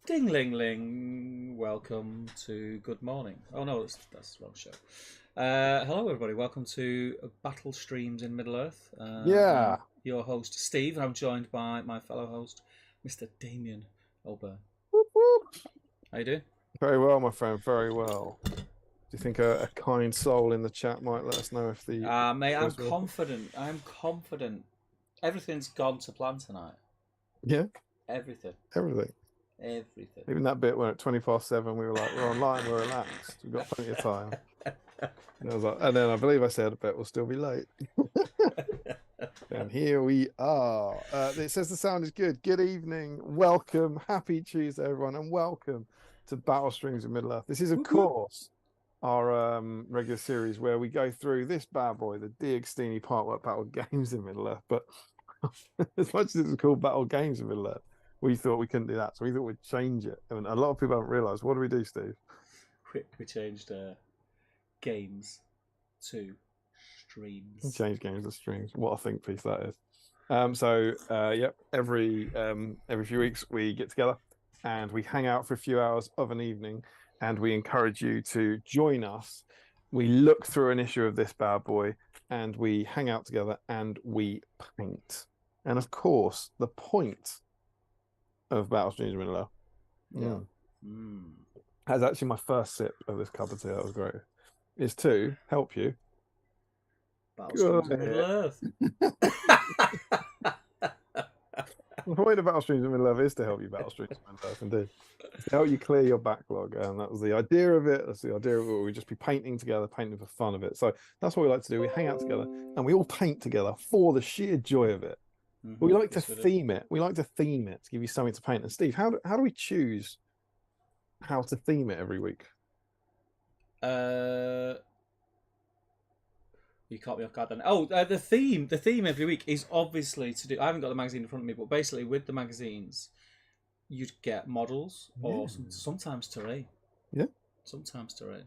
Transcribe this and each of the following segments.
Ding ling ling. Welcome to Good Morning. Oh no, that's the wrong show. Hello everybody. Welcome to Battle Streams in Middle Earth. Yeah. I'm your host Steve, and I'm joined by my fellow host, Mr. Damien Ober. Whoop, whoop. How you doing? Very well, my friend. Very well. Do you think a kind soul in the chat might let us know if the Mate, I'm was working? confident. I'm confident. Everything's gone to plan tonight. Yeah, Everything. everything. Everything. Even that bit when at 7:20 we were like, we're online, we're relaxed, we've got plenty of time. And I was like, and then I believe I said, I bet we'll still be late. And here we are. It says the sound is good. Good evening. Welcome. Happy Tuesday, everyone, and welcome to Battle Streams in Middle Earth. This is, of course, our regular series where we go through this bad boy, the DXDini Partwork Battle Games in Middle Earth. But as much as it's called Battle Games in Middle Earth, we thought we couldn't do that, so we thought we'd change it. I mean, a lot of people haven't realised. What do we do, Steve? We changed games to streams. We changed games to streams. What a think piece that is. Yep, every few weeks we get together and we hang out for a few hours of an evening, and we encourage you to join us. We look through an issue of this bad boy and we hang out together and we paint. And of course, the point of Battle Streams in Middle Earth. That's actually my first sip of this cup of tea. That was great. Is to help you. Battle Streams in Middle Earth. The point of Battle Streams in Middle Earth is to help you Battle Streams in Middle Earth, indeed. To help you clear your backlog. And that was the idea of it. That's the idea of it. We just be painting together, painting for fun of it. So that's what we like to do. We hang out together and we all paint together for the sheer joy of it. We like to theme it. We like to theme it to give you something to paint. And Steve, how do we choose how to theme it every week? You caught me off guard then. Oh, the theme every week is obviously to do. I haven't got the magazine in front of me, but basically with the magazines, you'd get models or sometimes terrain. Yeah. Sometimes terrain.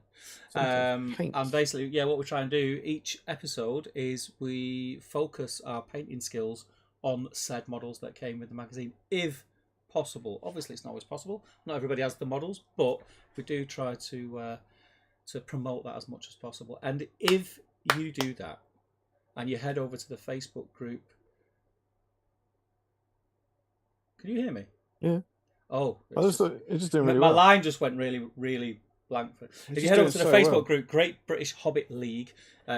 And basically, what we try and do each episode is we focus our painting skills on said models that came with the magazine, if possible. Obviously, it's not always possible. Not everybody has the models, but we do try to promote that as much as possible. And if you do that, and you head over to the Facebook group, can you hear me? Yeah. Oh, it's just doing really my well. line just went really blank. If you head over to the Facebook group, Great British Hobbit League,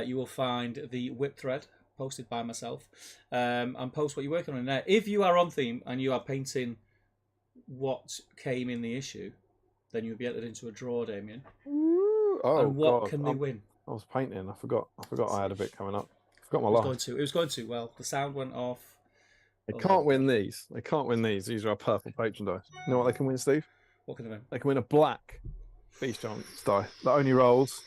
you will find the whip thread posted by myself, and post what you're working on in there. If you are on theme and you are painting what came in the issue, then you'll be entered into a draw, Damien. Ooh, and what can they win? I was painting. I forgot I had a bit coming up. I forgot my life. It was going to. Well, the sound went off. They can't win these. They can't win these. These are our purple patron dice. You know what they can win, Steve? What can they win? They can win a black Beast Giants die that only rolls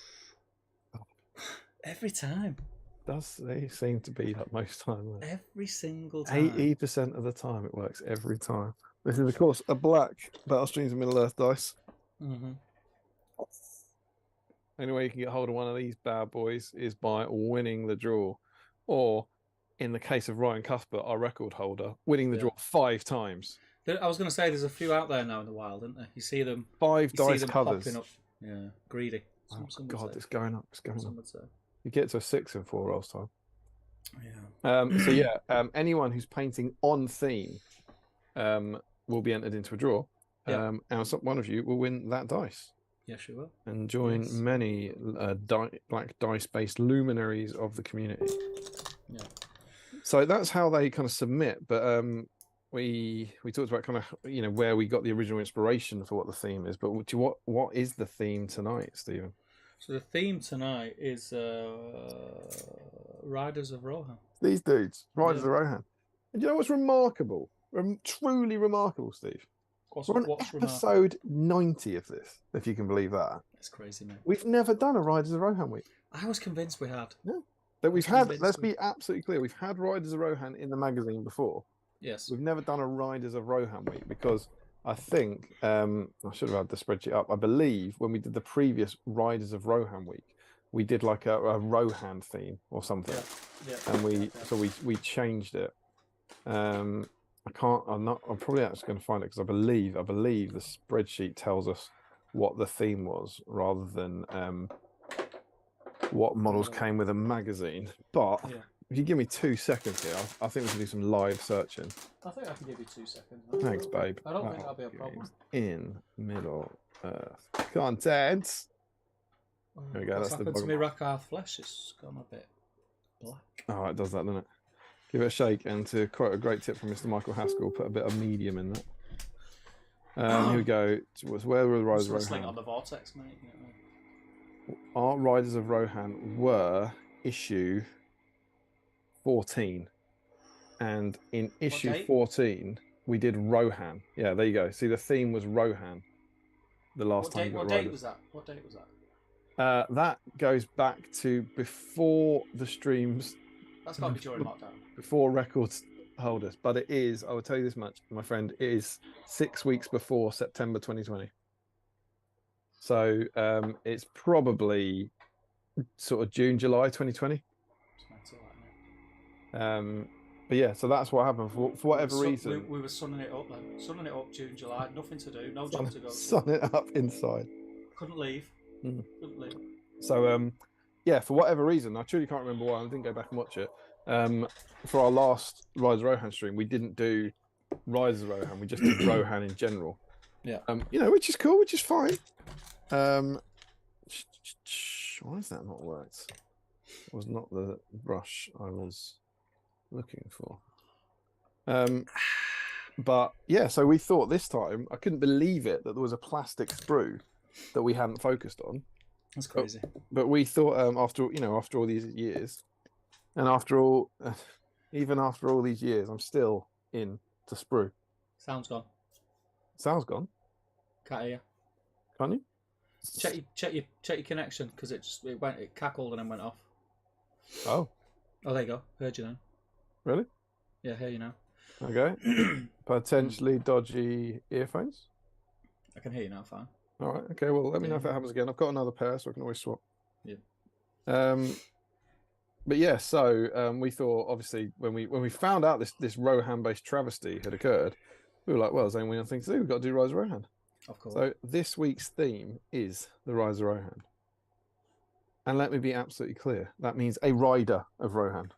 every time. They seem to be that most time. Every single time. 80% of the time it works every time. This is, of course, a black Battle Streams of Middle Earth dice. Only way you can get hold of one of these bad boys is by winning the draw, or in the case of Ryan Cuthbert, our record holder, winning the draw 5 times. I was going to say there's a few out there now in the wild, isn't there? You see them 5 dice covers. Popping up. Yeah, greedy. God, it's going up. It's going up. You get to a 6 in 4 rolls time. Anyone who's painting on theme will be entered into a draw. And one of you will win that dice. Yes, you will. And join many black dice-based luminaries of the community. Yeah. So that's how they kind of submit. But we talked about kind of where we got the original inspiration for what the theme is. But what is the theme tonight, Stephen? So the theme tonight is Riders of Rohan. These dudes, Riders of Rohan. And you know what's remarkable? Truly remarkable, Steve. We're on episode 90 of this, if you can believe that. That's crazy, man. We've never done a Riders of Rohan week. I was convinced we had. No. That we've had, let's be absolutely clear, we've had Riders of Rohan in the magazine before. Yes. We've never done a Riders of Rohan week because I think, I should have had the spreadsheet up, I believe when we did the previous Riders of Rohan week, we did like a Rohan theme or something. Yeah. And we changed it. I can't. I'm not. I'm probably actually going to find it because I believe the spreadsheet tells us what the theme was rather than what models came with a magazine. But if you give me 2 seconds here, I think we can do some live searching. I think I can give you 2 seconds. Thanks, babe. I don't think that'll be a problem. In Middle Earth content. There we go. What's That's the happened to me Rackar flesh? It's gone a bit black. Oh, it does that, doesn't it? Give it a shake, and to quote a great tip from Mr. Michael Haskell, put a bit of medium in that. Here we go. Where were the Riders of Rohan? Sling on the vortex, mate. Our Riders of Rohan were issue 14, and in issue 14 we did Rohan. Yeah, there you go. See, the theme was Rohan. The last time. What date was that? What date was that? That goes back to before the streams. That's got to be during lockdown. Before records holders, but it is. I will tell you this much, my friend. It is 6 weeks before September 2020. So it's probably sort of June, July 2020. But yeah, so that's what happened. For whatever reason, we were sunning it up then. Sunning it up June, July. Nothing to do. No job to go to. Sun it up inside. Couldn't leave. Couldn't leave. So yeah, for whatever reason, I truly can't remember why. I didn't go back and watch it. For our last Rise of Rohan stream, we didn't do Rise of Rohan. We just did Rohan in general. Yeah. You know, which is cool, which is fine. Why has that not worked? It was not the brush I was looking for. But yeah, so we thought this time, I couldn't believe it that there was a plastic sprue that we hadn't focused on. That's crazy. But we thought after all these years, and even after all these years, I'm still in to sprue. Sound's gone. Sound's gone. Can't hear you. Can't you? Check your connection, because it cackled and then went off. Oh, there you go. Heard you now. Really? Yeah, hear you now. Okay. Potentially dodgy earphones. I can hear you now, fine. All right. Okay. Well, let me know if that happens again. I've got another pair, so I can always swap. Yeah. But yeah, so we thought, obviously, when we found out this Rohan-based travesty had occurred, we were like, well, there's only one thing to do. We've got to do Rise of Rohan. Of course. So this week's theme is the Rise of Rohan. And let me be absolutely clear. That means a rider of Rohan.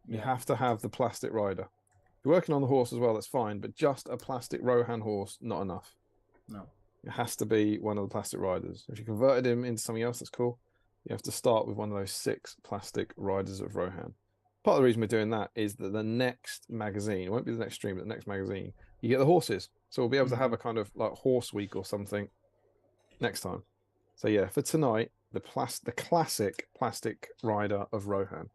You have to have the plastic rider. If you're working on the horse as well, that's fine. But just a plastic Rohan horse, not enough. No. It has to be one of the plastic riders. If you converted him into something else, that's cool. You have to start with one of those 6 plastic riders of Rohan. Part of the reason we're doing that is that the next magazine, it won't be the next stream, but the next magazine, you get the horses. So we'll be able to have a kind of like horse week or something next time. So yeah, for tonight, the classic plastic rider of Rohan.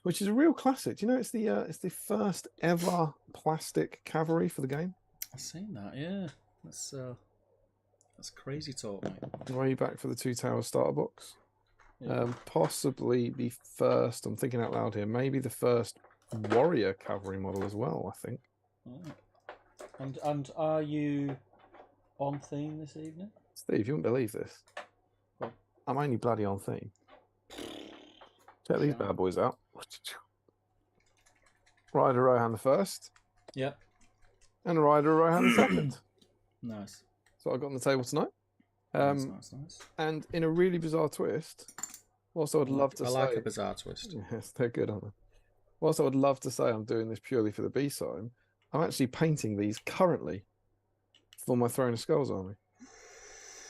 Which is a real classic. Do you know it's the first ever plastic cavalry for the game? I've seen that, yeah. That's crazy talk, mate. Way back for the Two Towers starter box. Yeah. Possibly the first, I'm thinking out loud here, maybe the first warrior cavalry model as well, I think. Oh. And are you on theme this evening? Steve, you wouldn't believe this. What? I'm only bloody on theme. Check these bad boys out. Rider Rohan the first. Yep. And Rider Rohan the second. Nice. So I got on the table tonight. Nice. And in a really bizarre twist, whilst I would love to say... I like a bizarre twist. Yes, they're good, aren't they? Whilst I would love to say I'm doing this purely for the BSIME, I'm actually painting these currently for my Throne of Skulls army.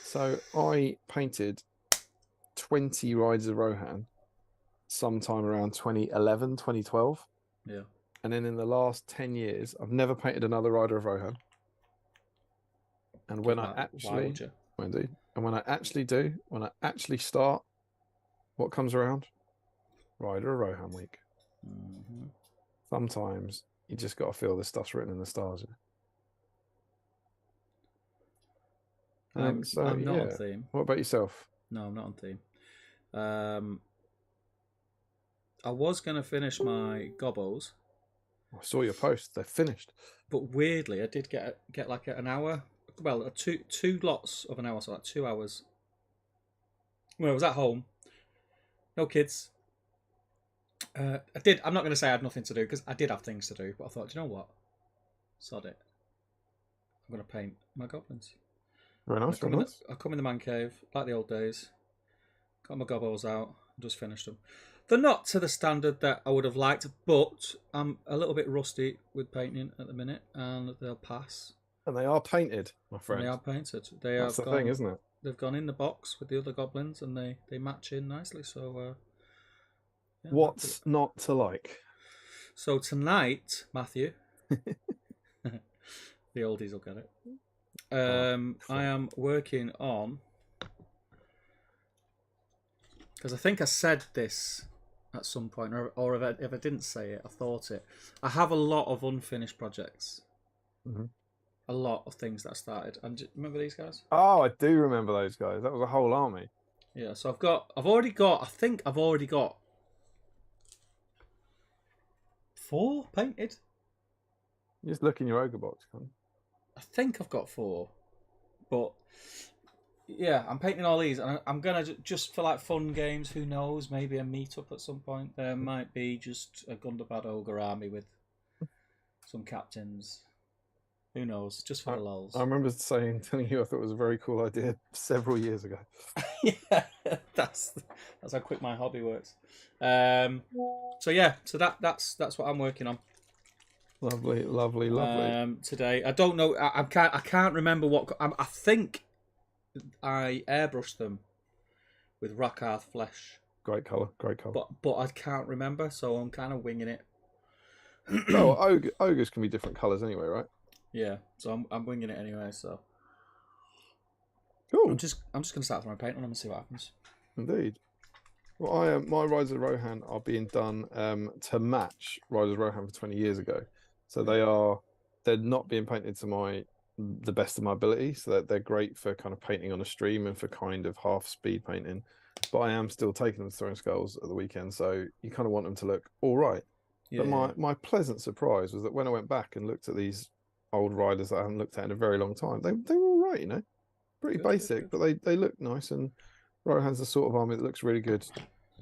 So I painted 20 Riders of Rohan sometime around 2011, 2012. Yeah. And then in the last 10 years, I've never painted another Rider of Rohan. And when I actually, indeed, and when I actually do, when I actually start, what comes around? Rider of Rohan week. Sometimes you just got to feel this stuff's written in the stars. I'm not on theme. What about yourself? No, I'm not on theme. I was going to finish my gobos. I saw your post. They're finished. But weirdly, I did get like an hour. Well, two lots of an hour, so like 2 hours. When I was at home, no kids, I did. I'm not going to say I had nothing to do because I did have things to do, but I thought, do you know what? Sod it. I'm going to paint my goblins. Very nice. I come in the man cave like the old days. Got my gobbles out. Just finished them. They're not to the standard that I would have liked, but I'm a little bit rusty with painting at the minute, and they'll pass. And they are painted, my friend. And they are painted. That's the thing, isn't it? They've gone in the box with the other goblins, and they match in nicely. So, yeah, what's not to like? So tonight, Matthew, the oldies will get it. I am working on, because I think I said this at some point, or if I didn't say it, I thought it. I have a lot of unfinished projects. Mm-hmm. A lot of things that I started. And remember these guys? Oh, I do remember those guys. That was a whole army. Yeah, so I've already got 4 painted. You just look in your ogre box, can't you? I think I've got 4. But yeah, I'm painting all these, and I'm gonna just for like fun games. Who knows? Maybe a meetup at some point. There might be just a Gundabad ogre army with some captains. Who knows? Just for the lols. I remember telling you I thought it was a very cool idea several years ago. Yeah, that's how quick my hobby works. So that's what I'm working on. Lovely. Today, I don't know. I can't remember what. I think I airbrushed them with Rakarth flesh. Great colour. But I can't remember, so I'm kind of winging it. Oh, ogres can be different colours anyway, right? Yeah, so I'm winging it anyway. So cool. I'm just gonna start throwing paint on them and see what happens. Indeed. Well, my Rise of Rohan are being done to match Rise of Rohan for 20 years ago. So they're not being painted to the best of my ability. So they're great for kind of painting on a stream and for kind of half speed painting. But I am still taking them to Throwing Skulls at the weekend. So you kind of want them to look all right. Yeah, but my pleasant surprise was that when I went back and looked at these old riders that I haven't looked at in a very long time, they were all right, you know, pretty basic, but they look nice. And Rohan's the sort of army that looks really good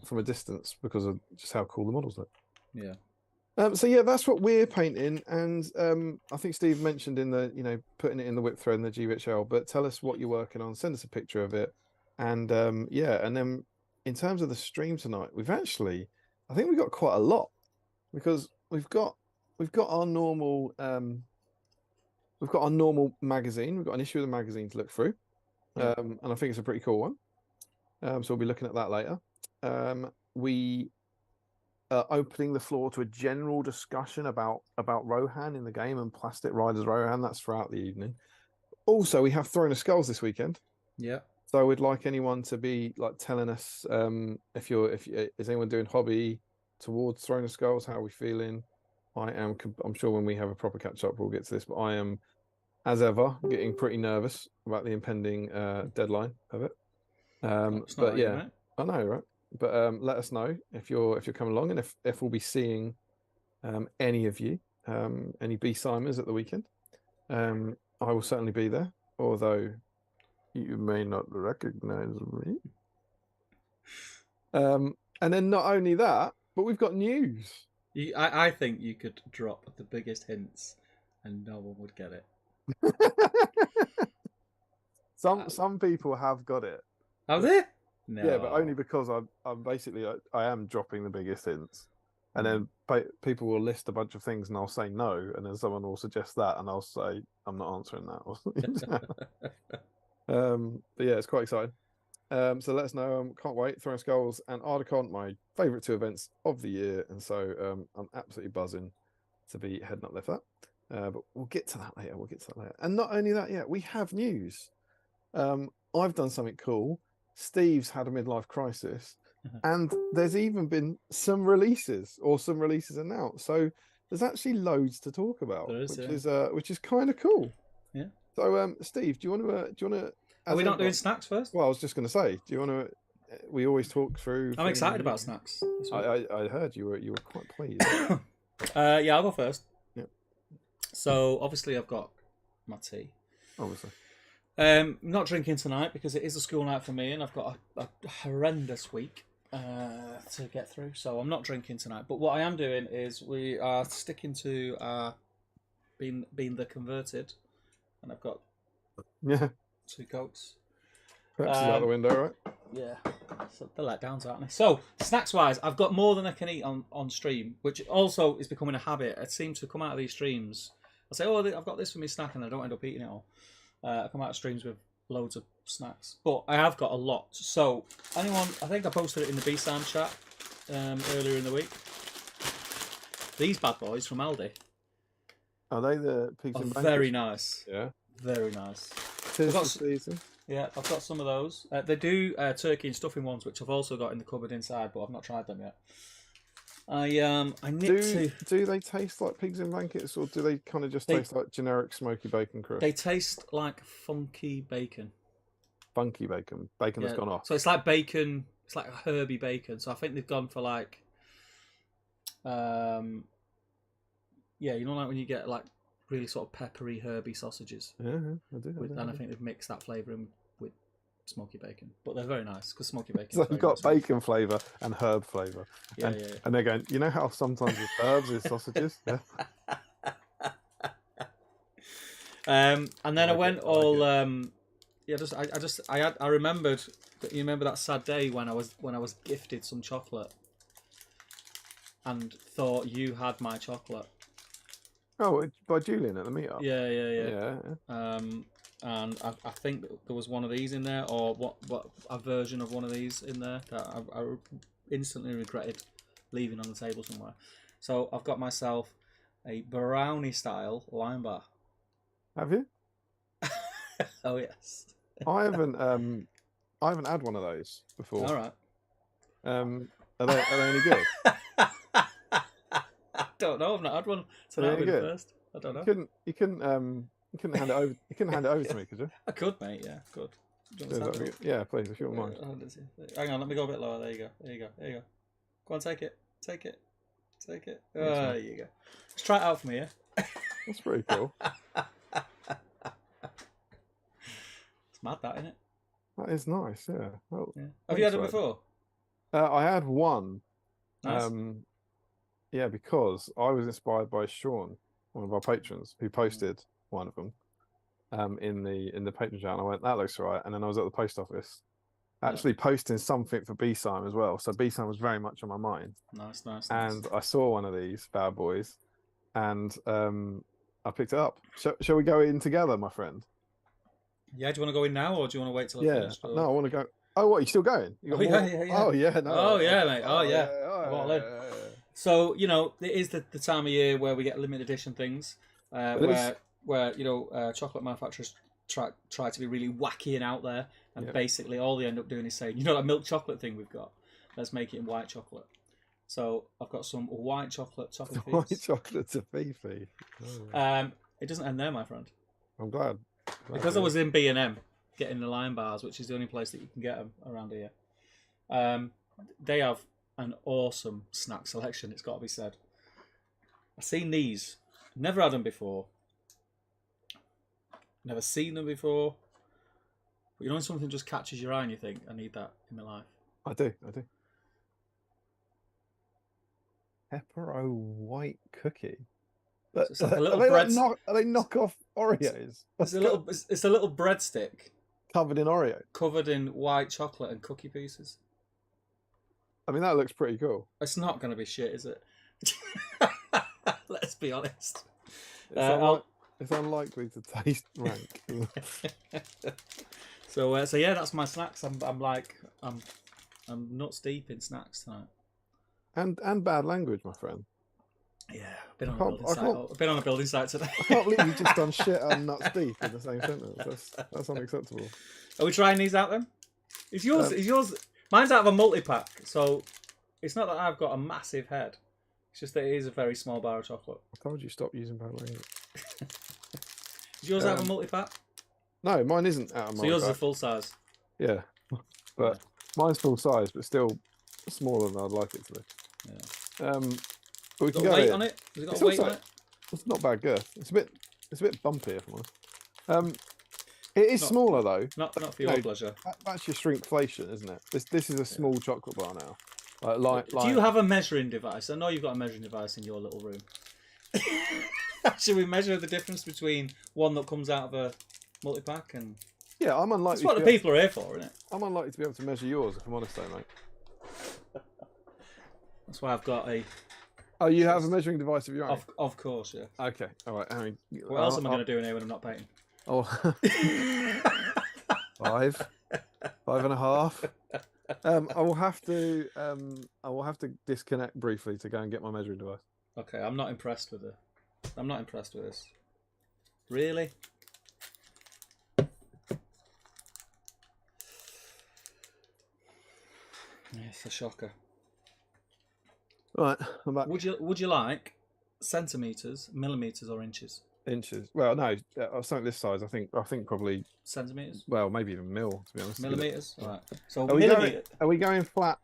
from a distance because of just how cool the models look. Yeah. So yeah, that's what we're painting, and I think Steve mentioned in the putting it in the whip thread in the GHL. But tell us what you're working on. Send us a picture of it, and and then in terms of the stream tonight, I think we got quite a lot because we've got our normal magazine. We've got an issue of the magazine to look through, and I think it's a pretty cool one. So we'll be looking at that later. We are opening the floor to a general discussion about Rohan in the game and Plastic Riders Rohan. That's throughout the evening. Also, we have Throwing the Skulls this weekend. Yeah. So we'd like anyone to be telling us if is anyone doing hobby towards Throwing the Skulls? How are we feeling? I'm sure when we have a proper catch up, we'll get to this. But I am, as ever, getting pretty nervous about the impending deadline of it. But yeah, I know, right? But let us know if you're coming along, and if we'll be seeing any of you, any BSIMers at the weekend. I will certainly be there, although you may not recognize me. And then not only that, but we've got news. I think you could drop the biggest hints, and no one would get it. Some people have got it. Have they? No. Yeah, but only because I'm basically I am dropping the biggest hints, and then people will list a bunch of things, and I'll say no, and then someone will suggest that, and I'll say I'm not answering that. But yeah, it's quite exciting. So let us know. Can't wait. Throwing Skulls and Ardacon, my favourite 2 events of the year, and so I'm absolutely buzzing to be heading up there for that. But we'll get to that later. And not only that, we have news. I've done something cool. Steve's had a midlife crisis, and there's even been some releases announced. So there's actually loads to talk about, which is kind of cool. Yeah. So, Steve, do you want to? Are we not doing snacks first? Well, I was just going to say, do you want to? We always talk through. I'm excited about snacks. I heard you were quite pleased. Yeah, I'll go first. Yeah. So obviously I've got my tea. Obviously. Not drinking tonight because it is a school night for me, and I've got a horrendous week. to get through. So I'm not drinking tonight. But what I am doing is we are sticking to being the converted, and I've got 2 Cokes. Perhaps out the window, right? Yeah, so they're let downs, aren't they? So snacks wise, I've got more than I can eat on stream, which also is becoming a habit. It seems to come out of these streams. I say, oh, I've got this for me snack, and I don't end up eating it all. I come out of streams with loads of snacks, but I have got a lot. So anyone, I think I posted it in the BSIME chat earlier in the week. These bad boys from Aldi. Are they the pigs and very nice? Yeah, very nice. Yeah, I've got some of those. They do turkey and stuffing ones, which I've also got in the cupboard inside, but I've not tried them yet. I Do they taste like pigs in blankets, or do they kind of just taste like generic smoky bacon crisp? They taste like funky bacon. Funky bacon. Bacon that's gone off. So it's like bacon. It's like a herby bacon. So I think they've gone for like, yeah, you know, like when you get like really sort of peppery, herby sausages. Yeah, I do. And I think they've mixed that flavour in with smoky bacon. But they're very nice because smoky bacon. So you've got bacon flavour and herb flavour. Yeah, and they're going, you know how sometimes with herbs is sausages? Yeah. And then I went all I remembered that you remember that sad day when I was gifted some chocolate and thought you had my chocolate. Oh, by Julian at the meetup. Yeah. And I think there was one of these in there, or what a version of one of these in there that I instantly regretted leaving on the table somewhere. So I've got myself a brownie style lime bar. Have you? Oh yes. I haven't had one of those before. All right. Are they any good? I don't know. I've not had one. So that'll be the first. I don't know. You couldn't hand it over. You couldn't hand it over to me, could you? I could, mate. Yeah, I could. Yeah, please, if you don't mind. Hang on, let me go a bit lower. There you go. Go on, take it. There you go. Let's try it out for me, yeah? That's pretty cool. It's mad, that, isn't it? That is nice, yeah. Well, yeah. Have you had it before? I had one. Nice. Yeah, because I was inspired by Sean, one of our patrons, who posted one of them in the patron chat. And I went, that looks right. And then I was at the post office actually posting something for BSIME as well. So BSIME was very much on my mind. Nice. And I saw one of these bad boys, and I picked it up. Shall we go in together, my friend? Yeah, do you want to go in now, or do you want to wait till I finish? No, I want to go. Oh, what? You still going? Yeah. Oh yeah, no. Oh yeah, mate. Oh yeah. So you know, it is the time of year where we get limited edition things, where you know chocolate manufacturers try to be really wacky and out there, and basically all they end up doing is saying, you know, that milk chocolate thing we've got, let's make it in white chocolate. So I've got some white chocolate toffee. White chocolate toffee. Oh. It doesn't end there, my friend. I'm glad. Because I was in B&M getting the lime bars, which is the only place that you can get them around here. They have an awesome snack selection, it's got to be said. I've seen these. Never had them before. Never seen them before. But you know when something just catches your eye and you think, I need that in my life? I do. Pepero white cookie. So it's like a little bread. Are they knockoff Oreos? It's a little breadstick covered in Oreo, covered in white chocolate and cookie pieces. I mean, that looks pretty cool. It's not going to be shit, is it? Let's be honest. It's unlikely to taste rank. So yeah, that's my snacks. I'm nuts deep in snacks tonight. And bad language, my friend. Yeah, I've been on a building site today. I can't believe you've just done shit and nuts deep in the same sentence. That's unacceptable. Are we trying these out then? Is yours? Mine's out of a multi-pack, so it's not that I've got a massive head. It's just that it is a very small bar of chocolate. I told you stop using bad language. Is yours out of a multi-pack? No, mine isn't out of a multi-pack. So yours is a full size? Yeah, but mine's full size, but still smaller than I'd like it to be. Yeah. But we can got go weight on it? Has it got weight on it? It's not bad girth. It's a bit bumpy, if I'm honest. It is smaller though. Not for your pleasure. That's your shrinkflation, isn't it? This is a small chocolate bar now. Do you have a measuring device? I know you've got a measuring device in your little room. Should we measure the difference between one that comes out of a multi-pack and... Yeah, I'm unlikely. That's what the people are here for, isn't it? I'm unlikely to be able to measure yours, if I'm honest, though, mate. That's why I've got a... Oh, you have a measuring device of your own? Of course, yeah. Okay, all right. I mean, what else am I going to do in here when I'm not painting? Oh, 5.5. I will have to disconnect briefly to go and get my measuring device. Okay, I'm not impressed with it. I'm not impressed with this. Really? It's a shocker. Right, I'm back. Would you like centimeters, millimeters, or inches? Inches. Well, no, something this size. I think probably centimeters. Well, maybe even mil, to be honest. Millimeters. All right. So are we going flat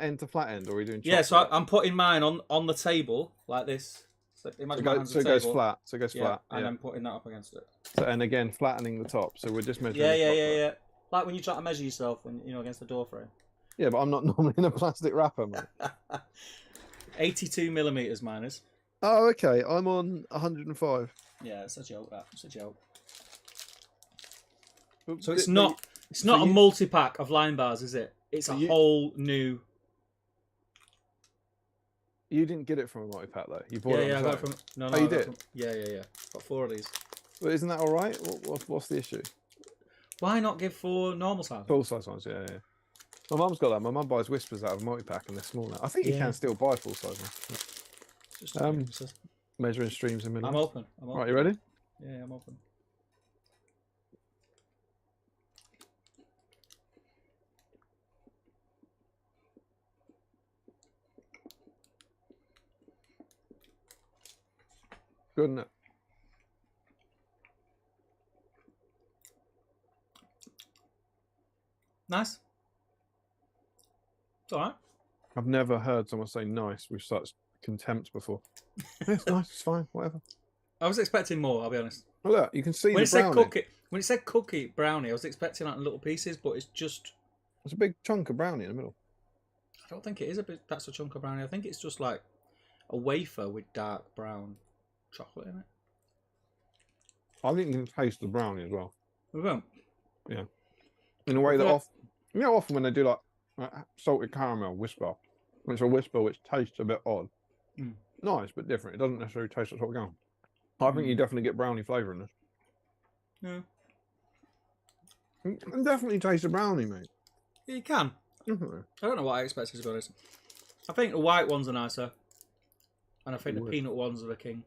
end to flat end, or are we doing? Yeah. So I'm putting mine on the table like this. So imagine it goes flat. So it goes flat. And I'm putting that up against it. So, and again, flattening the top. So we're just measuring. Yeah. Like when you try to measure yourself when against the door frame. Yeah, but I'm not normally in a plastic wrapper, mate. 82 millimeters, mine is. Oh, okay. I'm on 105. Yeah, it's a joke. It's a joke. But so it's not a multi-pack of line bars, is it? It's a whole new. You didn't get it from a multi-pack though. You bought it. Yeah, I got it from. No, you did. Yeah. Got 4 of these. But isn't that all right? What's the issue? Why not give 4 normal size? Full size ones, yeah. My mum's got that. My mum buys Whispers out of a multi-pack and they're small now. I think you can still buy full size ones. Just measuring streams in minutes. I'm open. Right, you ready? Yeah, I'm open. Good, isn't it? Nice. It's all right. I've never heard someone say nice with such contempt before. Yeah, it's nice, it's fine, whatever. I was expecting more, I'll be honest. Well, look, you can see when the brownie. When it said cookie brownie, I was expecting that in little pieces, but it's just... It's a big chunk of brownie in the middle. I don't think it is that's a chunk of brownie. I think it's just like a wafer with dark brown chocolate in it. I think you can taste the brownie as well. We won't. Yeah. In a way that often when they do like salted caramel whisper, it's a whisper which tastes a bit odd. Nice, but different. It doesn't necessarily taste like salted caramel. I think you definitely get brownie flavour in this. Yeah. You can definitely taste the brownie, mate. Yeah, you can. Mm-hmm. I don't know what I expected, to be honest. I think the white ones are nicer. And I think the peanut ones are the king.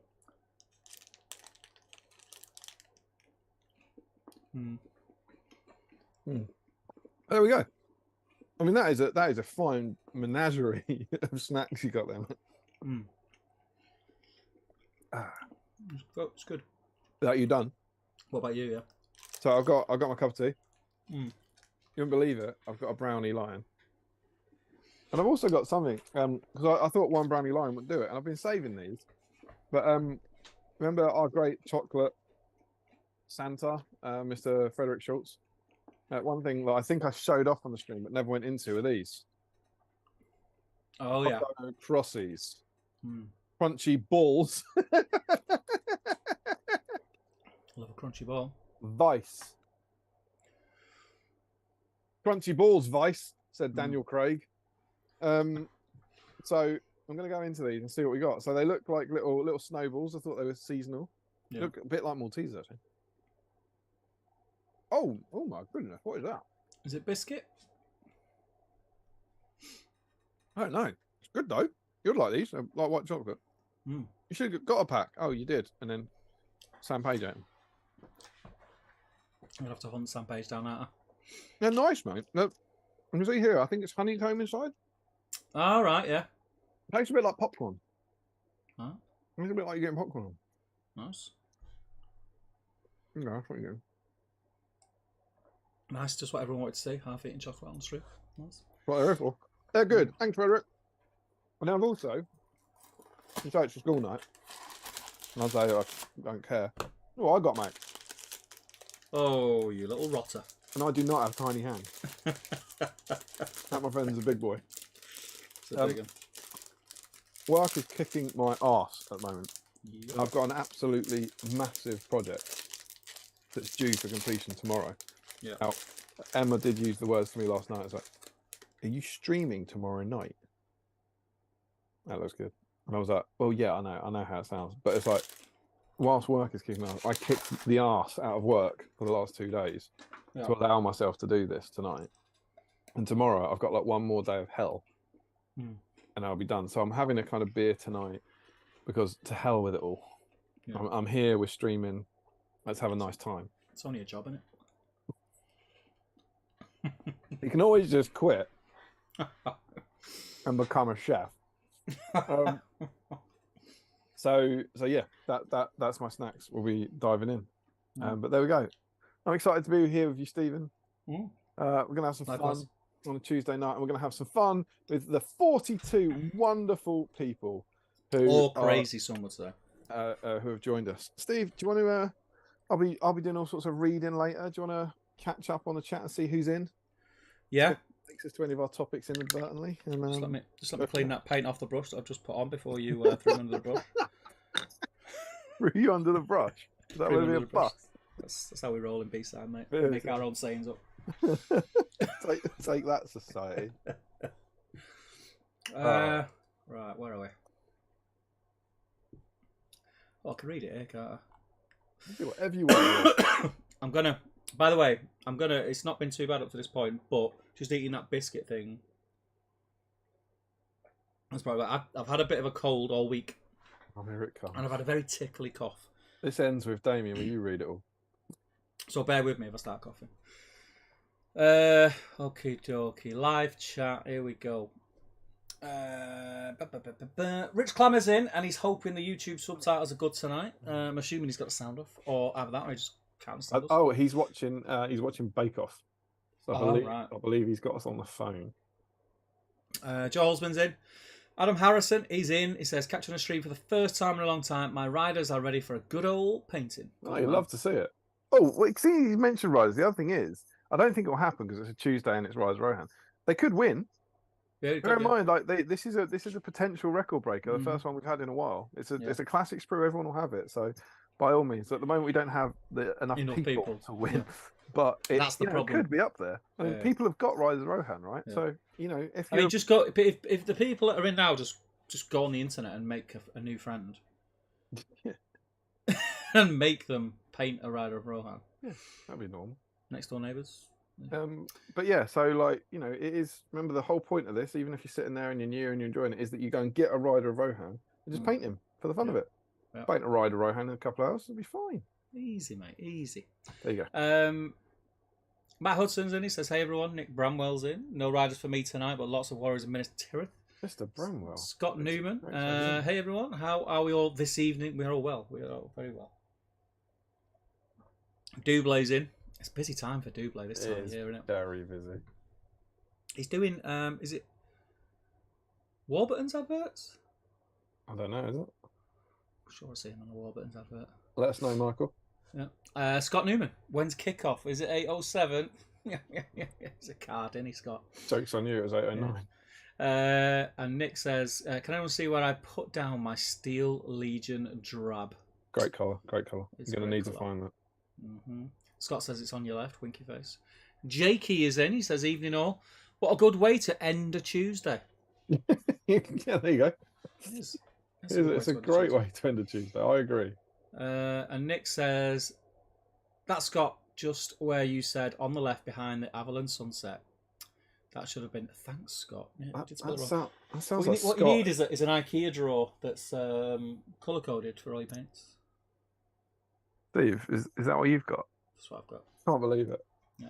There we go. I mean, that is a fine menagerie of snacks you got there. It's good. Are you done? What about you? Yeah. So I've got my cup of tea. You wouldn't believe it. I've got a brownie lion, and I've also got something because I thought one brownie lion would do it, and I've been saving these. But remember our great chocolate Santa, Mr. Frederick Schultz? One thing that I think I showed off on the stream but never went into are these. Oh yeah, Crossies, crunchy balls. Love a crunchy ball. Vice. Crunchy balls, Vice, said Daniel Craig. So I'm going to go into these and see what we got. So they look like little snowballs. I thought they were seasonal. Yeah. Look a bit like Maltesers, actually. Oh my goodness! What is that? Is it biscuit? I don't know. It's good though. You'd like these, like white chocolate. You should have got a pack. Oh, you did, and then Sam Page out. I'm gonna have to hunt Sam Page down later. They're nice, mate. Look, you can see here. I think it's honeycomb inside. All right, yeah. It tastes a bit like popcorn. Huh? It's a bit like you're getting popcorn. Nice. Yeah, that's what you do. Nice, just what everyone wanted to see. Half-eaten chocolate on the street. Nice. What they're here for. They're good. Thanks, Frederick. And then I've also, you say it's a school night, and I'll say I don't care. Oh, I got, mate. Oh, you little rotter. And I do not have tiny hands. That, my friend, is a big boy. It's a big one. Work is kicking my arse at the moment. Yep. I've got an absolutely massive project that's due for completion tomorrow. Yeah. Now, Emma did use the words to me last night. It's like, "Are you streaming tomorrow night?" That looks good. And I was like, "Well, yeah, I know how it sounds." But it's like, whilst work is kicking my arse, I kicked the arse out of work for the last 2 days to allow myself to do this tonight. And tomorrow I've got like one more day of hell, and I'll be done. So I'm having a kind of beer tonight because to hell with it all. Yeah. I'm here. We're streaming. Let's have a nice time. It's only a job, isn't it? You can always just quit and become a chef. So yeah, that's my snacks. We'll be diving in. But there we go. I'm excited to be here with you, Stephen. We're gonna have some fun on a Tuesday night, and we're gonna have some fun with the 42 wonderful people who crazy, some would say, who have joined us. Steve, do you want to? I'll be doing all sorts of reading later. Do you want to catch up on the chat and see who's in? Yeah. Takes us to any of our topics inadvertently. And, just let me clean that paint off the brush that I've just put on before you threw under the brush. Threw you under the brush? Is that going to be a bust? That's how we roll in BSIME, mate. We make our own sayings up. take that, society. Right, where are we? Oh, I can read it here, can't I? Do whatever you want. By the way, it's not been too bad up to this point, but just eating that biscuit thing. That's probably I've had a bit of a cold all week. Oh, here it comes. And I've had a very tickly cough. This ends with Damien. Will you read it all? So bear with me if I start coughing. Okie dokie. Live chat. Here we go. Rich Clammer's in, and he's hoping the YouTube subtitles are good tonight. I'm assuming he's got the sound off, or either that, or he just can't understand us. Oh, he's watching Bake Off. So I believe he's got us on the phone. Joe Holzman's in. Adam Harrison, he's in. He says, catching a stream for the first time in a long time. My riders are ready for a good old painting. Oh, you'd love to see it. Oh, well, see, you mentioned riders. The other thing is, I don't think it will happen because it's a Tuesday and it's Rise Rohan. They could win. Yeah, bear in mind, like this is a potential record breaker, the first one we've had in a while. It's a classic sprue. Everyone will have it. So, by all means, at the moment we don't have enough people to win. Yeah. But that's the problem. It could be up there. I mean, people have got Rise of Rohan, right? Yeah. So if the people that are in now just go on the internet and make a new friend, and make them paint a rider of Rohan. Yeah, that'd be normal. Next door neighbours. But yeah, so like it is. Remember the whole point of this, even if you're sitting there and you're new and you're enjoying it, is that you go and get a rider of Rohan and just paint him for the fun of it. Yeah. Paint a rider of Rohan in a couple of hours, it'll be fine. Easy, mate. Easy. There you go. Matt Hudson's in. He says, "Hey everyone, Nick Bramwell's in. No riders for me tonight, but lots of Warriors and Minas Tirith." Mr. Bramwell. Scott Newman. Hey everyone, how are we all this evening? We are all well. We are all very well. Dublay's in. It's a busy time for Dublay this time of year, isn't it? Very busy. He's doing, is it Warburton's adverts? I don't know, is it? I'm sure I see him on a Warburton's advert. Let us know, Michael. Yeah. Scott Newman, when's kickoff? Is it 8:07? Yeah. It's a card, isn't he, Scott? Joke's on you, it was 8:09. Yeah. And Nick says, can anyone see where I put down my Steel Legion drab? Great colour. You're going to need to find that. Mm-hmm. Scott says it's on your left, winky face. Jakey is in. He says, evening all. What a good way to end a Tuesday. Yeah, there you go. It is. It's a great way to end a Tuesday. I agree. And Nick says, that's Scott, just where you said on the left behind the Avalon sunset. That should have been, thanks, Scott. Yeah, that sounds like Scott. What you need is an IKEA drawer that's colour-coded for all your paints. Steve, is that what you've got? That's what I've got. Can't believe it. Yeah.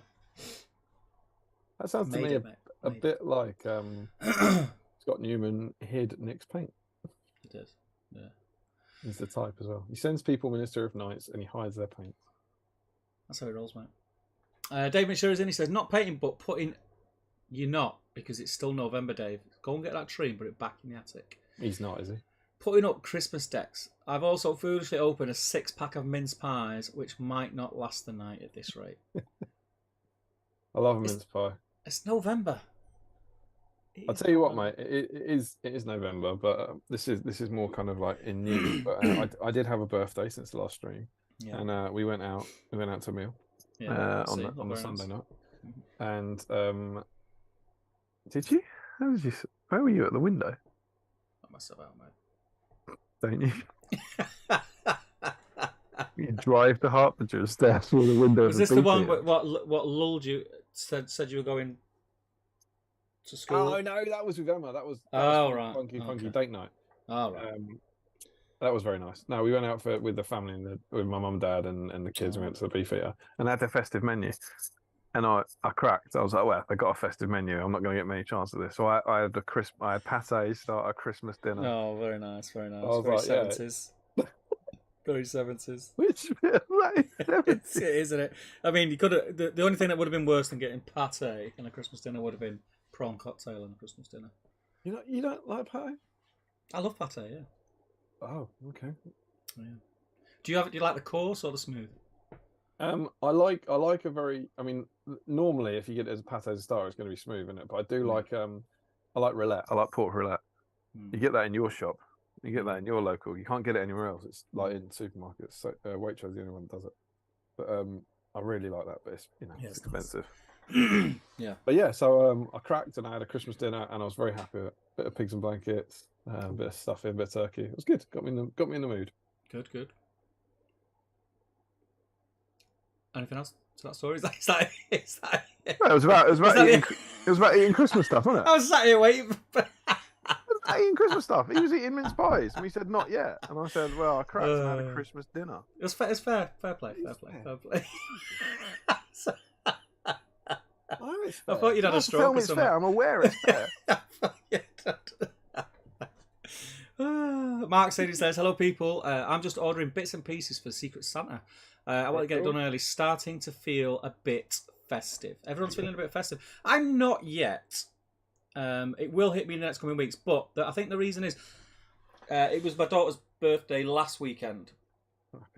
That sounds to me a bit like Scott Newman hid Nick's paint. It is, yeah. He's the type as well. He sends people Minister of Knights and he hides their paint. That's how he rolls, mate. Dave McShur is in. He says, not painting, but putting... You're not, because it's still November, Dave. Go and get that tree and put it back in the attic. He's not, is he? putting up Christmas decks. I've also foolishly opened a 6-pack of mince pies, which might not last the night at this rate. I love a mince pie. It's November. I'll tell you what, mate. It is November, but this is more kind of like in news. But I did have a birthday since the last stream, and we went out to a meal on the Sunday night. And did you? How did you? Where were you at the window? Let myself out, mate. Don't you? You drive to Hertfordshire, stare through the window. Was this the one? What lulled you? Said you were going to school? Oh no, that was with Emma. That was right. funky date night. Oh right. That was very nice. No, we went out with the family and with my mum, dad, and the kids. We went to the Beefeater and they had their festive menu. And I cracked. I was like, well, they got a festive menu. I'm not going to get many chances of this. So I had pate start a Christmas dinner. Oh, very nice, very nice. Very 70s. Very 70s. Which like 70s. It is, isn't it? I mean, you could have. The only thing that would have been worse than getting pate in a Christmas dinner would have been prawn cocktail in a Christmas dinner. You don't like pate? I love pate. Yeah. Oh, okay. Yeah. Do you like the coarse or the smooth? I like a very. I mean, normally if you get it as a pate as a starter, it's going to be smooth, isn't it? But I do like I like roulette. I like pork roulette. You get that in your shop. You get that in your local. You can't get it anywhere else. It's like in supermarkets. So Waitrose is the only one that does it. But I really like that. But it's it's expensive. Yeah. But yeah, so I cracked and I had a Christmas dinner and I was very happy with it. Bit of pigs and blankets, a bit of stuffing, a bit of turkey. It was good. Got me in the mood. Good. Anything else to that story? Is that it was about eating Christmas stuff, wasn't it? I was sat here waiting. Eating Christmas stuff. He was eating mince pies, and we said not yet. And I said, "Well, I cracked and had a Christmas dinner." It's fair play. I thought you'd had a stroke or something. Fair. I'm aware it's fair. Mark said, he says, "Hello, people. I'm just ordering bits and pieces for Secret Santa. I want to get it done early. Starting to feel a bit festive. Everyone's feeling a bit festive. I'm not yet. It will hit me in the next coming weeks. But I think the reason is it was my daughter's birthday last weekend,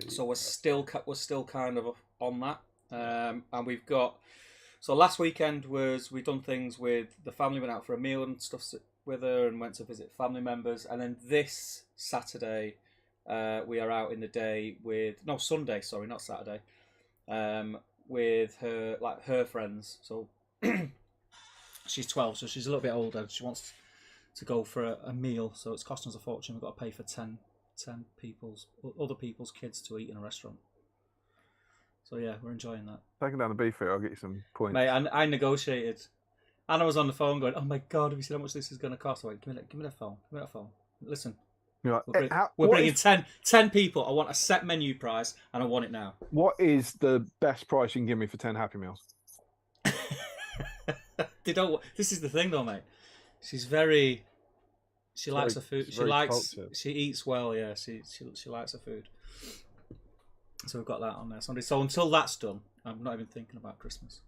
so we're still kind of on that. And we've got last weekend we've done things with the family, went out for a meal and stuff with her, and went to visit family members. And then this Saturday, we are out in the day Sunday, sorry, not Saturday, with her friends. So she's 12, so she's a little bit older. She wants to go for a meal, so it's costing us a fortune. We've got to pay for 10 other people's kids to eat in a restaurant. So yeah, we're enjoying that. Taking down the beef here, I'll get you some points. Mate, I negotiated. Anna was on the phone going, "Oh my god, have you seen how much this is going to cost?" I went, "Give me that phone. Listen, you're like, we're bringing 10 people. I want a set menu price, and I want it now." What is the best price you can give me for 10 Happy Meals? They don't. This is the thing, though, mate. She's very. She likes her food. She eats well. Yeah, she likes her food. So we've got that on there Sunday. So until that's done, I'm not even thinking about Christmas.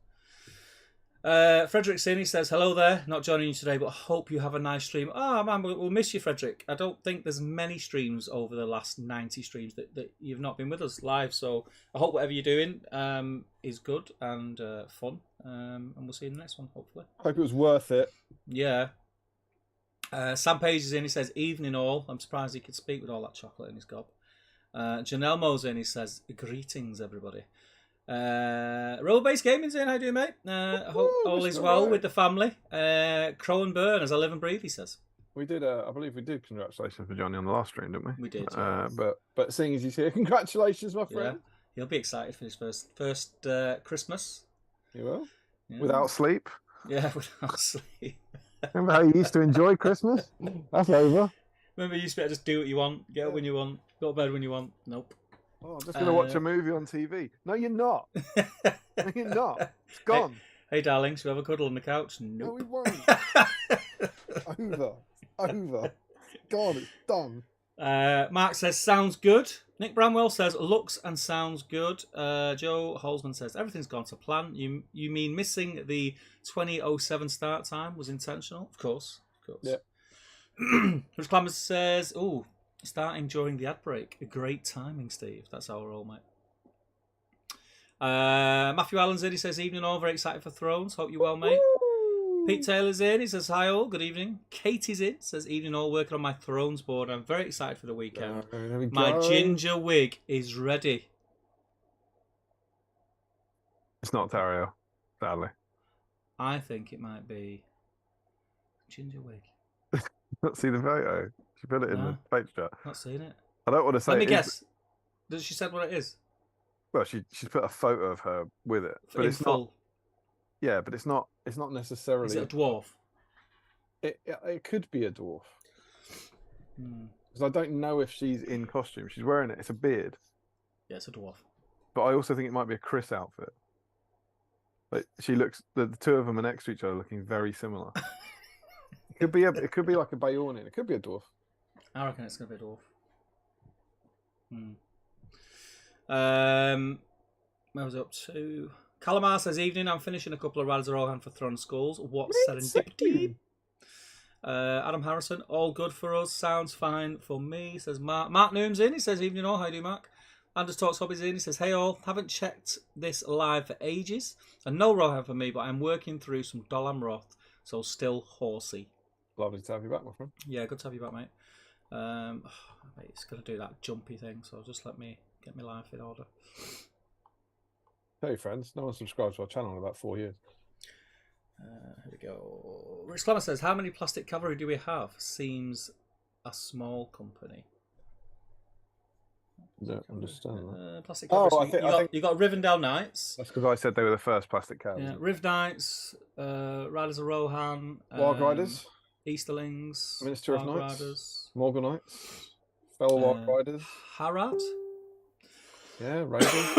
Frederick Sinny says, "Hello there. Not joining you today, but hope you have a nice stream." Oh man, we'll miss you, Frederick. I don't think there's many streams over the last 90 streams that you've not been with us live. So I hope whatever you're doing is good and fun. And we'll see you in the next one, hopefully. Hope it was worth it. Yeah. Sam Page is in. He says, "Evening all." I'm surprised he could speak with all that chocolate in his gob. Janelle Mo's in. He says, "Greetings, everybody." Roll-based gaming's in. How you doing, mate? Hope all is well with the family. Crow and Burn, as I live and breathe, he says. We did. I believe we did. Congratulations for Johnny on the last stream, didn't we? We did. But seeing as he's here, congratulations, my friend. Yeah. He'll be excited for his first Christmas. You will. Yeah. Without sleep. Yeah, without sleep. Remember how you used to enjoy Christmas? That's over. Remember you used to be able to just do what you want, get up when you want, go to bed when you want. Nope. Oh, I'm just going to watch a movie on TV. No, you're not. No, you're not. It's gone. Hey, darling, should we have a cuddle on the couch? Nope. No, we won't. Over. Gone. It's done. Mark says, "Sounds good." Nick Bramwell says, "Looks and sounds good." Joe Holzman says, "Everything's gone to plan." You mean missing the 20:07 start time was intentional? Of course. Yeah. Chris Clammer says, "Ooh, Starting during the ad break. Great timing, Steve. That's our role, mate. Matthew Allen's in. He says, evening all. Very excited for Thrones. Hope you're well, mate. Pete Taylor's in. He says, hi all. Good evening. Katie's in. Says, evening all. Working on my Thrones board. I'm very excited for the weekend. My ginger wig is ready. It's not Tario, sadly. I think it might be ginger wig. Not see the photo. She put it in the page chat. Not seen it. I don't want to say. Let me guess. Does she said what it is? Well, she's put a photo of her with it, but it's full. not. Yeah, but it's not. It's not necessarily. Is it a dwarf? It could be a dwarf. Because I don't know if she's in costume. She's wearing it. It's a beard. Yeah, it's a dwarf. But I also think it might be a Chris outfit. Like she looks. The two of them are next to each other, looking very similar. It could be like a Bayornin. It could be a dwarf. I reckon it's going to be a dwarf. Where was I up to? Calamar says, evening, I'm finishing a couple of Riders of Rohan for Thron Skulls. What serendipity? Adam Harrison, all good for us. Sounds fine for me, says Mark. Mark Noom's in. He says, evening all. How do you, Mark? Anders Talks Hobbies in. He says, hey all. Haven't checked this live for ages. And no Rohan for me, but I'm working through some Dolam Roth, so still horsey. Lovely to have you back, my friend. Yeah, good to have you back, mate. It's going to do that jumpy thing, so just let me get my life in order. Hey, friends. No one subscribed to our channel in about 4 years. Here we go. Rich Clemmer says, how many plastic cavalry do we have? Seems a small company. Don't understand that. Plastic cavalry. You got Rivendell Knights. That's because I said they were the first plastic cows. Yeah, Riv Knights, Riders of Rohan, Wild Riders, Easterlings, Minister of Wild Knights, Riders, Morganites, fellow Wild Riders, Harad. Yeah, Raiders.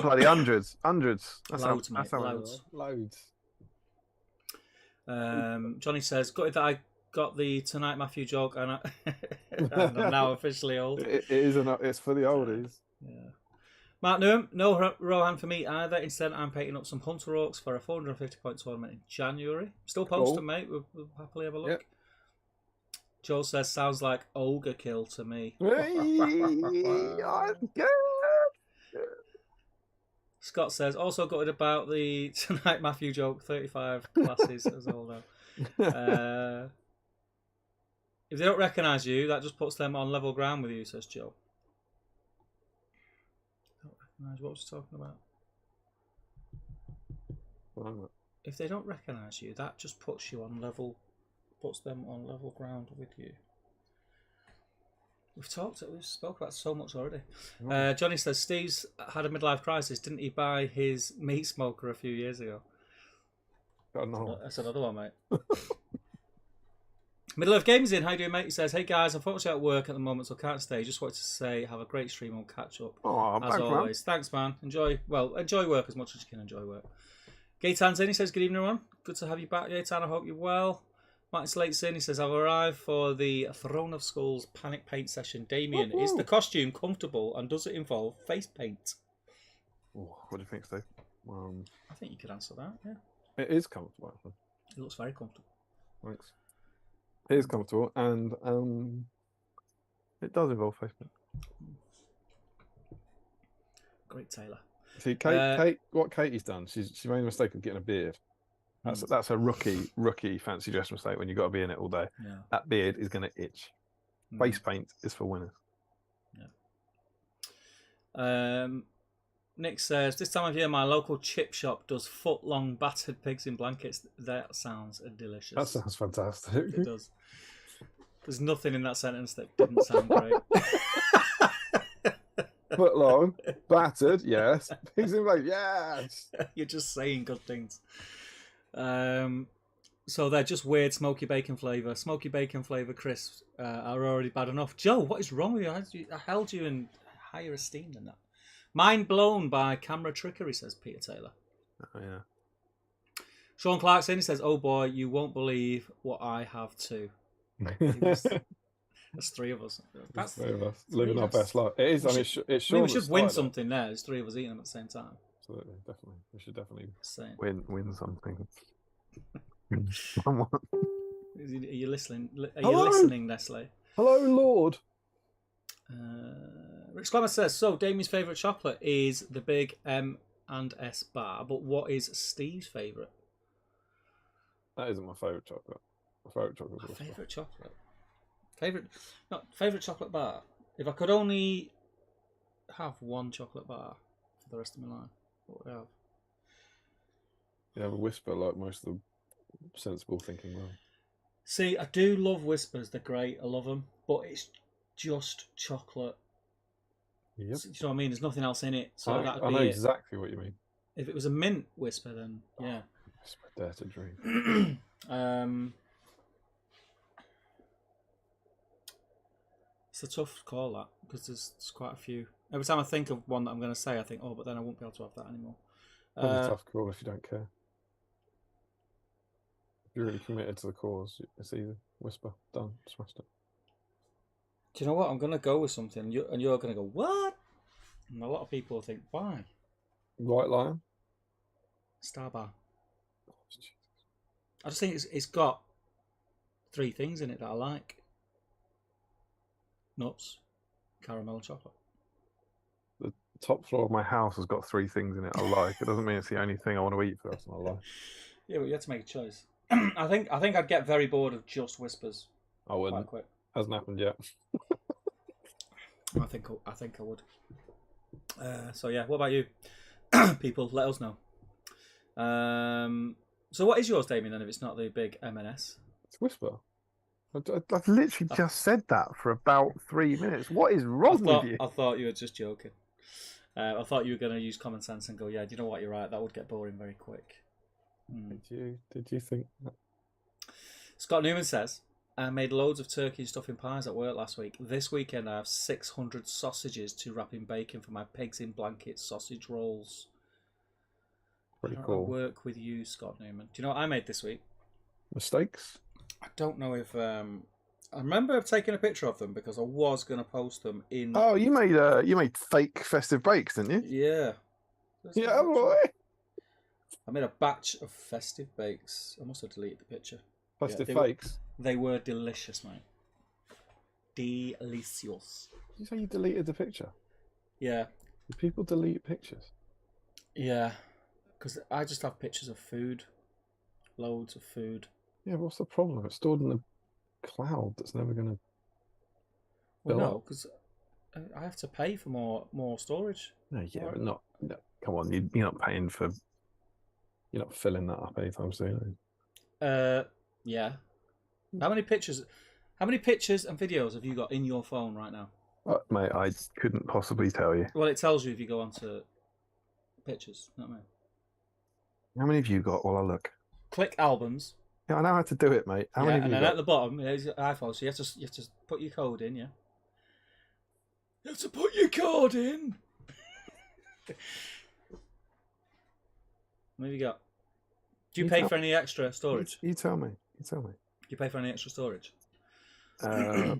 bloody hundreds. Loads, mate. Loads. Johnny says, gutted that I got the Tonight Matthew joke and I'm now officially old. It is it's for the oldies. Yeah. Mark Noom, no Rohan for me either. Instead, I'm painting up some Hunter Orcs for a 450 point tournament in January. Still posting, mate. We'll happily have a look. Yep. Joel says, sounds like Ogre Kill to me. Scott says, also gutted about the Tonight Matthew joke, 35 classes as all know. If they don't recognise you, that just puts them on level ground with you, says Joe. Don't recognise, what was he talking about? If they don't recognise you, that just puts them on level ground with you. We've spoke about so much already. Johnny says, Steve's had a midlife crisis. Didn't he buy his meat smoker a few years ago? That's another one, mate. Middle of Games in. How you doing, mate? He says, hey guys, unfortunately at work at the moment, so can't stay. Just wanted to say, have a great stream. We'll catch up as always. Man. Thanks, man. Enjoy work as much as you can enjoy work. Gaitan's in. He says, good evening, everyone. Good to have you back, Gaitan. I hope you're well. Martin Slate's in. He says, I've arrived for the Throne of Skulls panic paint session. Damien, is the costume comfortable and does it involve face paint? What do you think, Steve? I think you could answer that, yeah. It is comfortable, actually. It looks very comfortable. Thanks. It is comfortable, and it does involve face paint. Great Taylor. See, Kate, what Katie's done, she made a mistake of getting a beard. That's a rookie fancy dress mistake when you've got to be in it all day. Yeah. That beard is going to itch. Face paint is for winners. Yeah. Nick says, this time of year my local chip shop does foot-long battered pigs in blankets. That sounds delicious. That sounds fantastic. It does. There's nothing in that sentence that didn't sound great. Foot-long, battered, yes. Pigs in blankets, yes. You're just saying good things. So they're just weird smoky bacon flavour. Smoky bacon flavour crisps are already bad enough. Joe, what is wrong with you? I held you in higher esteem than that. Mind blown by camera trickery, says Peter Taylor. Oh, yeah. Sean Clarkson, he says, oh boy, you won't believe what I have too. That's three of us. That's three of us living our best life. It is. It's Sean. We should win something there. There's three of us eating them at the same time. Absolutely, definitely. We should definitely win something. Are you listening? Are you listening, Nestle? Hello, Lord. Rich Clemmer says, so Damien's favourite chocolate is the big M&S bar, but what is Steve's favourite? That isn't my favourite chocolate. My favourite chocolate is Whisper. Favourite chocolate? Favourite chocolate bar? If I could only have one chocolate bar for the rest of my life, what would I have? You have a Whisper like most of the sensible thinking world. See, I do love Whispers. They're great. I love them. But it's just chocolate. Yep. So, do you know what I mean? There's nothing else in it. So I know exactly what you mean. If it was a mint Whisper, then yeah. Whisper, dare to dream. It's a tough call, that, because there's quite a few. Every time I think of one that I'm going to say, I think, oh, but then I won't be able to have that anymore. Probably a tough call if you don't care. If you're really committed to the cause, it's easy. Whisper, done, smashed it. Do you know what? I'm going to go with something, and you're going to go, what? And a lot of people think, why? White Lion? Starbar. Oh, I just think it's got 3 things in it that I like. Nuts, caramel and chocolate. The top floor of my house has got 3 things in it I like. It doesn't mean it's the only thing I want to eat for the rest of my life. Yeah, but you have to make a choice. I think I'd get very bored of just Whispers. I wouldn't. Quite quick. Hasn't happened yet. I think I would. So yeah, what about you? People, let us know. So what is yours, Damien, then, if it's not the big M&S? It's Whisper. I've literally just said that for about 3 minutes. What is wrong with you? I thought you were just joking. I thought you were going to use common sense and go, yeah, do you know what, you're right, that would get boring very quick. Did you think that? Scott Newman says, I made loads of turkey and stuffing pies at work last week. This weekend I have 600 sausages to wrap in bacon for my pigs in blankets sausage rolls. Pretty cool. I work with you, Scott Newman. Do you know what I made this week? Mistakes? I don't know if... I remember taking a picture of them because I was going to post them in... Oh, you made fake festive bakes, didn't you? Yeah. Yeah, boy. I made a batch of festive bakes. I must have deleted the picture. Festive fakes? They were delicious, mate. Delicious. Did you say you deleted the picture? Yeah. Do people delete pictures? Yeah. Because I just have pictures of food. Loads of food. Yeah, what's the problem? It's stored in the cloud that's never going to... Well, no, because I have to pay for more storage. No, yeah, but not... No, come on, you're not paying for... You're not filling that up anytime soon. Yeah. How many pictures and videos have you got in your phone right now? Mate, I couldn't possibly tell you. Well, it tells you if you go onto pictures, not me. How many have you got while I look? Click albums. Yeah, I know how to do it, mate. How many have you got? And then at the bottom, there's your iPhone, so you have to put your code in, yeah? You have to put your code in! What have you got? Do you pay for any extra storage? You tell me. Do you pay for any extra storage? I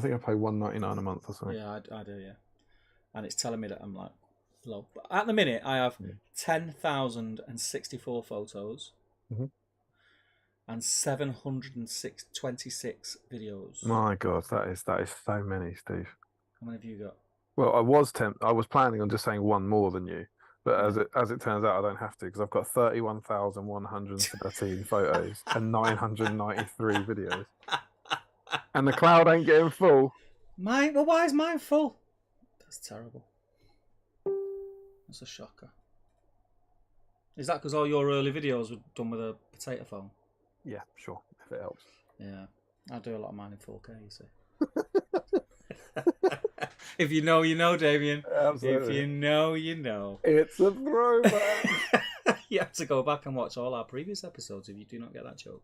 think I pay $1.99 a month or something. Yeah, I do, yeah. And it's telling me that I'm like low. But at the minute, I have 10,064 photos and 726 videos. My God, that is so many, Steve. How many have you got? Well, I was planning on just saying one more than you. But as it turns out, I don't have to because I've got 31,113 photos and 993 videos. And the cloud ain't getting full. Well, why is mine full? That's terrible. That's a shocker. Is that because all your early videos were done with a potato phone? Yeah, sure, if it helps. Yeah, I do a lot of mine in 4K, you see. If you know, you know, Damien. Absolutely. If you know, you know. It's a throwback. You have to go back and watch all our previous episodes if you do not get that joke.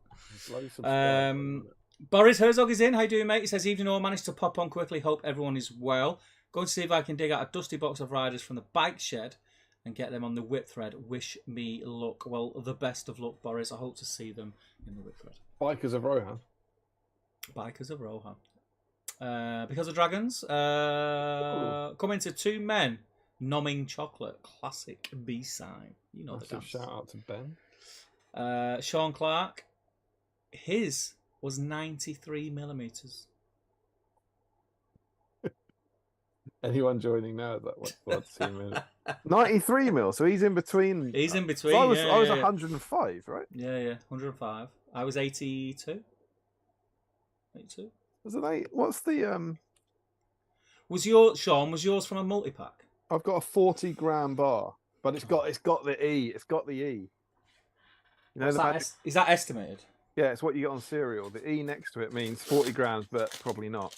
Boris Herzog is in. How you doing, mate? He says, evening all. Managed to pop on quickly. Hope everyone is well. Going to see if I can dig out a dusty box of riders from the bike shed and get them on the whip thread. Wish me luck. Well, the best of luck, Boris. I hope to see them in the whip thread. Bikers of Rohan. Bikers of Rohan. Because of Dragons, coming to 2 Men, Nomming Chocolate, classic BSIME. You know the dance. Shout out to Ben. Sean Clark, his was 93 millimeters. Anyone joining now? Let's see a minute. 93 mil. So he's in between. He's in between. So I was yeah. 105, right? Yeah, 105. I was 82. 82. Was it 8? What's the Was yours from a multi-pack? I've got a 40 gram bar, but it's got the E. It's got the E. You know is that estimated? Yeah, it's what you get on cereal. The E next to it means 40 grams, but probably not.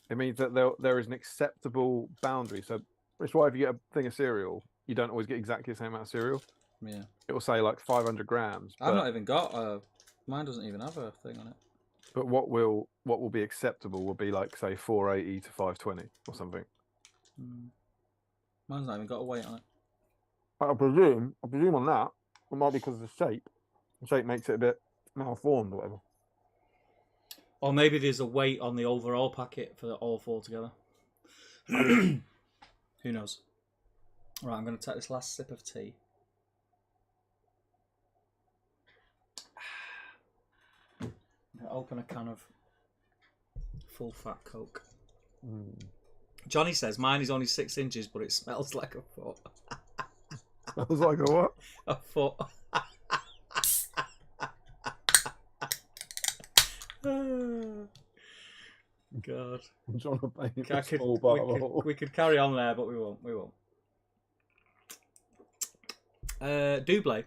It means that there is an acceptable boundary. So it's why if you get a thing of cereal, you don't always get exactly the same amount of cereal. Yeah. It will say like 500 grams. I've not even got mine doesn't even have a thing on it. But what will be acceptable will be like, say, 480 to 520 or something. Mine's not even got a weight on it. I presume on that, it might be because of the shape. The shape makes it a bit malformed or whatever. Or maybe there's a weight on the overall packet for all 4 together. Who knows? Right, I'm going to take this last sip of tea. I'm going to open a can of full fat Coke. Johnny says, mine is only 6 inches, but it smells like a foot. Smells like a what? A foot. God. I'm trying to paint a small bottle. We could carry on there, but we won't. Double.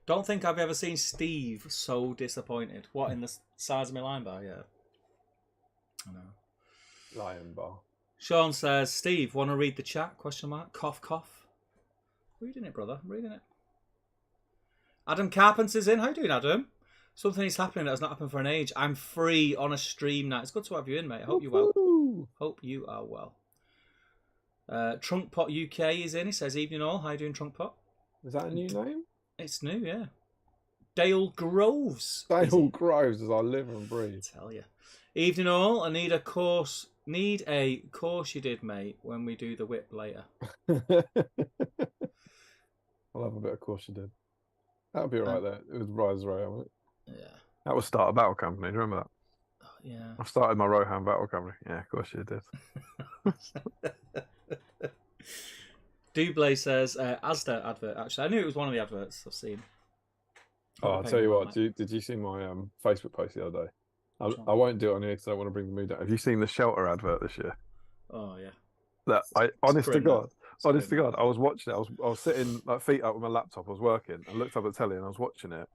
Don't think I've ever seen Steve so disappointed. What, in the size of my line bar? Yeah. I know. Lion bar. Sean says, Steve, want to read the chat? ? Cough, cough. Reading it, brother. Reading it. Adam Carpenter's in. How you doing, Adam? Something is happening that has not happened for an age. I'm free on a stream night. It's good to have you in, mate. I hope you're well. Hope you are well. Trunk Pot UK is in. He says, evening all. How you doing, Trunk Pot? Is that a new name? It's new, yeah. Dale Groves. Dale Groves is our live and breathe. I tell you. Evening all. I need a course you did, mate, when we do the whip later. I'll have a bit of course you did. That'll be alright there. It was Rise Rohan, wasn't it? Yeah. That was Start a Battle Company. Do you remember that? Yeah. I started my Rohan Battle Company. Yeah, of course you did. Double says Asda advert. Actually, I knew it was one of the adverts I've seen. Oh, I'll tell you what. Did you see my Facebook post the other day? I won't do it on here because I don't want to bring the mood down. Have you seen the shelter advert this year? Oh yeah. Honest to God, I was watching it. I was sitting like feet up with my laptop. I was working. I looked up at the telly and I was watching it.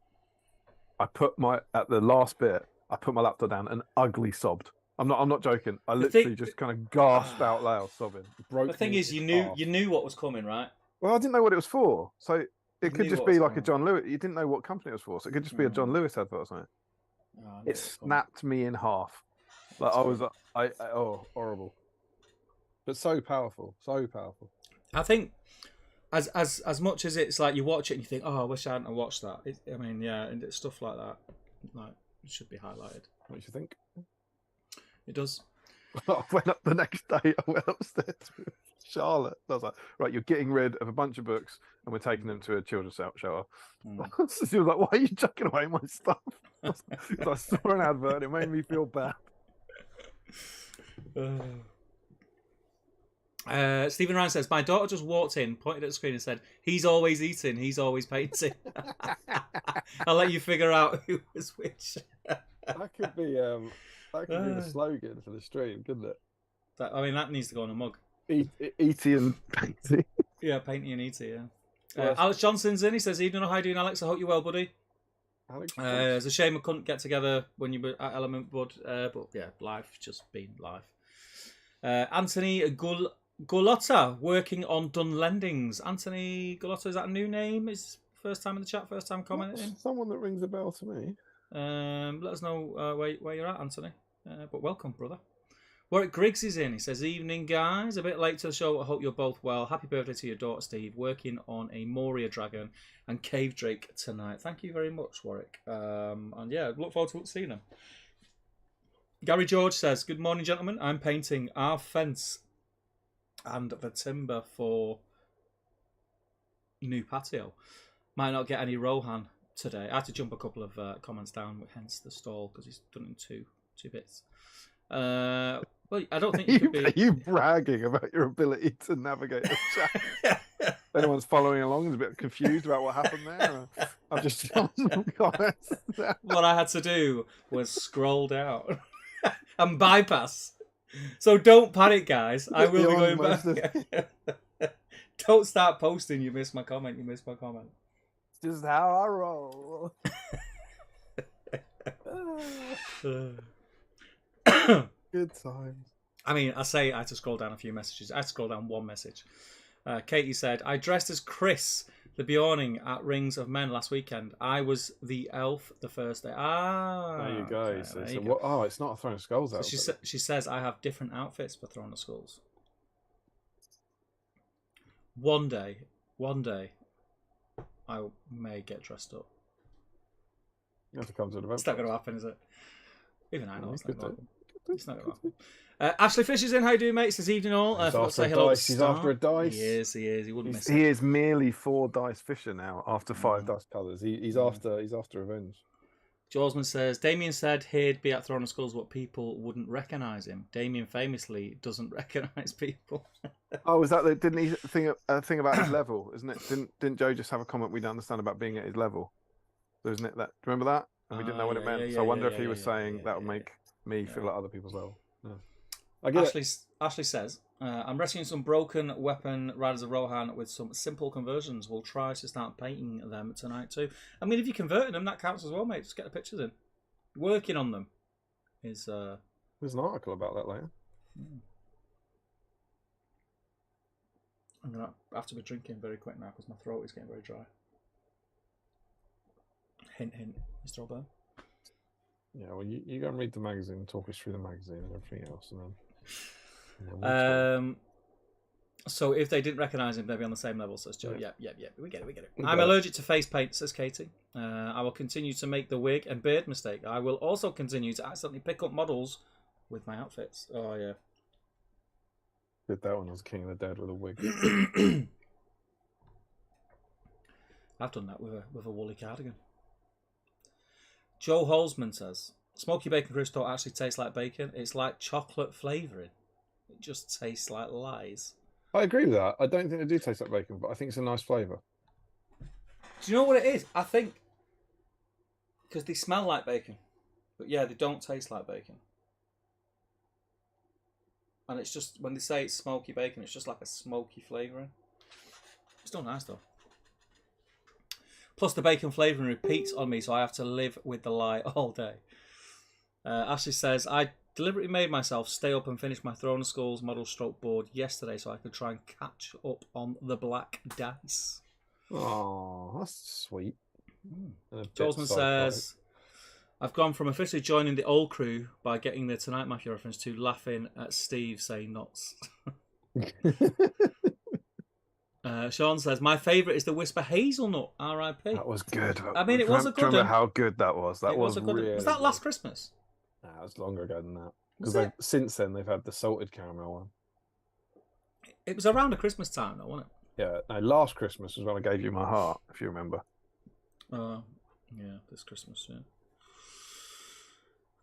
At the last bit, I put my laptop down and ugly sobbed. I'm not joking. I literally just kind of gasped out loud, sobbing. The thing is, you knew what was coming, right? Well, I didn't know what it was for, so it could just be like a John Lewis. You didn't know what company it was for, so it could just be a John Lewis advert or something. It snapped me in half. Like horrible. But so powerful. I think as much as it's like you watch it and you think, oh, I wish I hadn't watched that. And it's stuff like that. Like, it should be highlighted. What do you think? It does. I went up the next day. I went upstairs with Charlotte. I was like, right, you're getting rid of a bunch of books and we're taking them to a children's shelter. She was like, why are you chucking away my stuff? I saw an advert and it made me feel bad. Stephen Ryan says, my daughter just walked in, pointed at the screen and said, he's always eating, he's always painting. I'll let you figure out who was which. That could be the slogan for the stream, couldn't it? That needs to go on a mug. Eaty and painty. Yeah, painty and eaty, yeah. Alex Johnson's in. He says, evening, how you doing, Alex? I hope you're well, buddy. It's a shame we couldn't get together when you were at Element, bud. But yeah, life's just been life. Anthony Gulotta, working on Dunlendings. Anthony Gulotta, is that a new name? Is first time in the chat, first time commenting? Someone that rings a bell to me. Let us know where you're at, Anthony. But welcome, brother. Warwick Griggs is in. He says, evening, guys. A bit late to the show. I hope you're both well. Happy birthday to your daughter, Steve. Working on a Moria Dragon and Cave Drake tonight. Thank you very much, Warwick. And yeah, look forward to seeing him. Gary George says, good morning, gentlemen. I'm painting our fence and the timber for new patio. Might not get any Rohan today. I had to jump a couple of comments down, hence the stall, because he's done it in two bits. Well, I don't think you could be. Are you bragging about your ability to navigate the chat? If anyone's following along is a bit confused about what happened there, I've just found some comments. What I had to do was scroll down and bypass. So don't panic, guys. I will be going back. Don't start posting. You missed my comment. You missed my comment. It's just how I roll. Good times. I mean, I say I had to scroll down a few messages. I had to scroll down one message. Katie said, I dressed as Chris, the Bjorning, at Rings of Men last weekend. I was the elf the first day. There you go. Okay, So, there so you what, go. oh, it's not a Throne of Skulls So outfit. she says I have different outfits for Throne of Skulls. One day, I may get dressed up. You have to come to the event. It's not going to happen, is it? Even I know it's not going to happen. It's not going to happen. Good. Ashley Fisher's in. How you doing, mate? It's this evening all. He's after a dice. He's after a dice. He is. He wouldn't miss it. He is merely 4 dice Fisher now after 5 dice colours. He's after revenge. Jawsman says, Damien said he'd be at Throne of Skulls, but people wouldn't recognise him. Damien famously doesn't recognise people. Oh, is that the, didn't he think about his level, isn't it? Didn't Joe just have a comment we don't understand about being at his level? So isn't it that? Do you remember that? And we didn't know what it meant. So I wonder if he was saying that would make me feel at other people's level. Yeah. I get Ashley says, I'm rescuing some broken weapon Riders of Rohan with some simple conversions. We'll try to start painting them tonight too. I mean, if you're converting them, that counts as well, mate. Just get the pictures in. Working on them is... There's an article about that later. I'm going to have to be drinking very quick now because my throat is getting very dry. Hint, hint, Mr. O'Byrne. Yeah, well, you go and read the magazine and talk us through the magazine and everything else. And then so if they didn't recognise him, they'd be on the same level, says Joe. Yeah. We get it. I'm allergic to face paint, says Katie. I will continue to make the wig and beard mistake. I will also continue to accidentally pick up models with my outfits. Oh, yeah. Did that when I was King of the Dead with a wig. I've done that with a woolly cardigan. Joe Holzman says, smoky bacon crisps don't actually taste like bacon. It's like chocolate flavouring. It just tastes like lies. I agree with that. I don't think they do taste like bacon, but I think it's a nice flavour. Do you know what it is? I think because they smell like bacon. But yeah, they don't taste like bacon. And it's just, when they say it's smoky bacon, it's just like a smoky flavouring. It's still nice though. Plus the bacon flavouring repeats on me, so I have to live with the lie all day. Ashley says, I deliberately made myself stay up and finish my Throne of Skulls model stroke board yesterday so I could try and catch up on the black dice. Oh, that's sweet. Josman says, I've gone from officially joining the old crew by getting the Tonight Mafia reference to laughing at Steve saying nuts. Sean says, my favourite is the Whisper Hazelnut, R.I.P. That was good. I mean, it was a good one. Remember how good that was? That was really Was that last Christmas? Nah, it was longer ago than that. Because since then, they've had the salted caramel one. It was around the Christmas time, though, wasn't it? Yeah, no, last Christmas was when I gave you my heart, if you remember. Yeah, this Christmas, yeah.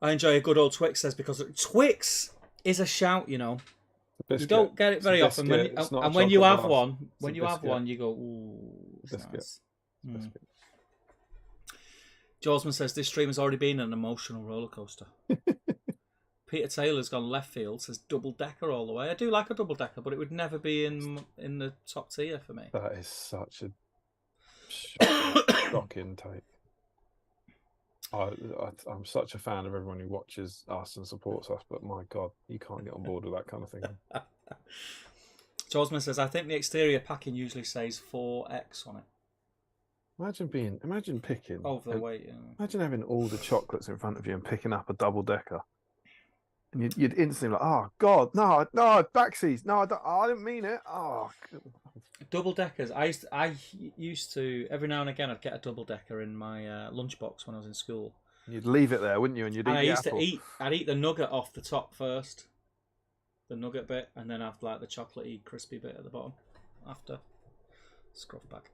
I enjoy a good old Twix, says, because Twix is a shout, you know. You don't get it very often. When you have one, you go, ooh, it's nice. Jawsman says, this stream has already been an emotional roller coaster. Peter Taylor's gone left field, says double decker all the way. I do like a double decker, but it would never be in the top tier for me. That is such a shocking take. I'm such a fan of everyone who watches us and supports us, but my God, you can't get on board with that kind of thing. Jawsman says, I think the exterior packing usually says 4X on it. Imagine picking over the weight. Yeah. Imagine having all the chocolates in front of you and picking up a double decker, and you'd instantly like, oh God, no, backseas, no, I didn't mean it. Oh, double deckers. I used to every now and again I'd get a double decker in my lunchbox when I was in school. You'd leave it there, wouldn't you? And you'd eat the apple. I'd eat the nugget off the top first, the nugget bit, and then have like the chocolatey crispy bit at the bottom after. Scruff back.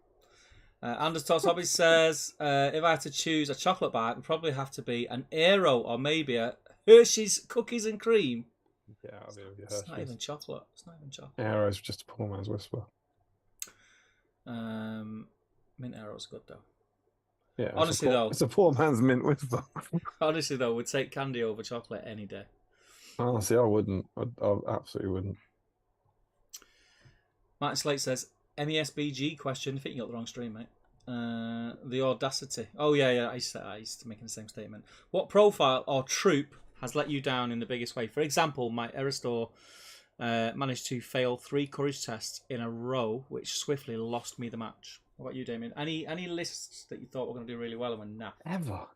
Anders Toss Hobby says, if I had to choose a chocolate bar, it would probably have to be an Aero or maybe a Hershey's Cookies and Cream. Get out of here with your It's not Hershey's. even chocolate. It's not even chocolate. Aero's just a poor man's whisper. Mint Aero's good though. Yeah. Honestly though, it's a poor man's mint whisper. honestly though, would take candy over chocolate any day. Honestly, I wouldn't. I absolutely wouldn't. Martin Slate says, any SBG question? I think you got the wrong stream, mate. The audacity. Oh yeah. I used to make the same statement. What profile or troop has let you down in the biggest way? For example, my Eristor managed to fail 3 courage tests in a row, which swiftly lost me the match. What about you, Damien? Any lists that you thought were going to do really well and went nah? Ever.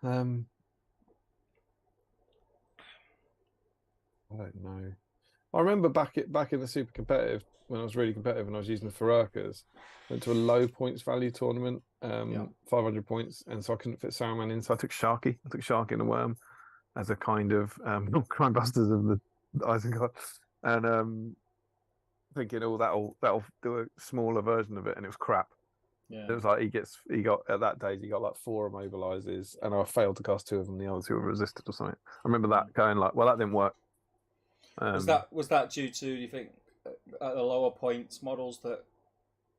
I don't know. I remember back in the super competitive, when I was really competitive and I was using the Fururkas, went to a low points value tournament, 500 points, and so I couldn't fit Saruman in, so I took Sharky. I took Sharky and a Worm as a kind of crime busters of the Isengard, and thinking, that'll do a smaller version of it, and it was crap. Yeah. It was like he got at that day he got like 4 immobilizes, and I failed to cast 2 of them. The other 2 were resisted or something. I remember that going like, well, that didn't work. Was that due to, do you think, at the lower points models that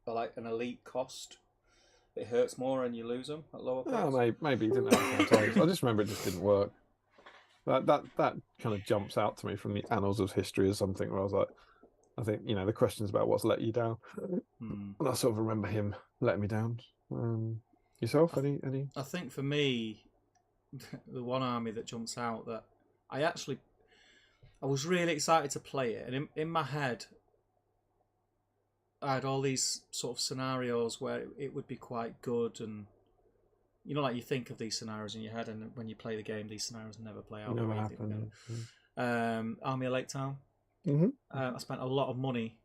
are like an elite cost, it hurts more and you lose them at lower points? Oh, maybe it didn't happen sometimes. I just remember it just didn't work. That kind of jumps out to me from the annals of history or something, where I was like, I think, the questions about what's let you down, and I sort of remember him letting me down. Yourself, any? I think for me, the one army that jumps out that I was really excited to play it, and in my head, I had all these sort of scenarios where it would be quite good, and like you think of these scenarios in your head, and when you play the game, these scenarios never play out. Never happen. Army of Lake Town. Mm-hmm. I spent a lot of money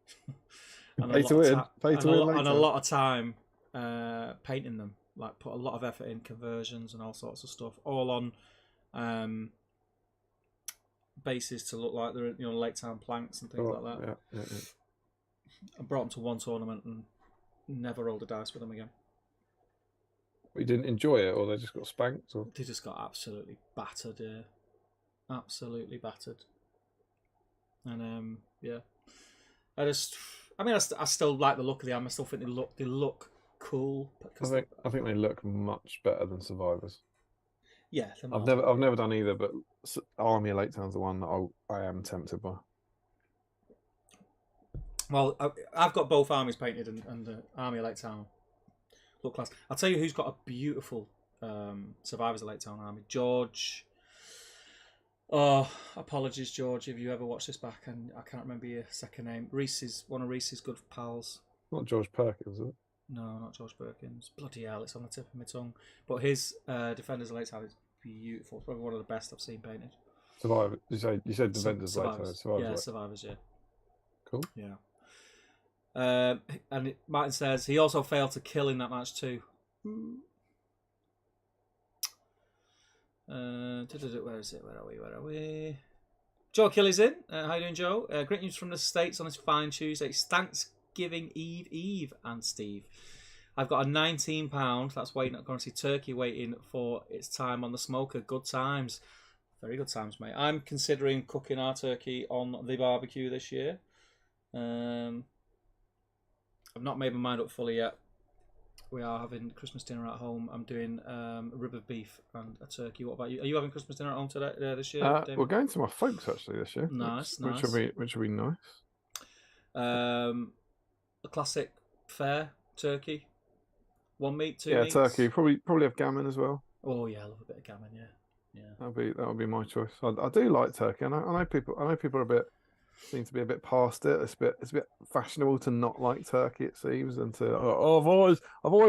and a lot of time painting them. Like, put a lot of effort in conversions and all sorts of stuff, all on bases to look like they're Lake Town planks and things like that. Yeah. I brought them to one tournament and never rolled a dice with them again. You didn't enjoy it, or they just got spanked, or they just got absolutely battered. Yeah, absolutely battered. And I still like the look of the arm. I still think they look cool. I think they look much better than Survivors. Yeah, I've never done either, but Army of Lake Town's the one that I am tempted by. Well, I've got both armies painted, and the Army of Lake Town look class. I'll tell you who's got a beautiful Survivors of Lake Town army. George. Oh, apologies, George, if you ever watch this back, and I can't remember your second name. One of Reese's good pals. Not George Perkins, is it? No, not George Perkins. Bloody hell, it's on the tip of my tongue. But his Defenders of Lake Town is beautiful. It's probably one of the best I've seen painted. Survivors. You said Defenders of Lake Town. Survivors, Survivors, yeah. Cool. Yeah. And Martin says he also failed to kill in that match too. Where is it? Where are we? Joe Achilles in. How you doing, Joe? Great news from the States on this fine Tuesday. It's Thanksgiving Eve, and Steve. I've got a £19. That's waiting. Currency turkey waiting for its time on the smoker. Good times. Very good times, mate. I'm considering cooking our turkey on the barbecue this year. I've not made my mind up fully yet. We are having Christmas dinner at home. I'm doing a rib of beef and a turkey. What about you? Are you having Christmas dinner at home today this year? We're going to my folks actually this year. Nice. Which will be nice. A classic fare turkey. 1 meat, 2 meats. Yeah, turkey. Probably have gammon as well. Oh yeah, I love a bit of gammon. Yeah. That'll be my choice. I do like turkey, and I know people are seem to be a bit past it. It's a bit fashionable to not like turkey, it seems, and to I've always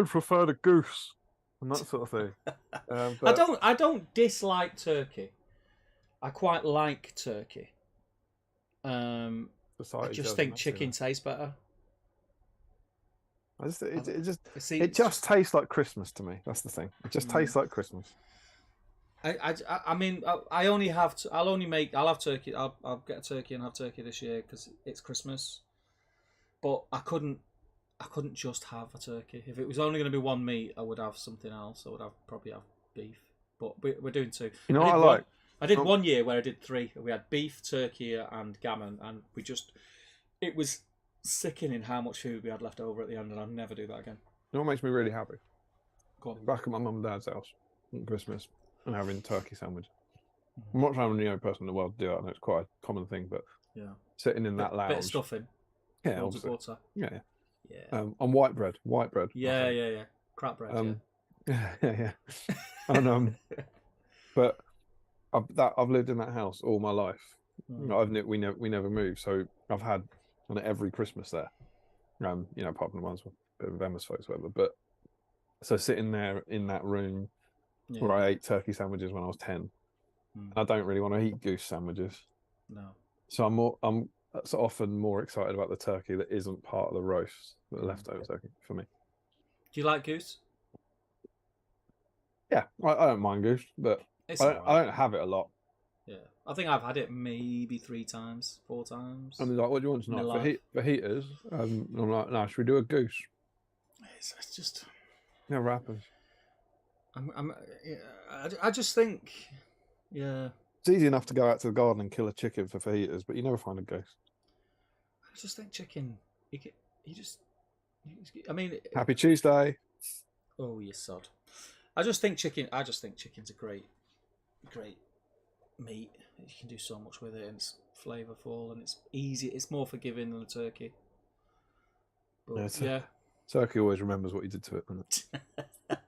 preferred a goose and that sort of thing. But I don't dislike turkey. I quite like turkey. I just think chicken tastes better. It just tastes like Christmas to me. That's the thing. It just tastes like Christmas. I mean, I'll have turkey. I'll get a turkey and have turkey this year because it's Christmas. But I couldn't just have a turkey. If it was only going to be 1 meat, I would have something else. I would probably have beef. But we're doing 2. You know what I like? I did 1 year where I did 3. We had beef, turkey, and gammon, and it was sickening how much food we had left over at the end, and I'll never do that again. You know what makes me really happy? Go on. Back at my mum and dad's house at Christmas and having turkey sandwich. I'm not trying to be the only person in the world to do that. I know it's quite a common thing, but sitting in that lounge. Bit of stuffing. Yeah, loads of butter. Yeah. On white bread. Yeah. Crap bread. Yeah. And but I've lived in that house all my life. We never moved, so I've had every Christmas there. Apart from the ones with a bit of Emma's folks, whatever. But so sitting there in that room where I ate turkey sandwiches when I was 10, I don't really want to eat goose sandwiches. No. So I'm often more excited about the turkey that isn't part of the roast, the leftover turkey for me. Do you like goose? Yeah, I don't mind goose, but I don't have it a lot. Yeah, I think I've had it maybe 3 times, 4 times. And they're like, what do you want tonight? For heaters? I'm like, no, should we do a goose? It's just... Never happens. I just think, it's easy enough to go out to the garden and kill a chicken for fajitas, but you never find a goose. I just think chicken. I mean, Happy Tuesday. Oh, you sod. I just think chicken's a great meat. You can do so much with it, and it's flavourful, and it's easy. It's more forgiving than a turkey. But, turkey always remembers what you did to it, doesn't it?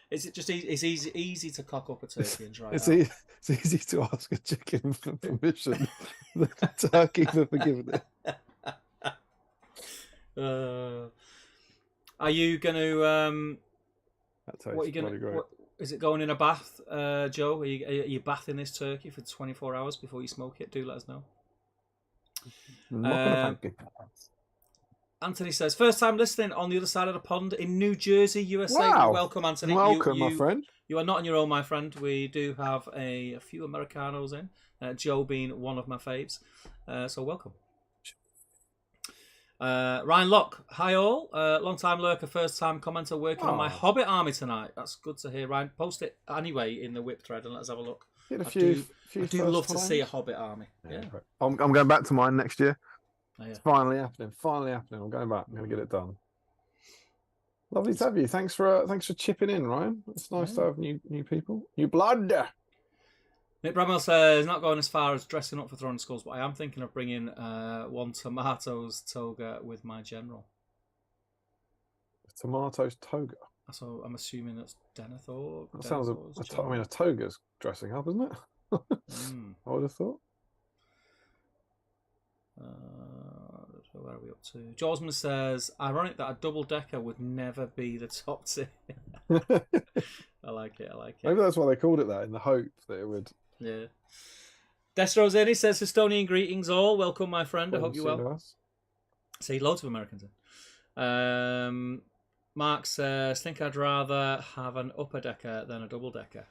Is it just easy? It's easy to cock up a turkey and try it out. It's easy to ask a chicken for permission than a turkey for forgiving it. Are you going to... that tastes bloody great. Is it going in a bath, Joe? Are you bathing this turkey for 24 hours before you smoke it? Do let us know. Anthony says, first time listening on the other side of the pond in New Jersey, USA. Wow. Welcome, Anthony. Welcome, my friend. You are not on your own, my friend. We do have a few Americanos in, Joe being one of my faves. So welcome. Ryan Locke, hi all. Long time lurker, first time commenter working on my Hobbit army tonight. That's good to hear, Ryan. Post it anyway in the whip thread and let's have a look. I do love to see a Hobbit army. Yeah. I'm going back to mine next year. Oh, yeah. It's finally happening. I'm going back. I'm going to get it done. Lovely to have you. Thanks for chipping in, Ryan. It's nice to have new people, new blood. Nick Bramwell says, not going as far as dressing up for throwing skulls, but I am thinking of bringing one tomatoes toga with my general. Tomatoes toga? So I'm assuming that's Denethor. That sounds a toga's dressing up, isn't it? I would have thought. Where are we up to? Jawsman says, ironic that a double-decker would never be the top tier. I like it. Maybe that's why they called it that, in the hope that it would... Yeah. Destro's in. He says, Estonian greetings all. Welcome, my friend. I hope you're well. See, loads of Americans in. Mark says, think I'd rather have an upper decker than a double decker.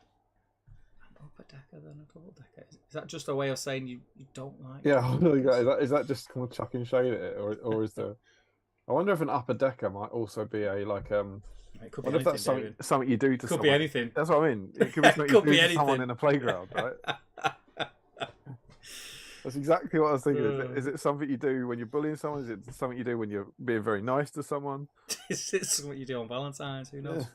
An upper decker than a double decker? Is that just a way of saying you don't like it? Yeah, is that just kind of chucking shade at it? Or is there... I wonder if an upper decker might also be a, like... It could be anything, if that's something you do to someone. Could be anything. That's what I mean. It could be something you do to someone in a playground, right? That's exactly what I was thinking. Is it something you do when you're bullying someone? Is it something you do when you're being very nice to someone? Is it something you do on Valentine's? Who knows?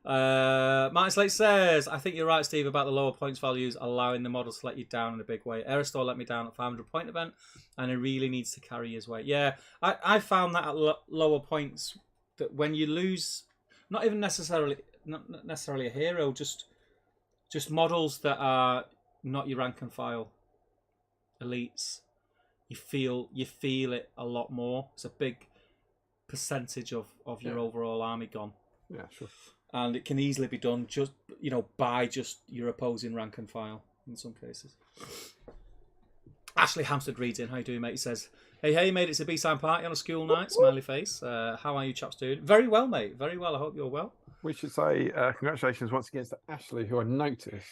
Martin Slate says, I think you're right, Steve, about the lower points values allowing the models to let you down in a big way. Aerostor let me down at 500 point event, and he really needs to carry his weight. Yeah, I found that at lower points, that when you lose, not necessarily a hero, just models that are not your rank and file elites, you feel it a lot more. It's a big percentage of your overall army gone. Yeah, sure. And it can easily be done by just your opposing rank and file in some cases. Ashley Hampstead reads in. How you doing, mate? He says, hey, mate, it's a BSIME party on a school night. Smiley face. How are you chaps doing? Very well, mate. Very well. I hope you're well. We should say congratulations once again to Ashley, who I noticed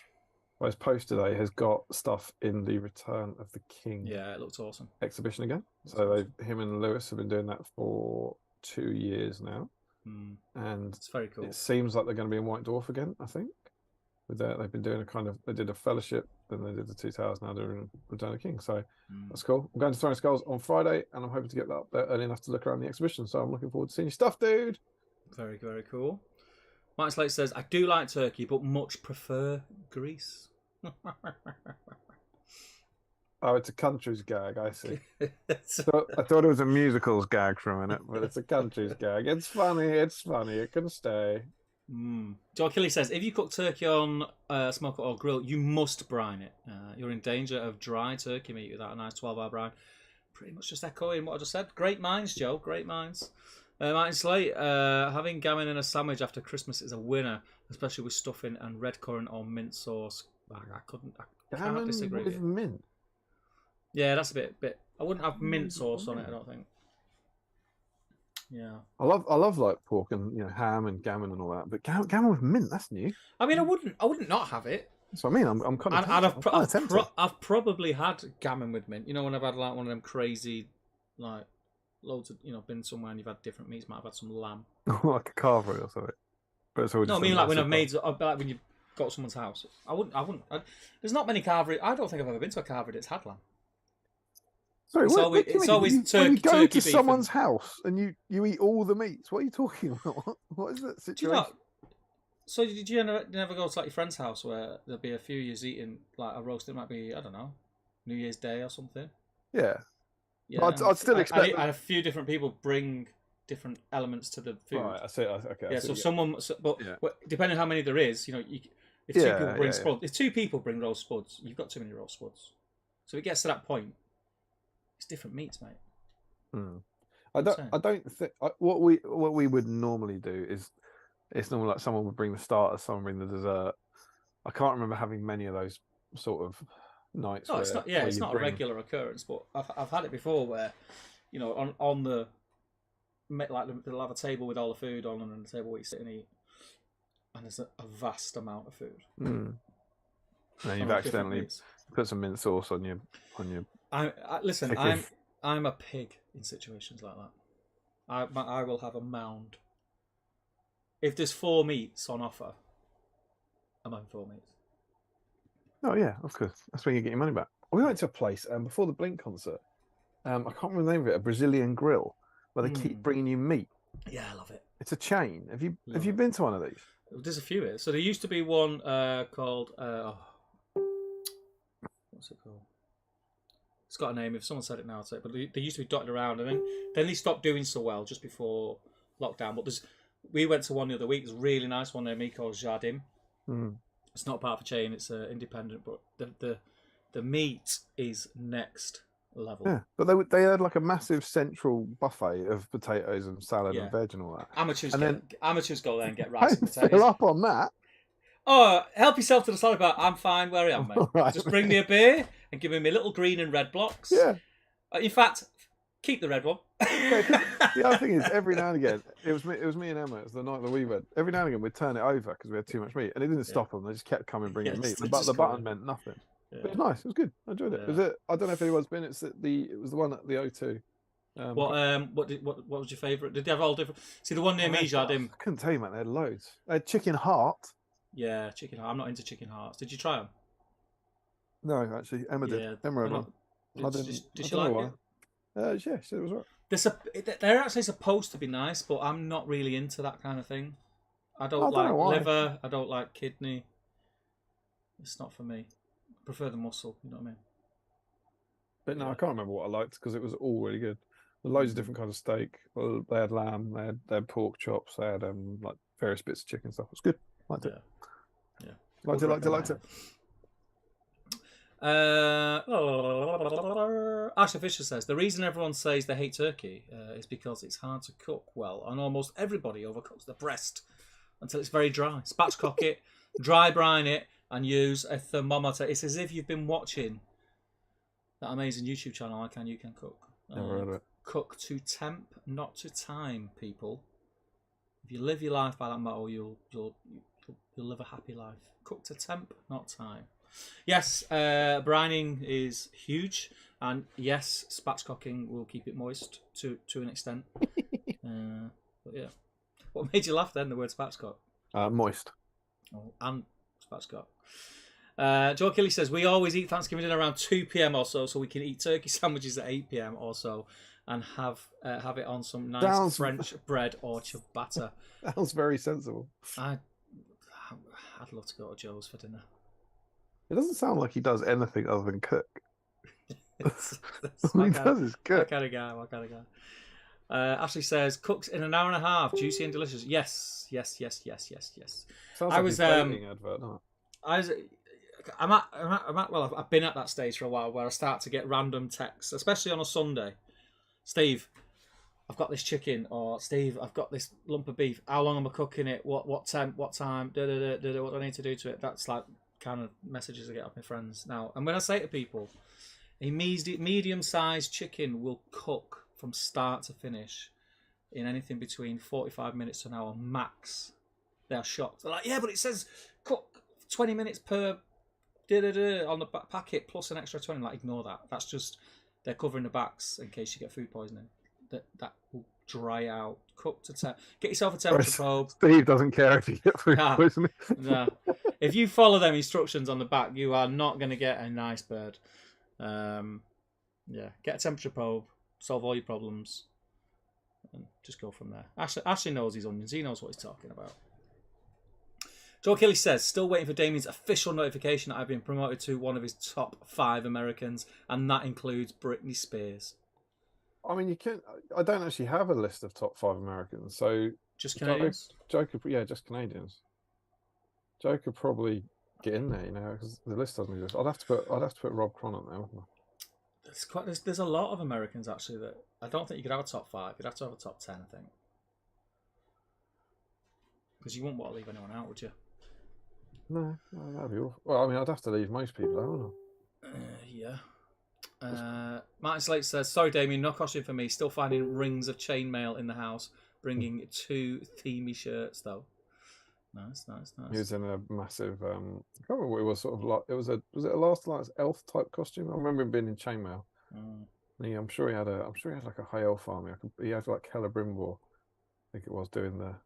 by his post today has got stuff in the Return of the King. Yeah, it looks awesome. Exhibition again. So him and Lewis have been doing that for 2 years now. And it's very cool. It seems like they're going to be in White Dwarf again, I think. with that. They've been doing they did a fellowship, then they did the 2000, now they're in Return of the King. So that's cool. I'm going to Throwing Skulls on Friday, and I'm hoping to get that up there early enough to look around the exhibition. So I'm looking forward to seeing your stuff, dude. Very, very cool. Martin Slate says, I do like turkey, but much prefer Greece. Oh, it's a country's gag, I see. So I thought it was a musicals gag for a minute, but it's a country's gag. It's funny, it can stay. Joe Kelly says, if you cook turkey on smoker or grill, you must brine it. You're in danger of dry turkey meat without a nice 12-hour brine. Pretty much just echoing what I just said. Great minds, Joe, great minds. Martin Slate, having gammon in a sandwich after Christmas is a winner, especially with stuffing and red currant or mint sauce. I cannot disagree with mint. Yeah, that's a bit. I wouldn't have mint sauce on it, I don't think. Yeah, I love like pork and ham and gammon and all that, but gammon with mint, that's new. I mean, I wouldn't not have it. That's what I mean. I'm kind of tempted. I've probably had gammon with mint. When I've had like one of them crazy, like loads of been somewhere and you've had different meats. Might have had some lamb, like a carvery or something. But it's no, I mean like when I've made, like when you got someone's house. I wouldn't. There's not many carvery. I don't think I've ever been to a carvery that's had lam. Sorry, it's always turkey. When you go turkey to someone's house and you eat all the meats, what are you talking about? What is that situation? So did you never go to like your friend's house where there'll be a few years eating like a roast? It might be, I don't know, New Year's Day or something. Yeah. I'd still expect. And a few different people bring different elements to the food. Right, I see. Okay. Yeah. But depending on how many there is, if two people bring spuds, if two people bring roast spuds, you've got too many roast spuds. So it gets to that point. It's different meats, mate. I don't think what we would normally do is it's normally like someone would bring the starters, someone bring the dessert. I can't remember having many of those sort of nights. No, it's not. Yeah, it's not a regular occurrence, but I've had it before where, on the like they'll have a table with all the food on, and the table where you sit and eat, and there's a vast amount of food. And you've accidentally put some mint sauce on your. Listen, I'm a pig in situations like that. I will have a mound. If there's 4 meats on offer, I'm having 4 meats. Oh yeah, of course. That's when you get your money back. We went to a place before the Blink concert. I can't remember the name of it. A Brazilian grill where they keep bringing you meat. Yeah, I love it. It's a chain. Have you been to one of these? There's a few here. So there used to be one called what's it called? It's got a name. If someone said it now, I'd say it. But they used to be dotted around, and then they stopped doing so well just before lockdown. But we went to one the other week. It's a really nice one near me called Jardim. It's not part of a chain. It's independent, but the meat is next level. Yeah, but they had like a massive central buffet of potatoes and salad and veg and all that. Amateurs go there and get rice and potatoes. Fill up on that. Oh, help yourself to the salad bar. I'm fine where I am, mate. Right, just bring me a beer and give me little green and red blocks. Yeah. In fact, keep the red one. The other thing is, every now and again, it was me and Emma. It was the night that we went. Every now and again, we'd turn it over because we had too much meat, and it didn't stop them. They just kept coming, bringing meat. The button meant nothing. Yeah. But it was nice. It was good. I enjoyed it. Yeah. Was it? I don't know if anyone's been. It was the one at the O2. What was your favourite? Did they have all different? See, the one near me, Jardim. I couldn't tell you, man. They had loads. They had chicken heart. Yeah, chicken heart. I'm not into chicken hearts. Did you try them? No, actually, Emma did. Yeah, Emma had one. Did she like it? Yeah, she said it was right. They're actually supposed to be nice, but I'm not really into that kind of thing. I don't like liver. I don't like kidney. It's not for me. I prefer the muscle. You know what I mean? But no, I can't remember what I liked because it was all really good. There were loads of different kinds of steak. Well, they had lamb. They had pork chops. They had like various bits of chicken stuff. It was good. Liked it. Yeah. Liked it. Ashley Fisher says the reason everyone says they hate turkey is because it's hard to cook well, and almost everybody overcooks the breast until it's very dry. Spatchcock it, dry brine it, and use a thermometer. It's as if you've been watching that amazing YouTube channel. I Can You Can Cook. Never heard of it. Cook to temp, not to time, people. If you live your life by that motto, you'll live a happy life. Cook to temp, not time. Yes, brining is huge, and yes, spatchcocking will keep it moist to an extent. But yeah, what made you laugh then? The word spatchcock. Moist. Oh, and That's got. Joe Kelly says, we always eat Thanksgiving dinner around 2 p.m. or so we can eat turkey sandwiches at 8 p.m. or so and have it on some nice French bread or ciabatta. Sounds very sensible. I'd love to go to Joe's for dinner. It doesn't sound like he does anything other than cook. All he does is cook. What kind of guy? Ashley says, cooks in an hour and a half, juicy and delicious. Yes. Sounds like a dating advert, huh? I've been at that stage for a while where I start to get random texts, especially on a Sunday. Steve, I've got this chicken, or Steve, I've got this lump of beef. How long am I cooking it? What time? What do I need to do to it? That's like kind of messages I get off my friends now. And when I say to people, a medium-sized chicken will cook from start to finish in anything between 45 minutes to an hour max. They are shocked. They're like, yeah, but it says cook 20 minutes per on the packet plus an extra 20. Like, ignore that. That's just they're covering the backs in case you get food poisoning. That will dry out. Cook to get yourself a temperature probe. Steve doesn't care if you get food poisoning. No. If you follow them instructions on the back, you are not going to get a nice bird. Get a temperature probe, solve all your problems, and just go from there. Ashley knows his onions. He knows what he's talking about. Joe Kelly says, still waiting for Damien's official notification that I've been promoted to one of his top 5 Americans, and that includes Britney Spears. I mean, you can. I don't actually have a list of top 5 Americans, so just Canadians. Joe could, just Canadians. Joe could probably get in there, because the list doesn't exist. I'd have to put Rob Cron on there, wouldn't I? There's a lot of Americans actually that I don't think you could have a top 5. You'd have to have a top 10, I think, because you wouldn't want to leave anyone out, would you? No, that'd be awful. Well, I mean, I'd have to leave most people out, wouldn't I? Yeah. Martin Slate says, sorry, Damien, no costume for me. Still finding rings of chainmail in the house. Bringing 2 themey shirts, though. Nice. He was in a massive, I can't remember what it was, sort of like, was it a Last Lights elf type costume? I remember him being in chainmail. I'm sure he had like a high elf army. He had like Celebrimbor, I think it was,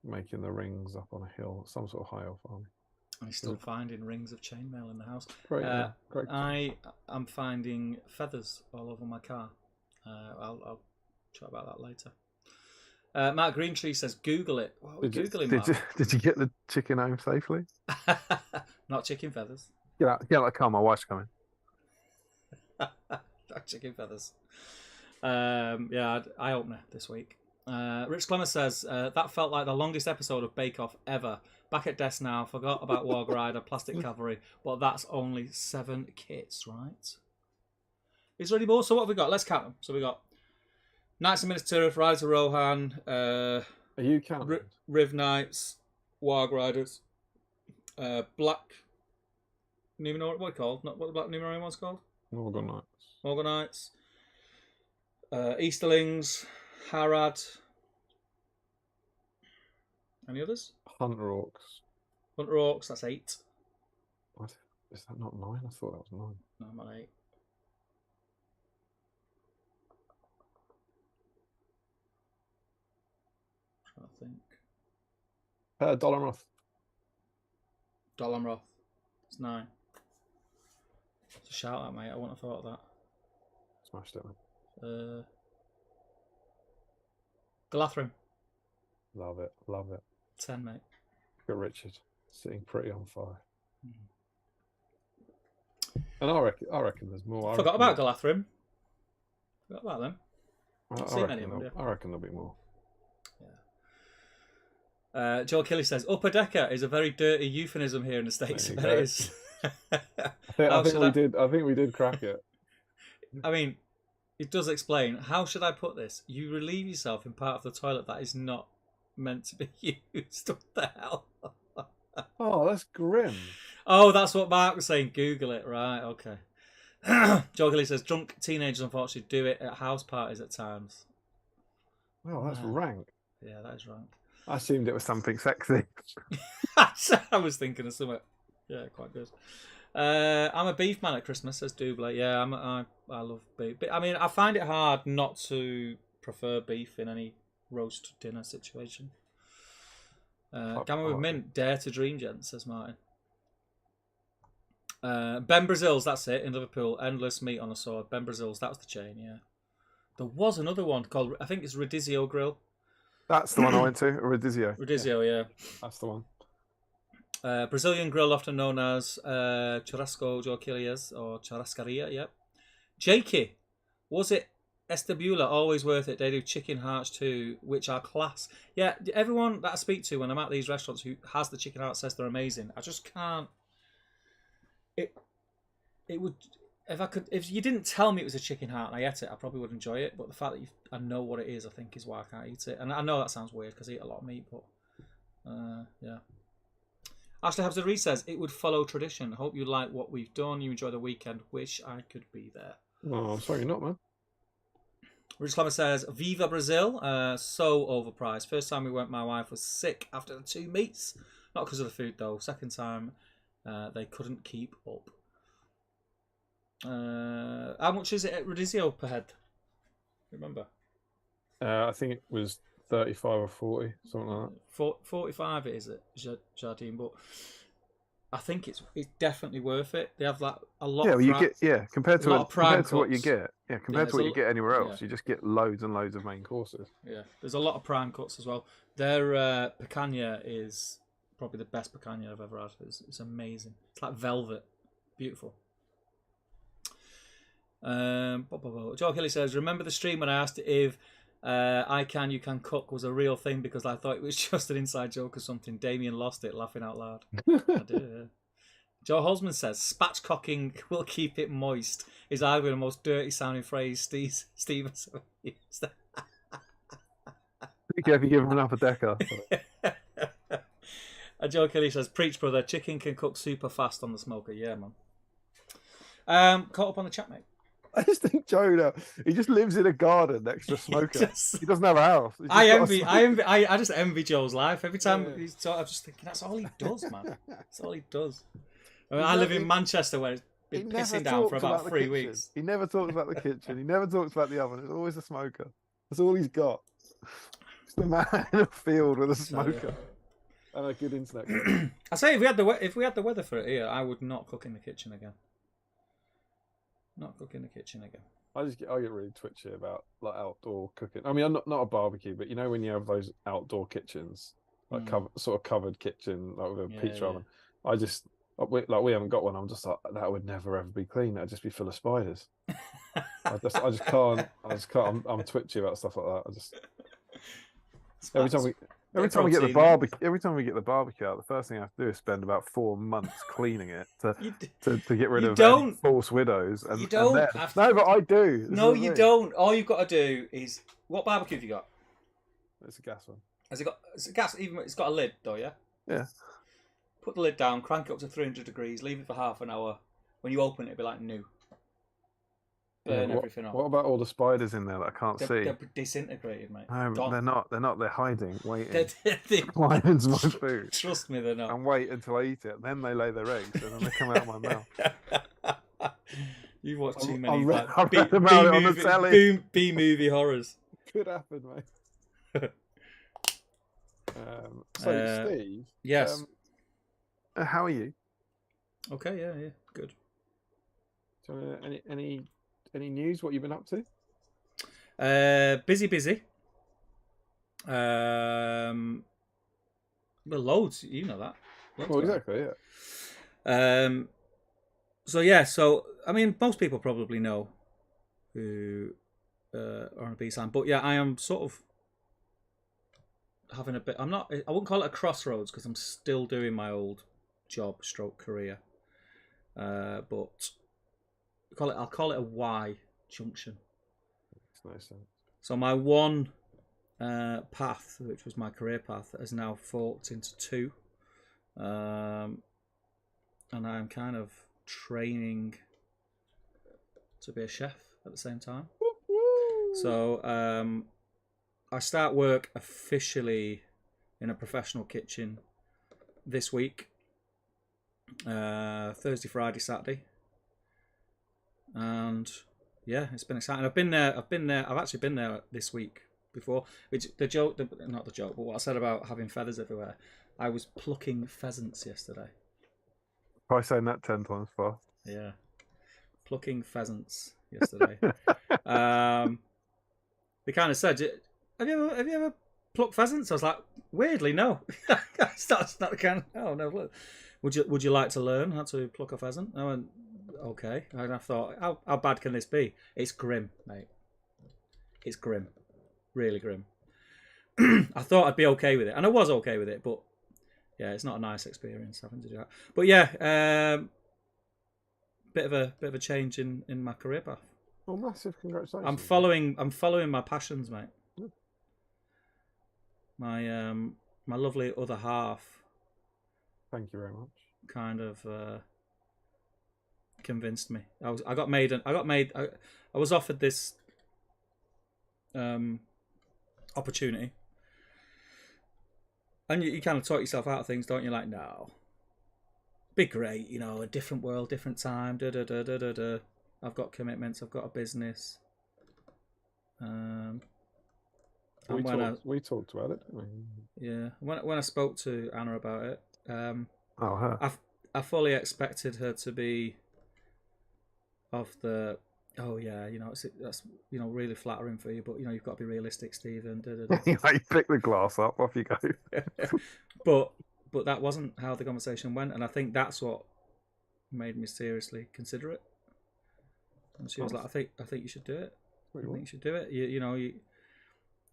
making the rings up on a hill, some sort of high elf army. And he's still finding rings of chainmail in the house. Great. I am finding feathers all over my car. I'll chat about that later. Mark Greentree says, Google it. What are we Googling, Mark? Did you get the chicken home safely? Not chicken feathers. Get out the car, my wife's coming. Not chicken feathers. Eye opener this week. Rich Clemmer says, that felt like the longest episode of Bake Off ever. Back at desk now, forgot about Warg Rider, Plastic Cavalry, but that's only 7 kits, right? Is there any more? So what have we got? Let's count them. So we got Knights of Minas Tirith, Riders of Rohan, Are you counting? Riv Knights, Warg Riders, Black Numenorian, what are they called? Not what the Black Numenorian one's called? Morgan Knights. Easterlings, Harad. Any others? Hunter Orcs, that's 8. What? Is that not 9? I thought that was 9. No, I'm on 8. I think. Dollamroth. It's 9. It's a shout out, mate. I wouldn't have thought of that. Smashed it, mate. Galathrim. Love it. 10, mate. Got Richard sitting pretty on fire. And I reckon there's more. Forgot about Galathrim. Forgot about them. I reckon there'll be more. Yeah. Joel Kelly says, upper decker is a very dirty euphemism here in the States. It is. I think we did crack it. I mean, it does explain. How should I put this? You relieve yourself in part of the toilet that is not meant to be used. What the hell? Oh, that's grim. Oh, that's what Mark was saying. Google it. Right, okay. Joe Kelly says, drunk teenagers unfortunately do it at house parties at times. Well, that's rank. Yeah, that is rank. I assumed it was something sexy. I was thinking of something. Yeah, quite good. I'm a beef man at Christmas, says Double. Yeah, I love beef. But, I mean, I find it hard not to prefer beef in any roast dinner situation. Gamma with mint, dare to dream, gents, says Martin. Ben Brazil's, that's it, in Liverpool. Endless meat on a sword. Ben Brazil's, that was the chain, yeah. There was another one called, I think it's Radizio Grill. That's the one I went to, Radizio. Radizio, yeah. That's the one. Brazilian grill, often known as Churrasco Joquillas or Churrascaria, yeah. Jakey, was it Estabula? Always worth it. They do chicken hearts too, which are class. Yeah, everyone that I speak to when I'm at these restaurants who has the chicken hearts says they're amazing. I just can't. It would, if you didn't tell me it was a chicken heart and I ate it, I probably would enjoy it. But the fact that I know what it is, I think, is why I can't eat it. And I know that sounds weird because I eat a lot of meat, but yeah. Ashley Habsbury says it would follow tradition. Hope you like what we've done. You enjoy the weekend. Wish I could be there. Oh, I'm sorry, you're not, man. Rich Clemmer says, Viva Brazil. So overpriced. First time we went, my wife was sick after the 2 meats. Not because of the food, though. Second time, they couldn't keep up. How much is it at Radizio per head? Remember? I think it was 35 or 40, something like that. 45 it is at Jardine, but I think it's definitely worth it. They have like a lot. Yeah, of you get compared to what you get. Yeah, compared to what you get anywhere else, you just get loads and loads of main courses. Yeah, there's a lot of prime cuts as well. Their picanha is probably the best picanha I've ever had. It's amazing. It's like velvet, beautiful. Joe Kelly says, remember the stream when I asked if you can cook was a real thing because I thought it was just an inside joke or something. Damien lost it laughing out loud. I do, yeah. Joe Holzman says spatchcocking will keep it moist is arguably the most dirty sounding phrase Stevens used. Be careful, you give him another decker. And Joe Kelly says, preach brother, chicken can cook super fast on the smoker. Yeah, man. Caught up on the chat, mate. I just think Joe, he just lives in a garden next to a smoker. He doesn't have a house. I just envy Joe's life. Every time he's talking, I'm just thinking, that's all he does, man. That's all he does. I mean, I live in Manchester where it's been pissing down for about 3 weeks. He never talks about the kitchen. He never talks about the oven. It's always a smoker. That's all he's got. It's the man in a field with a smoker and a good internet connection. I say, if we had the weather for it here, I would not cook in the kitchen again. Not cook in the kitchen again. I get really twitchy about like outdoor cooking. I mean, I'm not a barbecue, but you know when you have those outdoor kitchens, like sort of covered kitchen, like with a pizza oven. I just we haven't got one. I'm just like, that would never ever be clean. That'd just be full of spiders. I just can't. I'm twitchy about stuff like that. I just every time we get the barbecue out, the first thing I have to do is spend about 4 months cleaning it to get rid of any false widows. And, you don't. No, but I do. No, you don't. All you've got to do is, what barbecue have you got? It's a gas one. Has it got? It's a gas. Even it's got a lid, though. Yeah. Yeah. Put the lid down, crank it up to 300 degrees, leave it for half an hour. When you open it, it'll be like new. Burn everything off. What about all the spiders in there that I can't see? They're disintegrated, mate. No, they're not. They're not. They're hiding, waiting. Flying into my food. Trust me, they're not. And wait until I eat it. Then they lay their eggs, and then they come out of my mouth. You've watched too many B-movie horrors. Could happen, mate. Steve. Yes. How are you? Okay. Yeah. Good. So, any news? What you've been up to? Busy. Well, loads. You know that. Well, exactly. Yeah. So I mean, most people probably know who are on a BSIME, but yeah, I am sort of having a bit. I wouldn't call it a crossroads because I'm still doing my old job / career, but I'll call it a Y junction. That's nice. So my one path, which was my career path, has now forked into 2, and I am kind of training to be a chef at the same time. So I start work officially in a professional kitchen this week, Thursday, Friday, Saturday. And yeah, it's been exciting. I've actually been there this week before. Which not the joke, but what I said about having feathers everywhere. I was plucking pheasants yesterday. Try saying that 10 times fast. Yeah. Plucking pheasants yesterday. They kind of said, have you ever plucked pheasants? I was like, weirdly, no. That's not the kind of, oh, no. Would you like to learn how to pluck a pheasant? I went, okay. And I thought, how bad can this be? It's grim, mate. It's grim. Really grim. I thought I'd be okay with it. And I was okay with it, but yeah, it's not a nice experience having to do that. But yeah, bit of a change in my career path. Well, massive congratulations. I'm following my passions, mate. Yeah. My lovely other half. Thank you very much. Kind of convinced me. I was offered this opportunity, and you kind of talk yourself out of things, don't you? Like, no, be great, a different world, different time. Da da da da da da. I've got commitments. I've got a business. We talked about it, didn't we? Yeah. When I spoke to Anna about it, her. I fully expected her to be of the, oh yeah, that's really flattering for you, but you've got to be realistic, Stephen. You pick the glass up, off you go. But that wasn't how the conversation went, and I think that's what made me seriously consider it. And she was like, I think you should do it. I think you should do it.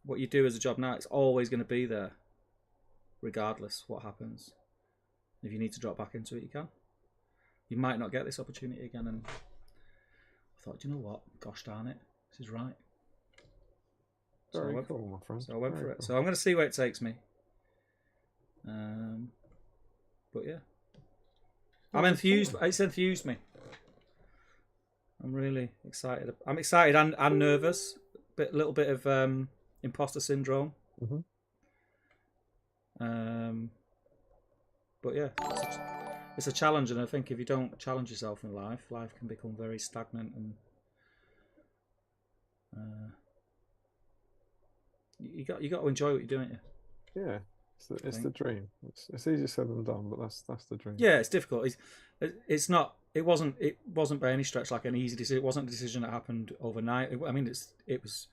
What you do as a job now, it's always going to be there, regardless what happens. If you need to drop back into it, you can. You might not get this opportunity again. And I thought, do you know what? Gosh darn it, this is right. Very cool, my friend. So I went for it. So I'm going to see where it takes me. But yeah, I'm enthused. It's enthused me. I'm really excited. I'm excited and nervous. Little bit of imposter syndrome. But yeah, it's a challenge, and I think if you don't challenge yourself in life can become very stagnant, and you got to enjoy what you're doing. Yeah, it's the dream. It's easier said than done, but that's the dream. Yeah, it's difficult. It's not. It wasn't by any stretch like an easy decision. It wasn't a decision that happened overnight. I mean, it was.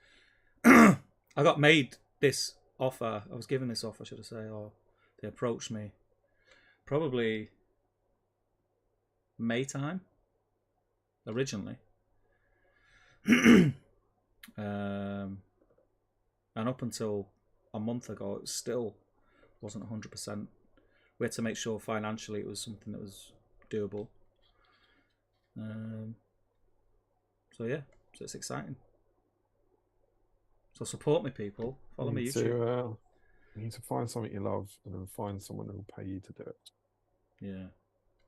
I got made this offer. I was given this offer, should I say, or they approached me. Probably May time. Originally. And up until a month ago, it still wasn't 100%. We had to make sure financially it was something that was doable. So yeah, so it's exciting. So support me, people. Follow me YouTube. You need to find something you love and then find someone who will pay you to do it. Yeah.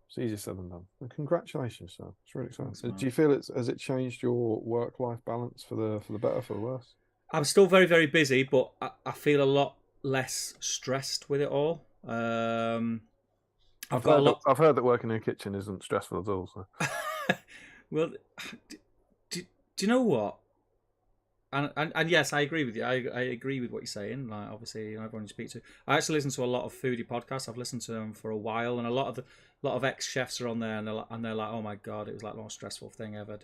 It's easier said than done. And congratulations, sir. It's really exciting. Thanks, do you feel has it changed your work-life balance for the better, for the worse? I'm still very, very busy, but I feel a lot less stressed with it all. I've heard that working in a kitchen isn't stressful at all. So. Well, do you know what? And yes, I agree with you. I agree with what you're saying. Like, obviously, everyone you speak to. I actually listen to a lot of foodie podcasts. I've listened to them for a while, and a lot of ex chefs are on there, and they're like, oh my god, it was like the most stressful thing ever.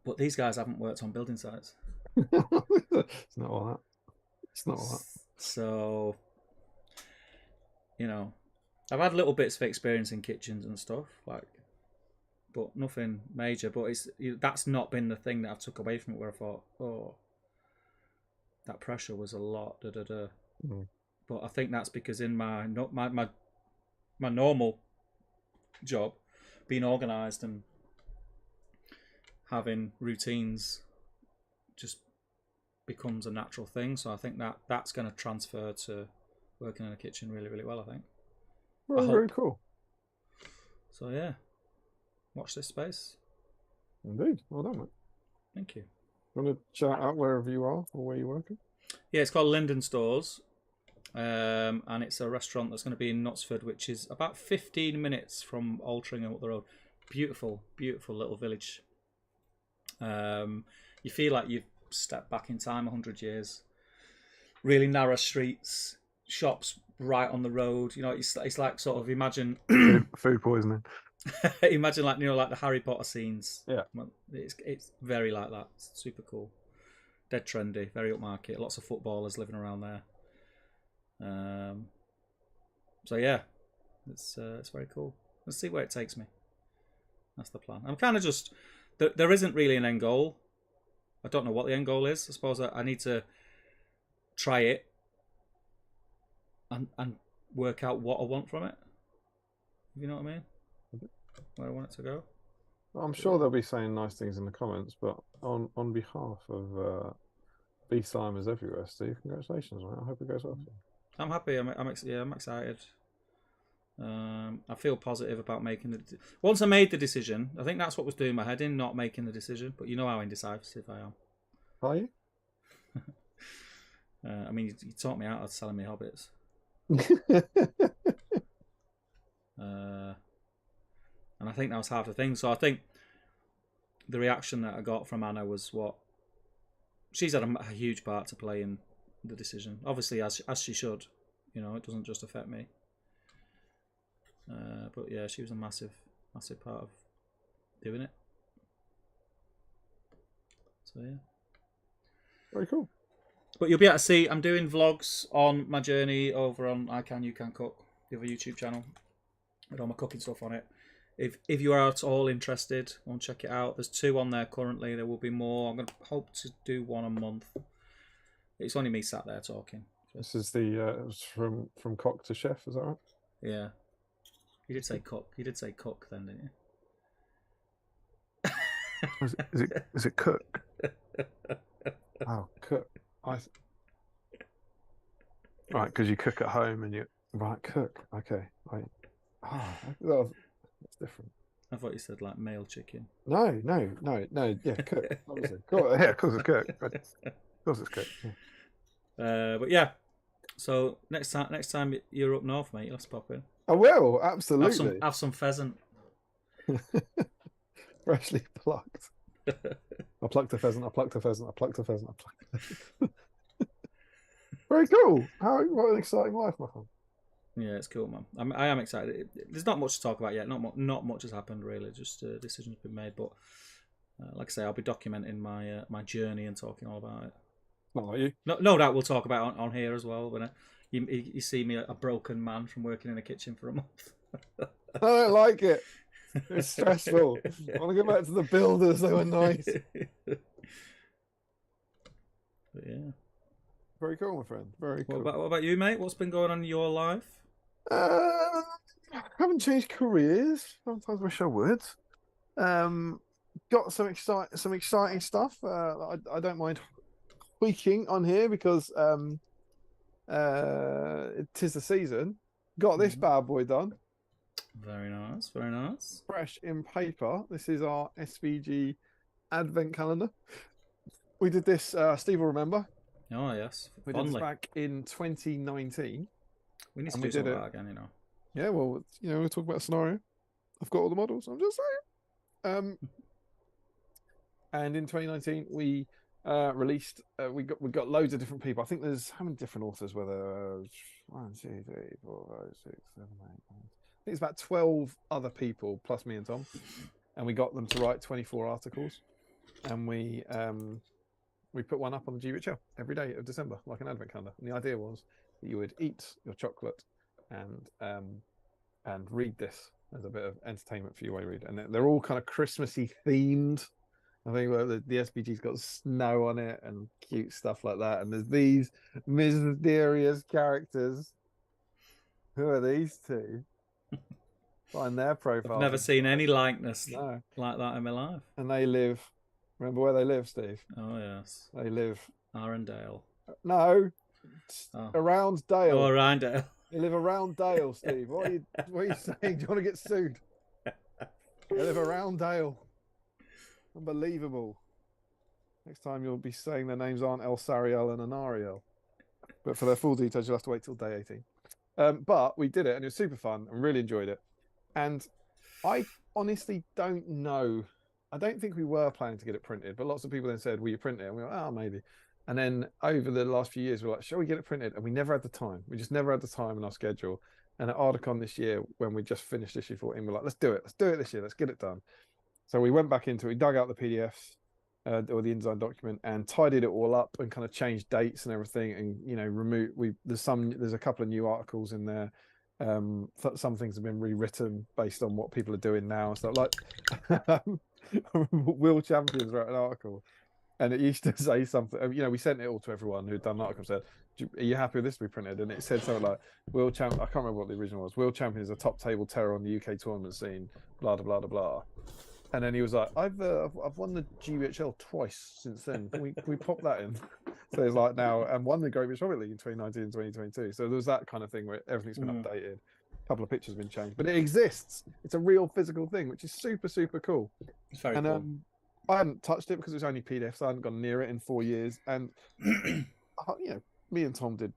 But these guys haven't worked on building sites. It's not all that. So, I've had little bits of experience in kitchens and stuff, but nothing major. But that's not been the thing that I've took away from it, where I thought, oh, that pressure was a lot. But I think that's because in my normal job, being organised and having routines just becomes a natural thing. So I think that's going to transfer to working in a kitchen really, really well, I think. Very cool. So yeah, watch this space. Indeed. Well done, mate. Thank you. Want to shout out wherever you are or where you're working? Yeah, it's called Linden Stores. And it's a restaurant that's going to be in Knutsford, which is about 15 minutes from Altrincham up the road. Beautiful, beautiful little village. You feel like you've stepped back in time 100 years. Really narrow streets, shops right on the road. You know, it's like sort of imagine food poisoning. imagine like like the Harry Potter scenes. Yeah, it's very like that. It's super cool, dead trendy, very upmarket. Lots of footballers living around there. So yeah, it's very cool. Let's see where it takes me. That's the plan. I'm kind of just there isn't really an end goal. I don't know what the end goal is. I suppose I need to try it and work out what I want from it. You know what I mean? Where I want it to go. I'm sure they'll be saying nice things in the comments, but on behalf of BSIME everywhere, Steve, congratulations, man. I hope it goes well. I'm happy. I'm excited. I feel positive about making the. Once I made the decision, I think that's what was doing my head in, not making the decision. But you know how indecisive I am. Are you? I mean, you taught me out of selling me hobbits. And I think that was half the thing. So I think the reaction that I got from Anna was what she's had a huge part to play in the decision. Obviously, as she should. You know, it doesn't just affect me. But yeah, she was a massive part of doing it. So yeah, very cool. But you'll be able to see I'm doing vlogs on my journey over on I Can You Can Cook, the other YouTube channel, with all my cooking stuff on it. If you are at all interested, go and check it out. There's 2 on there currently. There will be more. I'm going to hope to do 1 a month. It's only me sat there talking. This is the from cock to chef, is that right? Yeah. You did say cook. You did say cook then, didn't you? Is it cook? Oh, cook. Right, because you cook at home and you cook. Okay, right. That's different. I thought you said like male chicken. No. Yeah, cook. Obviously, cool. Yeah, of course it's cook. Of course it's cook. Yeah. But yeah. So next time you're up north, mate, you'll have to pop in. I will, absolutely. Have some pheasant. Freshly plucked. I plucked a pheasant. I plucked a pheasant. I plucked a pheasant. I plucked a pheasant. Very cool. What an exciting life, my friend. Yeah, it's cool, man. I am excited. There's not much to talk about yet. Not much has happened really. Just decisions been made. But like I say, I'll be documenting my my journey and talking all about it. Not like you. No doubt we'll talk about it on here as well. When you see me a broken man from working in a kitchen for a month. I don't like it. It's stressful. I want to go back to the builders. They were nice. But yeah. Very cool, my friend. Very cool. What about you, mate? What's been going on in your life? Haven't changed careers. Sometimes wish I would. Got some exciting stuff. I don't mind tweaking on here because it is the season. Got this bad boy done. Very nice, very nice. Fresh in paper. This is our SBG advent calendar. We did this, Steve will remember. Oh, yes. We did this back in 2019. We need to do something like that again, you know. Yeah, well, we'll talk about a scenario. I've got all the models, I'm just saying. And in 2019, we released, we got loads of different people. I think there's, how many different authors were there? 1, 2, 3, 4, 5, 6, 7, 8, 9. I think it's about 12 other people, plus me and Tom. And we got them to write 24 articles. And we put one up on the GWHL every day of December, like an advent calendar. And the idea was that you would eat your chocolate and read this as a bit of entertainment for you while you read. And they're all kind of Christmassy themed. I think the SBG's got snow on it and cute stuff like that. And there's these mysterious characters. Who are these two? Find their profile. I've never seen any likeness like that in my life. And they live. Remember where they live, Steve? Oh, yes. They live... Arundale. No. Oh. Around Dale. Oh, around Dale. They live around Dale, Steve. What are you saying? Do you want to get sued? They live around Dale. Unbelievable. Next time you'll be saying their names aren't El Sariel and Anariel. But for their full details, you'll have to wait till day 18. But we did it, and it was super fun, and really enjoyed it. And I honestly don't know... I don't think we were planning to get it printed, but lots of people then said, will you print it? And we were like, oh, maybe. And then over the last few years, we're like, shall we get it printed? And we never had the time. We just never had the time in our schedule. And at Ardicon this year, when we just finished issue 14, we're like, let's do it. Let's do it this year. Let's get it done. So we went back into it. We dug out the PDFs or the InDesign document and tidied it all up and kind of changed dates and everything. And, you know, there's a couple of new articles in there. Some things have been rewritten based on what people are doing now. So like World Champions wrote an article. And it used to say something, you know, we sent it all to everyone who'd done an article and said, are you happy with this to be printed? And it said something like, World Champion, I can't remember what the original was. World Champion is a top table terror on the UK tournament scene, blah, blah, blah, blah. And then he was like, I've won the GBHL twice since then. Can we pop that in? So it's like now, and won the Great British Hobbit League in 2019 and 2022. So there was that kind of thing where everything's been updated. A couple of pictures have been changed, but it exists. It's a real physical thing, which is super, super cool. It's very cool. I hadn't touched it because it was only PDF, so I hadn't gone near it in 4 years. And you know, me and Tom did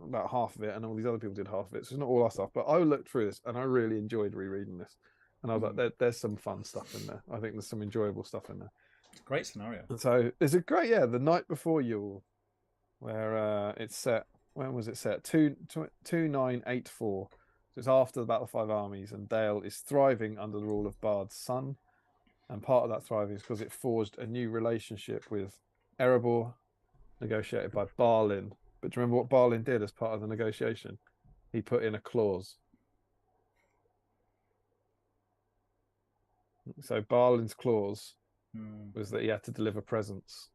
about half of it, and all these other people did half of it. So it's not all our stuff. But I looked through this, and I really enjoyed rereading this. And I was like, there's some fun stuff in there. I think there's some enjoyable stuff in there. It's a great scenario. And so there's a great, the night before Yule, where it's set. When was it set? 2984. So it's after the Battle of Five Armies, and Dale is thriving under the rule of Bard's son. And part of that thriving is because it forged a new relationship with Erebor, negotiated by Balin. But do you remember what Balin did as part of the negotiation? He put in a clause. So Balin's clause was that he had to deliver presents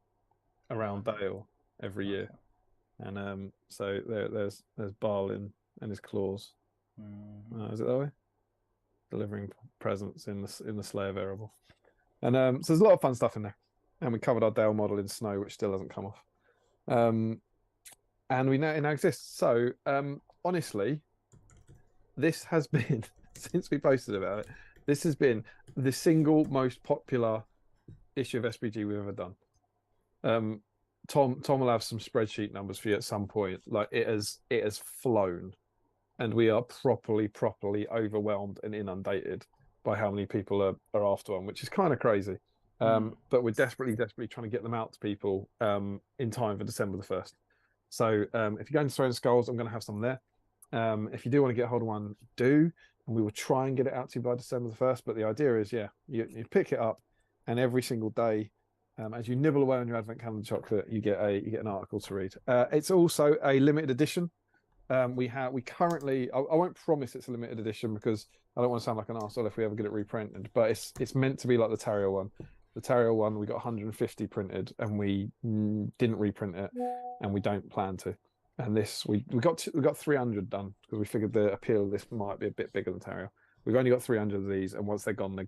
around Dale every year. And so there's Balin and his clause. Is it that way? Delivering presents in the Slay of Erebor. And so there's a lot of fun stuff in there. And we covered our Dale model in snow, which still hasn't come off. And it now exists. So honestly, this has been, since we posted about it, this has been the single most popular issue of SBG we've ever done. Tom will have some spreadsheet numbers for you at some point. Like it has flown, and we are properly overwhelmed and inundated by how many people are after one, which is kind of crazy. But we're desperately trying to get them out to people in time for December the 1st. So if you're going to Throne of Skulls, I'm going to have some there. If you do want to get hold of one, do. And we will try and get it out to you by December the 1st. But the idea is, you pick it up, and every single day, as you nibble away on your Advent calendar chocolate, you get an article to read. It's also a limited edition. We currently, I won't promise it's a limited edition because I don't want to sound like an arsehole if we ever get it reprinted, but it's meant to be like the Tariel one. The Tariel one, we got 150 printed, and we didn't reprint it, and we don't plan to. And this, we got 300 done because we figured the appeal of this might be a bit bigger than Tariel. We've only got 300 of these, and once they're gone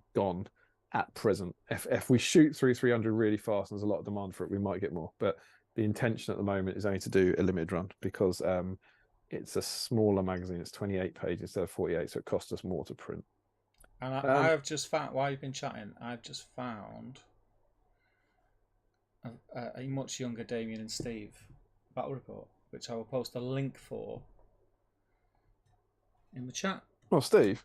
at present. If we shoot through 300 really fast and there's a lot of demand for it, we might get more. But the intention at the moment is only to do a limited run because it's a smaller magazine. It's 28 pages instead of 48, so it costs us more to print. And I have just found, while you've been chatting, I've just found a much younger Damien and Steve battle report, which I will post a link for in the chat. Well, Steve,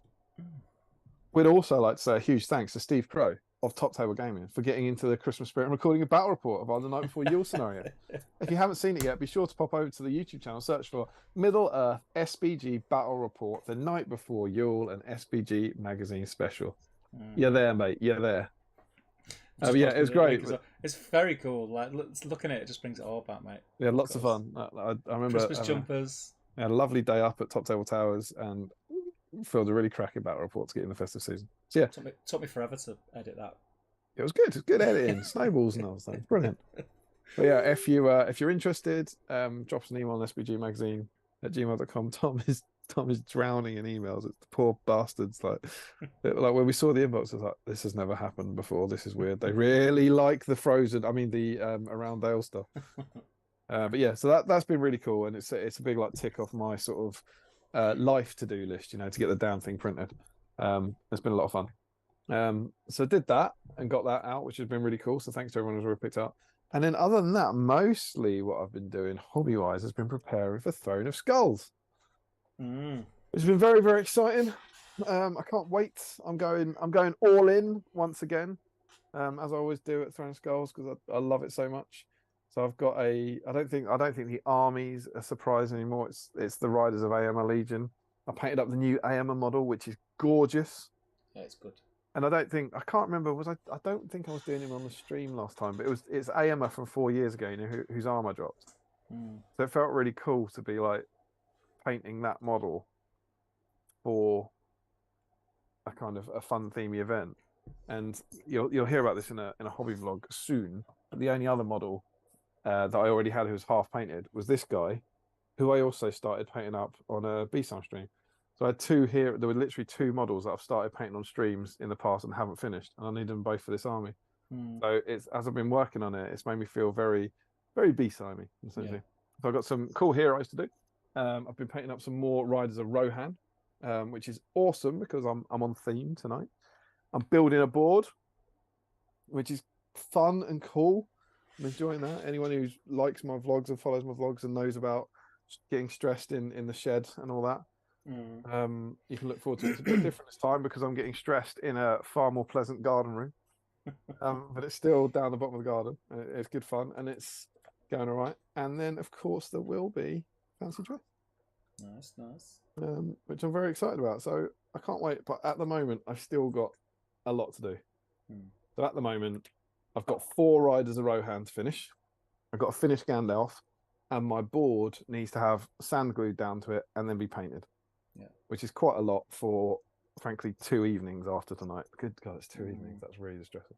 we'd also like to say a huge thanks to Steve Crow of Top Table Gaming for getting into the Christmas spirit and recording a battle report of our The Night Before Yule scenario. If you haven't seen it yet, be sure to pop over to the YouTube channel, search for Middle Earth SBG Battle Report, The Night Before Yule, and SBG Magazine Special. You're there, mate. You're there. It was great. It's very cool. Like looking at it just brings it all back, mate. Yeah, lots of fun. I remember Christmas jumpers. I had a lovely day up at Top Table Towers and filmed a really cracking battle report to get in the festive season. So yeah, took me forever to edit that. It was good. It's good editing, snowballs and all that. Brilliant. But yeah, if you're interested, drop us an email on sbgmagazine@gmail.com. Tom is drowning in emails. It's the poor bastards. Like when we saw the inbox, I was like, this has never happened before. This is weird. They really like the the around Dale stuff. But yeah, so that's been really cool, and it's a big like tick off my sort of life to-do list, to get the damn thing printed. It's been a lot of fun. So did that and got that out, which has been really cool. So thanks to everyone who's already picked up. And then other than that, mostly what I've been doing hobby-wise has been preparing for Throne of Skulls. It's been very, very exciting. I can't wait. I'm going all in once again, as I always do at Throne of Skulls because I love it so much. So I've got I don't think the army's a surprise anymore. It's the Riders of Aema Legion. I painted up the new Aema model, which is gorgeous. Yeah, it's good. And I can't remember, I don't think I was doing him on the stream last time, but it's Aema from 4 years ago, whose armor dropped. So it felt really cool to be like painting that model for a kind of a fun themey event. And you'll hear about this in a hobby vlog soon. But the only other model that I already had who was half painted was this guy, who I also started painting up on a BSIME stream. So I had two here. There were literally 2 models that I've started painting on streams in the past and haven't finished, and I need them both for this army. So it's, as I've been working on it, it's made me feel very, very BSIME essentially. So I've got some cool heroes to do. I've been painting up some more Riders of Rohan, which is awesome because I'm on theme tonight. I'm building a board, which is fun and cool. I'm enjoying that. Anyone who likes my vlogs and follows my vlogs and knows about getting stressed in the shed and all that, you can look forward to it. It's a bit different this time because I'm getting stressed in a far more pleasant garden room. But it's still down the bottom of the garden. It's good fun and it's going all right. And then, of course, there will be fancy dress. Nice. Which I'm very excited about. So I can't wait. But at the moment, I've still got a lot to do. So at the moment, I've got 4 Riders of Rohan to finish. I've got to finish Gandalf, and my board needs to have sand glued down to it and then be painted. Yeah, which is quite a lot for, frankly, 2 evenings after tonight. Good God, it's 2 evenings. That's really distressing.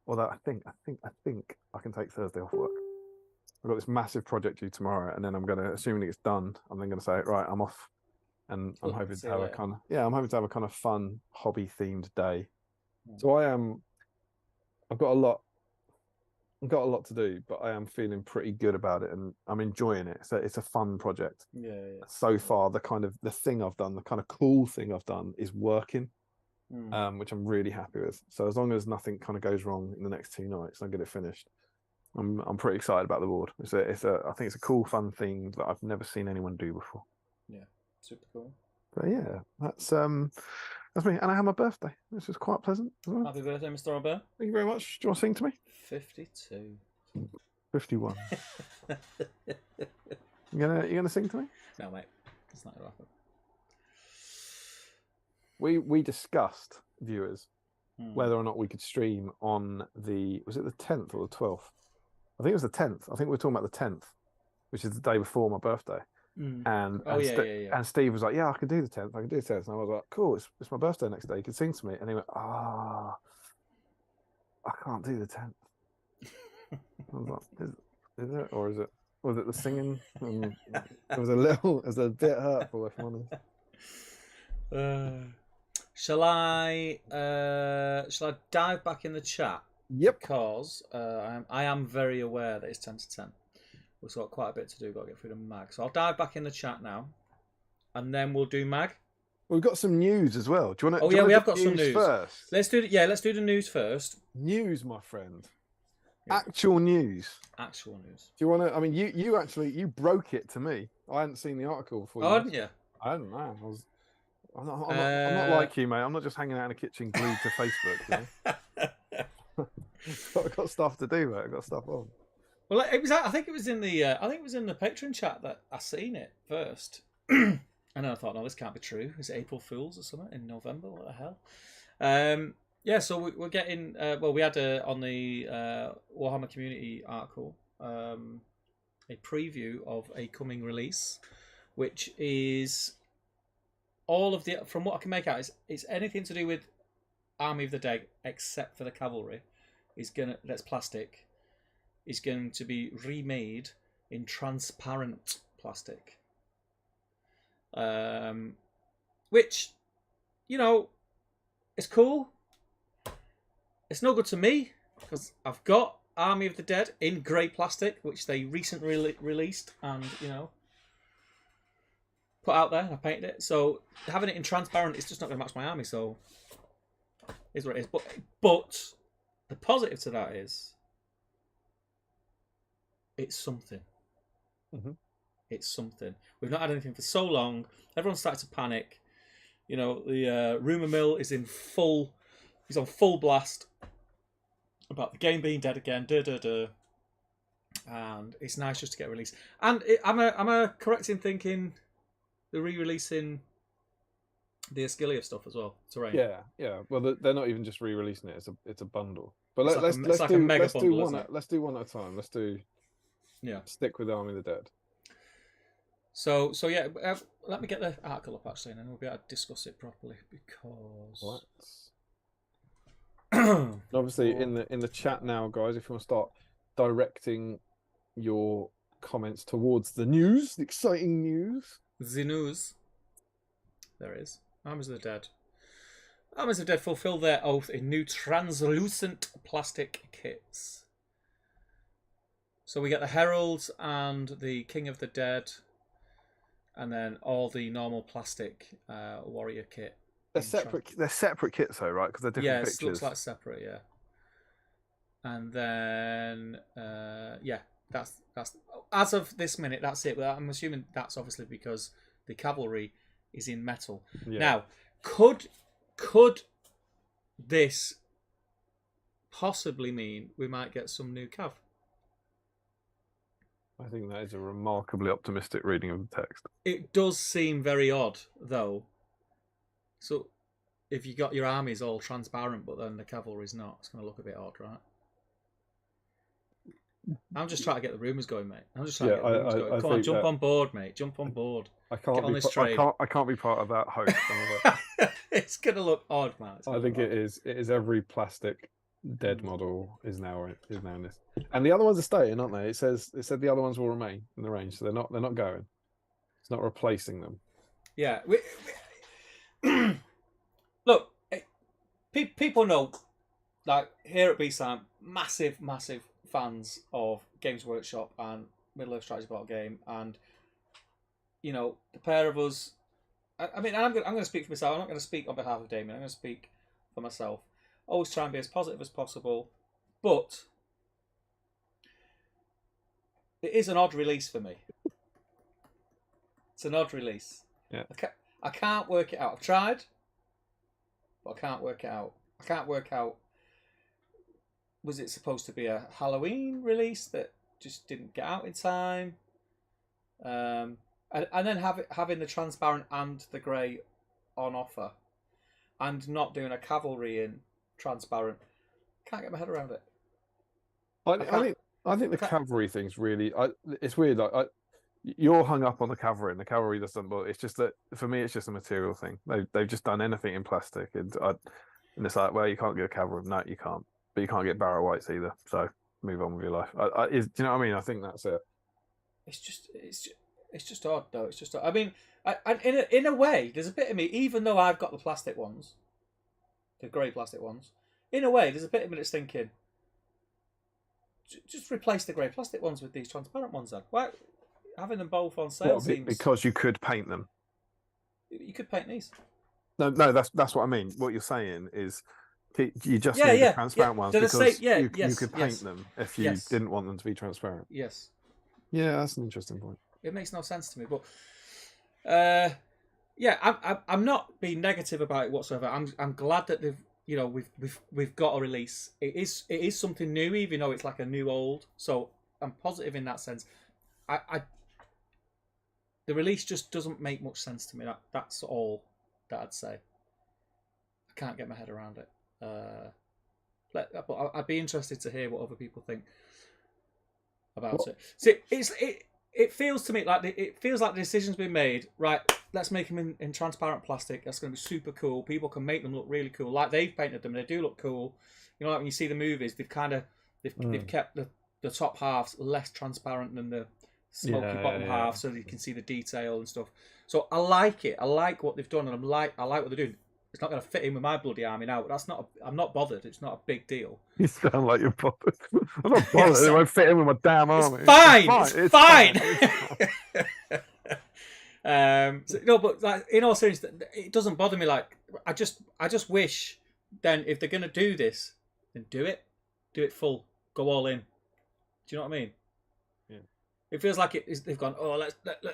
Although I think I can take Thursday off work. I've got this massive project due tomorrow, and then I'm gonna, assuming it's done, I'm then gonna say, right, I'm off, and I'm hoping to have I'm hoping to have a kind of fun hobby themed day. So I've got a lot to do, but I am feeling pretty good about it, and I'm enjoying it. So it's a fun project. Yeah. So far, the kind of the thing I've done, the kind of cool thing I've done, is working, which I'm really happy with. So as long as nothing kind of goes wrong in the next 2 nights, I get it finished. I'm pretty excited about the board. I think it's a cool, fun thing that I've never seen anyone do before. Yeah, super cool. But yeah, that's me, and I had my birthday, which was quite pleasant as well. Happy birthday, Mr. Robert. Thank you very much. Do you want to sing to me? 52. 51. You gonna sing to me? No, mate. It's not gonna happen. We discussed, viewers, whether or not we could stream on was it the 10th or the 12th? I think it was the 10th. I think we were talking about the 10th, which is the day before my birthday. And Steve was like, yeah, I can do the 10th. I can do the 10th. And I was like, cool, it's my birthday next day. You can sing to me. And he went, I can't do the 10th. I was like, is it? Or was it the singing? It was a bit hurtful, if I'm honest. Shall I dive back in the chat? Yep. Because I am very aware that it's 10 to 10. We've got quite a bit to do. Got to get through the mag. So I'll dive back in the chat now, and then we'll do mag. We've got some news as well. Do you want to? Oh yeah, we have got some news first. Let's do the news first. News, my friend. Yeah. Actual news. Do you want to? I mean, you broke it to me. I hadn't seen the article before. Oh, hadn't you? I hadn't. Man. I'm not like you, mate. I'm not just hanging out in a kitchen glued to Facebook. You know? I've got stuff to do, mate. I've got stuff on. Well, it was. I think it was in the Patreon chat that I seen it first, and then I thought, no, this can't be true. Is it April Fools or something in November? What the hell? Yeah. So we're getting. We had on the Warhammer Community article a preview of a coming release, which is all of the. From what I can make out, it's anything to do with Army of the Dead except for the cavalry. That's plastic. Is going to be remade in transparent plastic, which, it's cool. It's no good to me because I've got Army of the Dead in grey plastic, which they recently released and put out there. I painted it, so having it in transparent, it's just not going to match my army. So, is what it is. But the positive to that is. It's something. Mm-hmm. It's something. We've not had anything for so long. Everyone's started to panic. The rumour mill is on full blast about the game being dead again. and it's nice just to get released. And am I correct in thinking they're re-releasing the Ascilia stuff as well? Terrain. Yeah. Well, they're not even just re-releasing it; it's a bundle. But let's do one at a time. Let's do stick with Army of the Dead. So yeah, let me get the article up actually, and then we'll be able to discuss it properly because. Obviously, in the chat now, guys, if you want to start directing your comments towards the news, the exciting news. The news. There is. Armies of the Dead. Armies of the Dead fulfill their oath in new translucent plastic kits. So we get the Heralds and the King of the Dead, and then all the normal plastic warrior kit. They're separate kits though, right? Because they're different pictures. Yeah, it looks like separate, yeah. And then, that's as of this minute, that's it. But I'm assuming that's obviously because the cavalry is in metal. Yeah. Now, could this possibly mean we might get some new cav? I think that is a remarkably optimistic reading of the text. It does seem very odd, though. So, if you got your armies all transparent, but then the cavalry's not, it's going to look a bit odd, right? I'm just trying to get the rumours going, mate. I'm just trying to get the rumours going. Come on, jump on board, mate. Jump on board. I can't be part of that hope. It's going to look odd, man. I think it is. It is every plastic Dead model is now in this, and the other ones are staying, aren't they? It said the other ones will remain in the range, so they're not going. It's not replacing them. Yeah. Look, people know, like here at BSIME, massive fans of Games Workshop and Middle-earth strategy board game, and you know the pair of us. I mean, I'm going to speak for myself. I'm not going to speak on behalf of Damien. I'm going to speak for myself. Always try and be as positive as possible, but it is an odd release for me. It's an odd release. Yeah. I can't work it out. I've tried, but I can't work it out. I can't work out. Was it supposed to be a Halloween release that just didn't get out in time? And then having the transparent and the grey on offer, and not doing a cavalry in transparent. Can't get my head around it. I think the cavalry thing's really. It's weird. Like you're hung up on the cavalry, and the cavalry doesn't. But it's just that for me, it's just a material thing. They've just done anything in plastic, and it's like, well, you can't get a cavalry. No, you can't. But you can't get barrow whites either. So move on with your life. Do you know what I mean? I think that's it. It's just odd, though. It's just odd. I mean, in a way, there's a bit of me, even though I've got the plastic ones, the grey plastic ones. In a way, there's a bit of me that's thinking, just replace the grey plastic ones with these transparent ones. Then why having them both on sale seems because you could paint them. You could paint these. No, that's what I mean. What you're saying is. You just need the transparent ones because you could paint them if you didn't want them to be transparent. Yes. Yeah, that's an interesting point. It makes no sense to me, but I'm not being negative about it whatsoever. I'm glad that we've got a release. It is something new, even though it's like a new old. So I'm positive in that sense. The release just doesn't make much sense to me. That's all that I'd say. I can't get my head around it. But I'd be interested to hear what other people think about it. See, it feels to me like the decision's been made. Right, let's make them in transparent plastic. That's going to be super cool. People can make them look really cool, like they've painted them. They do look cool. You know, like when you see the movies, they've kept the top halves less transparent than the smoky bottom half, so that you can see the detail and stuff. So I like it. I like what they've done, and I like what they're doing. It's not going to fit in with my bloody army now. But I'm not bothered. It's not a big deal. You sound like you're bothered. I'm not bothered. Yes, it won't fit in with my damn army. It's fine. No, but like, in all seriousness, it doesn't bother me. Like I just wish then if they're going to do this, then do it full, go all in. Do you know what I mean? Yeah. It feels like they've gone. Oh,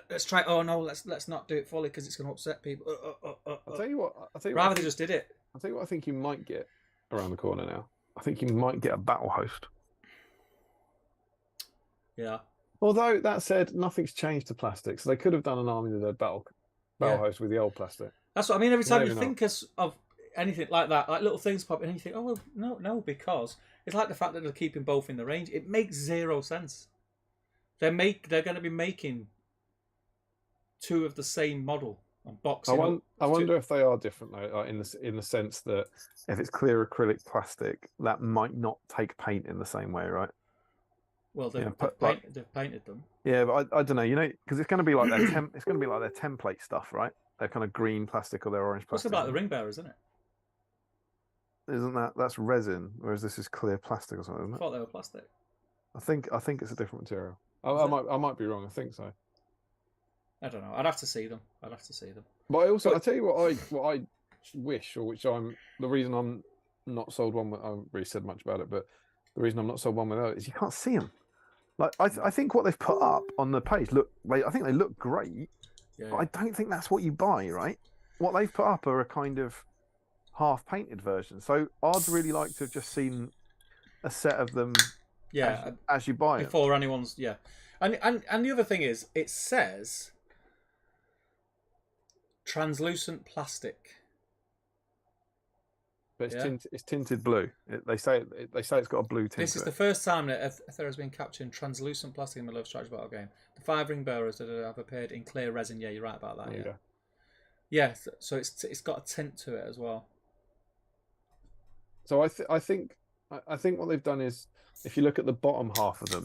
let's try. Oh no, let's not do it fully because it's going to upset people. I'll tell you what. Rather they just did it. I'll tell you what. I think you might get around the corner now. I think you might get a battle host. Yeah. Although that said, nothing's changed to plastic, so they could have done an Army of the Dead battle host with the old plastic. That's what I mean. Every time Maybe you not. think of anything like that, like little things pop in, and you think, oh well, no, because it's like the fact that they're keeping both in the range. It makes zero sense. They're going to be making two of the same model and boxing. I wonder if they are different though, like in the sense that if it's clear acrylic plastic, that might not take paint in the same way, right? Well, they've painted them. Yeah, but I don't know, because it's going to be like it's going to be like their template stuff, right? Their kind of green plastic or their orange plastic. What's about the ring bearer, isn't it? Isn't that's resin, whereas this is clear plastic or something? Isn't it? I thought they were plastic. I think it's a different material. I might be wrong. I think so. I don't know. I'd have to see them. But I tell you what I wish, or which the reason I'm not sold one with. I haven't really said much about it, but the reason I'm not sold one without is you can't see them. Like I think what they've put up on the page I think they look great, but I don't think that's what you buy, right? What they've put up are a kind of half painted version. So I'd really like to have just seen a set of them. Yeah, as you buy before anyone's and the other thing is it says translucent plastic. But it's tinted blue. They say it's got a blue tint. This is the first time that Ethera has been captured in translucent plastic in the Love Strategy Battle game. The 5 ring bearers that have appeared in clear resin. Yeah, you're right about that. Yeah. So it's got a tint to it as well. So I think what they've done is, if you look at the bottom half of them,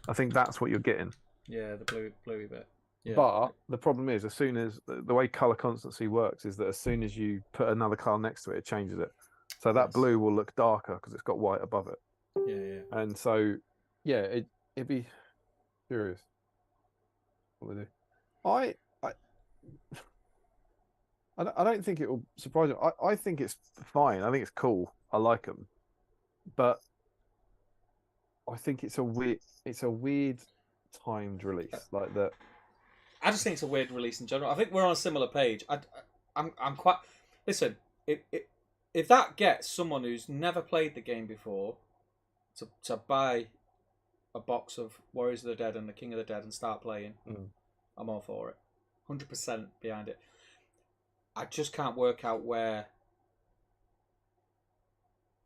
I think that's what you're getting. Yeah, the bluey bit. Yeah. But the problem is, as soon as the way color constancy works is that as soon as you put another color next to it, it changes it. So that blue will look darker because it's got white above it. Yeah. And so, yeah, it'd be curious what they do. I don't think it will surprise you. I think it's fine. I think it's cool. I like them, but I think it's a weird timed release like that. I just think it's a weird release in general. I think we're on a similar page. I'm quite. Listen, if that gets someone who's never played the game before to buy a box of Warriors of the Dead and the King of the Dead and start playing, I'm all for it. 100% behind it. I just can't work out where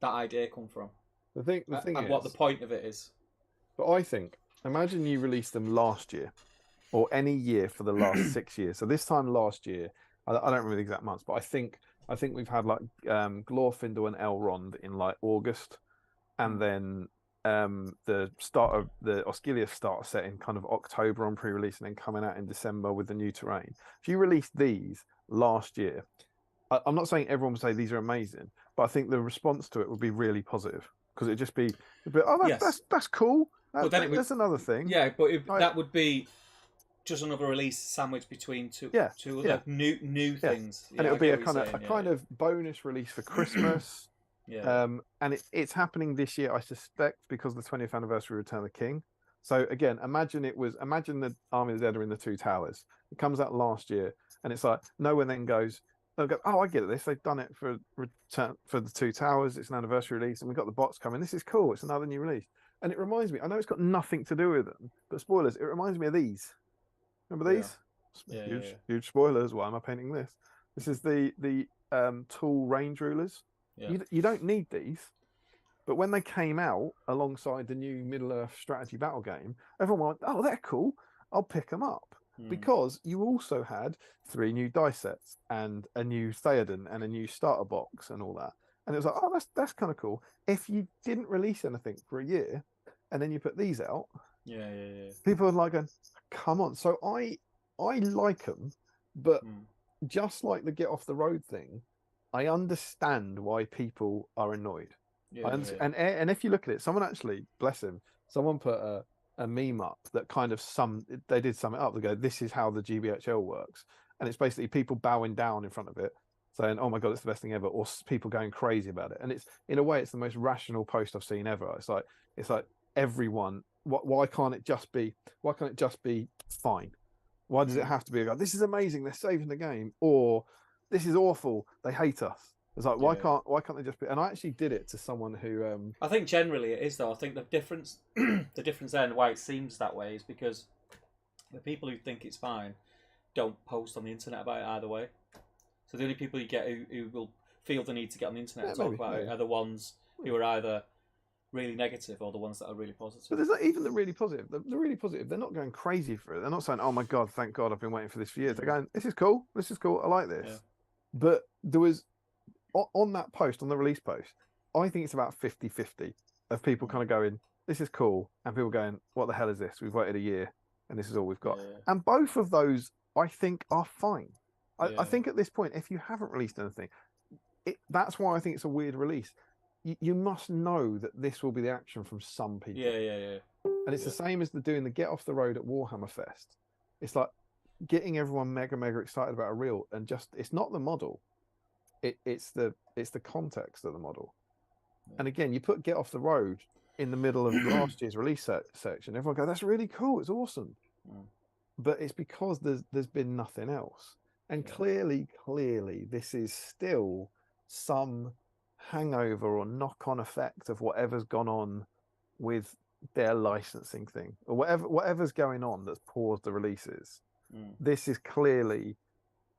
that idea come from. The thing and is, what the point of it is. But I think, imagine you released them last year, or any year for the last 6 years. So this time last year, I don't remember the exact months, but I think we've had like Glorfindel and Elrond in like August, and then the start of the Osgiliath starter set in kind of October on pre-release, and then coming out in December with the new terrain. If you released these last year, I'm not saying everyone would say these are amazing, but I think the response to it would be really positive, because it'd just be a bit, that's cool. That's another thing. Yeah, but that would be just another release sandwiched between two other new things. And it would be a kind of bonus release for Christmas. And it's happening this year, I suspect, because of the 20th anniversary of Return of the King. So again, imagine the Army of the Dead are in the Two Towers. It comes out last year, and it's like no one then goes, they'll go, oh, I get it. They've done it for Return for the Two Towers. It's an anniversary release, and we've got the box coming. This is cool. It's another new release, and it reminds me. I know it's got nothing to do with them, but spoilers. It reminds me of these. Remember these? Huge spoilers. Why am I painting this? This is the Tool Range Rulers. Yeah. You don't need these, but when they came out alongside the new Middle-earth strategy battle game, everyone went, oh, they're cool. I'll pick them up. Because you also had 3 new dice sets and a new Theoden and a new starter box and all that. And it was like, oh, that's kind of cool. If you didn't release anything for a year and then you put these out, people are like going, come on. So I like them, but just like the get off the road thing, I understand why people are annoyed. And if you look at it, someone actually, bless him, someone put a meme up that kind of they did sum it up. They go, this is how the GBHL works. And it's basically people bowing down in front of it, saying, oh my God, it's the best thing ever. Or people going crazy about it. And it's, in a way, it's the most rational post I've seen ever. It's like everyone, why can't it just be fine? Why does it have to be, this is amazing, they're saving the game, or this is awful, they hate us? It's like, why can't they just be? And I actually did it to someone who. I think generally it is though. I think the difference, the difference there and why it seems that way is because the people who think it's fine don't post on the internet about it either way. So the only people you get who will feel the need to get on the internet and talk about it are the ones who are either really negative or the ones that are really positive. But there's not even the really positive. The really positive, they're not going crazy for it. They're not saying, "Oh my God, thank God, I've been waiting for this for years." They're going, "This is cool. This is cool. I like this." Yeah. But there was on that post, on the release post, I think it's about 50-50 of people kind of going, "This is cool," and people going, "What the hell is this? We've waited a year, and this is all we've got." Yeah. And both of those, I think, are fine. I think at this point, if you haven't released anything, that's why I think it's a weird release. You must know that this will be the action from some people. Yeah. And it's the same as doing the Get Off the Road at Warhammer Fest. It's like getting everyone mega excited about a reel, and just it's not the model. It's the context of the model. Yeah. And again, you put Get Off the Road in the middle of last year's release section. Everyone go, "That's really cool. It's awesome." But it's because there's been nothing else. And clearly, this is still some hangover or knock-on effect of whatever's gone on with their licensing thing, or whatever's going on that's paused the releases. This is clearly,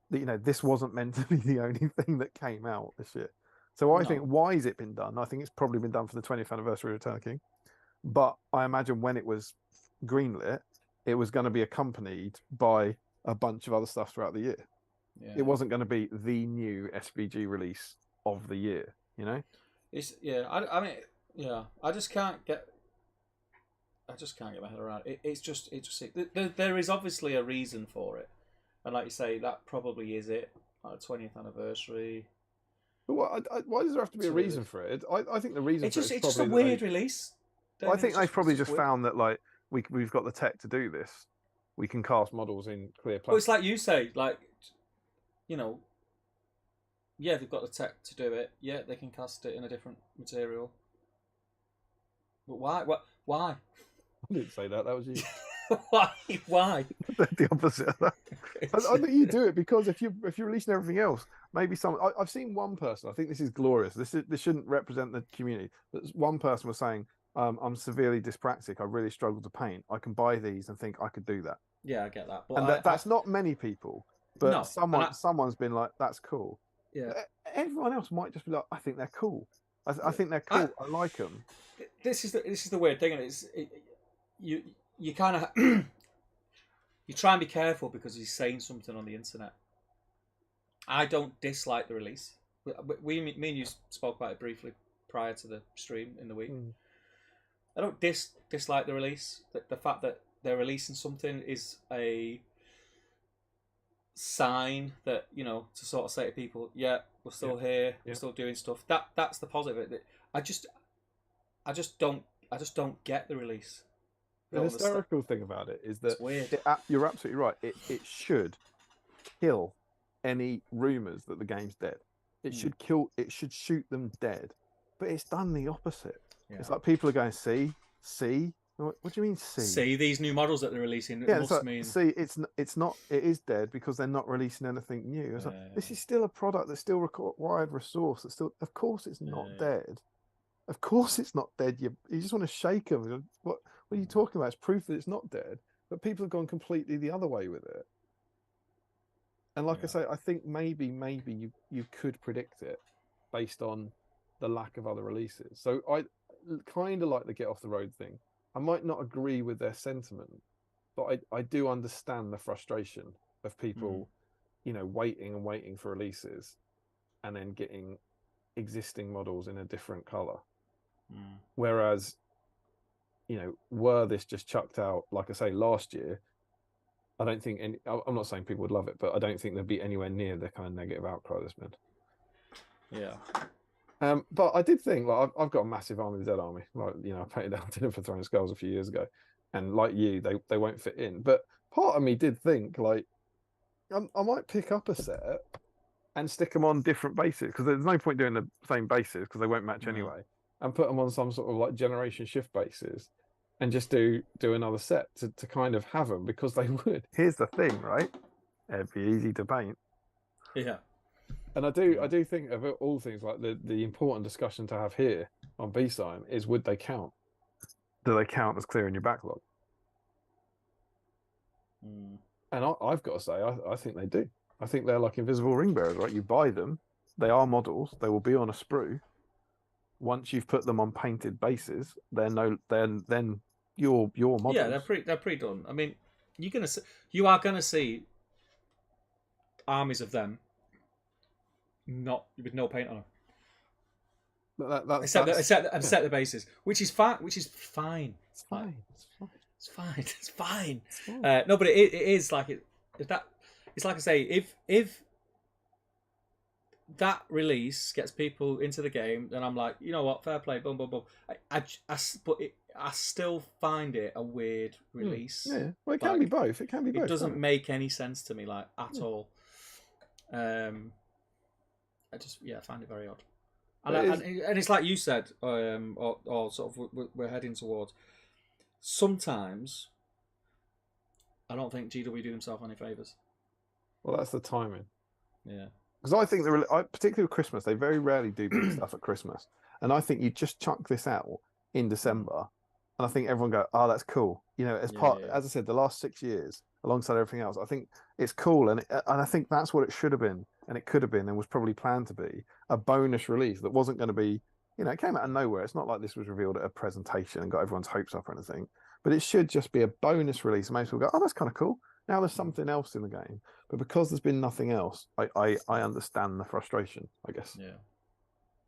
this wasn't meant to be the only thing that came out this year. So I think, why has it been done? I think it's probably been done for the 20th anniversary of Return of the King. But I imagine when it was greenlit, it was going to be accompanied by a bunch of other stuff throughout the year. Yeah. It wasn't going to be the new SBG release of the year, It's I mean, I just can't get my head around it. It's just there is obviously a reason for it, and like you say, that probably is it. Like 20th anniversary. But why does there have to be a reason for it? I think the reason it's just a weird release. I think they've probably just found that like we've got the tech to do this. We can cast models in clear plastic. Well, it's like you say, like, they've got the tech to do it. Yeah, they can cast it in a different material. But why? Why? I didn't say that. That was you. Why? The opposite of that. I think you do it because if you're releasing everything else, maybe I've seen one person. I think this is glorious. This shouldn't represent the community. But one person was saying, "I'm severely dyspraxic. I really struggle to paint. I can buy these and think I could do that." Yeah, I get that. But and that's not many people. But no, someone's been like, "That's cool." Yeah. Everyone else might just be like, "I think they're cool. I think they're cool. I like them." This is the weird thing, and you kind of you try and be careful because he's saying something on the internet. I don't dislike the release. Me and you spoke about it briefly prior to the stream in the week. I don't dislike the release. The fact that they're releasing something is a sign that, to sort of say to people, yeah, we're still here, we're still doing stuff. That's the positive. I just don't get the release. The hysterical thing about it is that you're absolutely right. It should kill any rumours that the game's dead. It should shoot them dead. But it's done the opposite. Yeah. It's like people are going, see? What do you mean, see? See these new models that they're releasing. It must mean... See, it's not. It is dead because they're not releasing anything new. It's like, this is still a product that still required resource. That still, of course, it's not dead. Of course, it's not dead. You just want to shake them. What are you talking about? It's proof that it's not dead. But people have gone completely the other way with it. And like I say, I think maybe you could predict it based on the lack of other releases. So I kind of like the Get Off the Road thing. I might not agree with their sentiment, but I do understand the frustration of people, waiting for releases and then getting existing models in a different color. Whereas, were this just chucked out, like I say, last year, I don't think I'm not saying people would love it, but I don't think there'd be anywhere near the kind of negative outcry that's been. Yeah. But I did think, like, I've got a massive Army of the Dead army. Like, I painted out to them for Throwing Skulls a few years ago, and like you, they won't fit in. But part of me did think, like, I might pick up a set and stick them on different bases, because there's no point doing the same bases because they won't match anyway, and put them on some sort of like generation shift bases, and just do another set to kind of have them, because they would. Here's the thing, right? It'd be easy to paint. Yeah. And I do think of all things like the important discussion to have here on BSIME is, would they count? Do they count as clearing your backlog? Mm. And I've got to say, I think they do. I think they're like invisible ring bearers, right? You buy them, they are models, they will be on a sprue. Once you've put them on painted bases, then your models. Yeah, they're pre done. I mean, you are gonna see armies of them not with no paint on them. Except the bases, which is fine. It's fine. It's fine. It's fine. No, but it is like it. It's like I say, if that release gets people into the game, then I'm like, you know what, fair play, boom, boom, boom. I still find it a weird release. Yeah, well, it can be both. It can be both. It doesn't make any sense to me, like at all. I just find it very odd. And it's like you said, or sort of we're heading towards. Sometimes I don't think GW do themselves any favors. Well, that's the timing. Yeah. Because I think particularly with Christmas, they very rarely do big stuff at Christmas, and I think you just chuck this out in December, and I think everyone go, "Oh, that's cool." You know, as I said, the last 6 years, alongside everything else, I think it's cool, and I think that's what it should have been, and it could have been, and was probably planned to be a bonus release that wasn't going to be, you know, it came out of nowhere. It's not like this was revealed at a presentation and got everyone's hopes up or anything, but it should just be a bonus release. And most people go, "Oh, that's kind of cool. Now there's something else in the game." But because there's been nothing else, I understand the frustration, I guess. Yeah.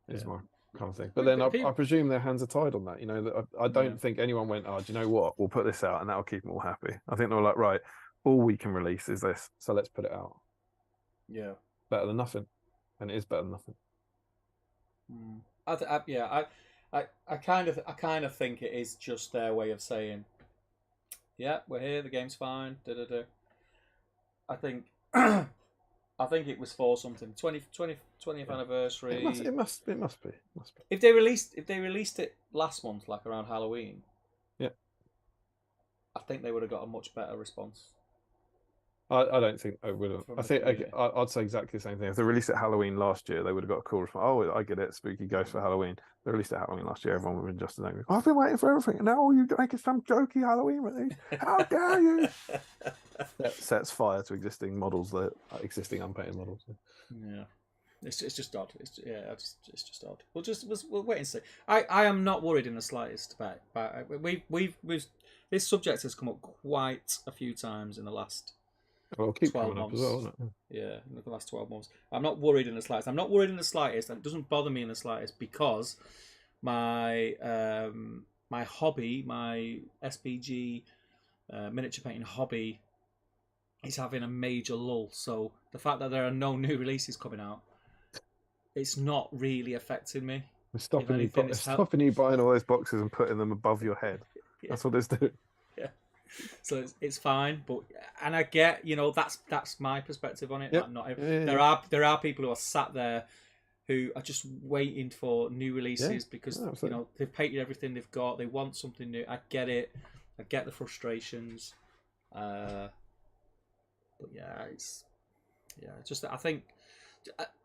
It's more kind of thing. But then I presume their hands are tied on that. You know, I don't think anyone went, "Oh, do you know what? We'll put this out and that'll keep them all happy." I think they were like, right, all we can release is this, so let's put it out. Yeah. Better than nothing. And it is better than nothing. I kind of think it is just their way of saying, yeah, we're here, the game's fine, I think it was for something. 20th anniversary. It must be. If they released it last month, like around Halloween, I think they would have got a much better response. I don't think I would have. I think I'd say exactly the same thing. If they released it Halloween last year, they would have got a cool response. Oh, I get it. Spooky Ghost for Halloween. They released it Halloween last year. Everyone would have been just angry. I've been waiting for everything, and now all you're making some jokey Halloween release. How dare you? That sets fire to existing models, existing unpainted models. Yeah, it's just odd. It's just odd. We'll wait and see. I am not worried in the slightest about we've this subject has come up quite a few times in the last. Well, keep coming up as well, isn't it? Yeah, in the last 12 months. I'm not worried in the slightest. I'm not worried in the slightest, and it doesn't bother me in the slightest because my my hobby, my SBG miniature painting hobby, is having a major lull. So the fact that there are no new releases coming out, it's not really affecting me. It's stopping you buying all those boxes and putting them above your head. Yeah. That's what it's doing. Yeah. So it's fine, and I get, you know, that's my perspective on it. Yep. Like there are people who are sat there who are just waiting for new releases because you know they've painted everything they've got. They want something new. I get it. I get the frustrations. But yeah, just I think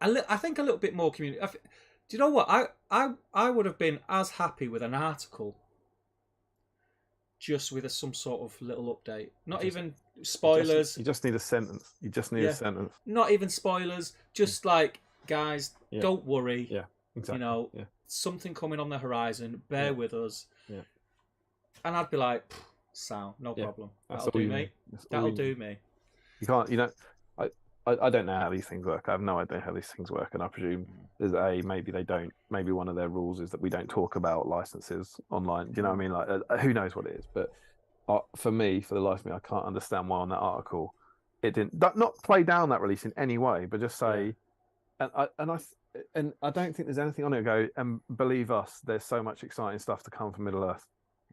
a little bit more community. Do you know what? I would have been as happy with an article. Just with some sort of little update. Not even spoilers. You just need a sentence. A sentence. Not even spoilers. Just like, guys, don't worry. Yeah, exactly. You know, something coming on the horizon. Bear with us. Yeah. And I'd be like, sound, no problem. That'll do me. That'll do me. You can't, you know, I don't know how these things work. I have no idea how these things work, and I presume maybe they don't. Maybe one of their rules is that we don't talk about licenses online. Do you know what I mean? Like, who knows what it is? But for me, for the life of me, I can't understand why on that article it didn't not play down that release in any way, but just say, and I don't think there's anything on it. Go and believe us. There's so much exciting stuff to come from Middle Earth.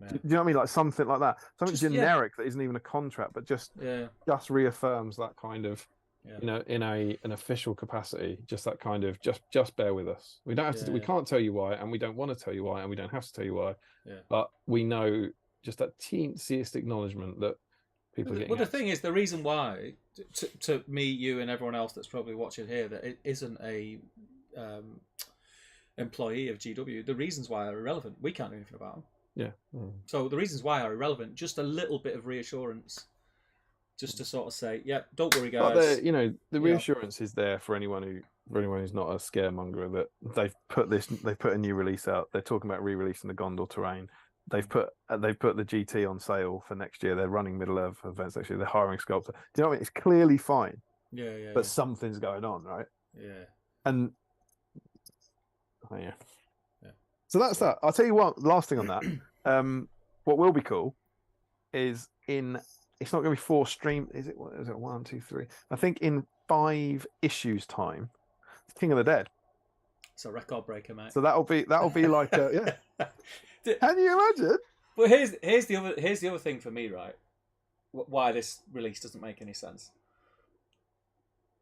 Do you know what I mean? Like something like that, something just generic that isn't even a contract, but just reaffirms that kind of. You know, in an official capacity, just that kind of just bear with us. We don't have to. We can't tell you why, and we don't want to tell you why, and we don't have to tell you why. Yeah. But we know just that teensiest acknowledgement that people are getting. Well, the thing is, the reason why to me, you, and everyone else that's probably watching here that it isn't a employee of GW, the reasons why are irrelevant. We can't do anything about them. Yeah. Mm. So the reasons why are irrelevant. Just a little bit of reassurance, just to sort of say, yeah, don't worry, guys. But the reassurance is there for anyone who's not a scaremonger that they've put a new release out. They're talking about re-releasing the Gondor terrain. They've put the GT on sale for next year. They're running Middle Earth events next year. They're hiring sculptor. Do you know what I mean? It's clearly fine. Yeah. But something's going on, right? Yeah. And so that's that. I'll tell you what. Last thing on that. What will be cool is it's not going to be 4 stream. Is it 1, 2, 3? I think in 5 issues time, King of the Dead. It's a record breaker, mate. So that'll be like a, yeah. Can you imagine? But here's the other thing for me, right? Why this release doesn't make any sense.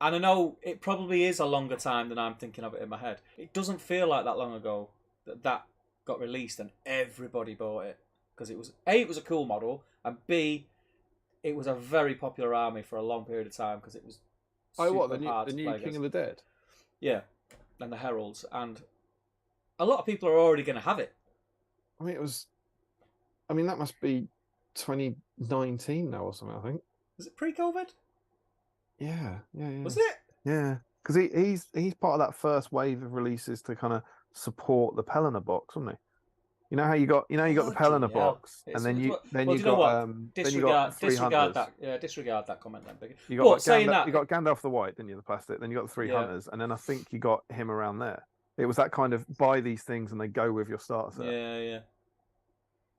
And I know it probably is a longer time than I'm thinking of it in my head. It doesn't feel like that long ago that got released and everybody bought it because it was A, it was a cool model, and B, it was a very popular army for a long period of time because it was. The new King of the Dead? Yeah, and the Heralds, and a lot of people are already going to have it. I mean, that must be 2019 now or something, I think. Was it pre-COVID? Yeah. Was it? Yeah, because he's part of that first wave of releases to kind of support the Pelennor box, wasn't he? You know how you got the Pelennor box, and then you got disregard that. Yeah, disregard that comment then. You got Gandalf the White, didn't you? The plastic. Then you got the 3 hunters, and then I think you got him around there. It was that kind of buy these things and they go with your starter set. Yeah.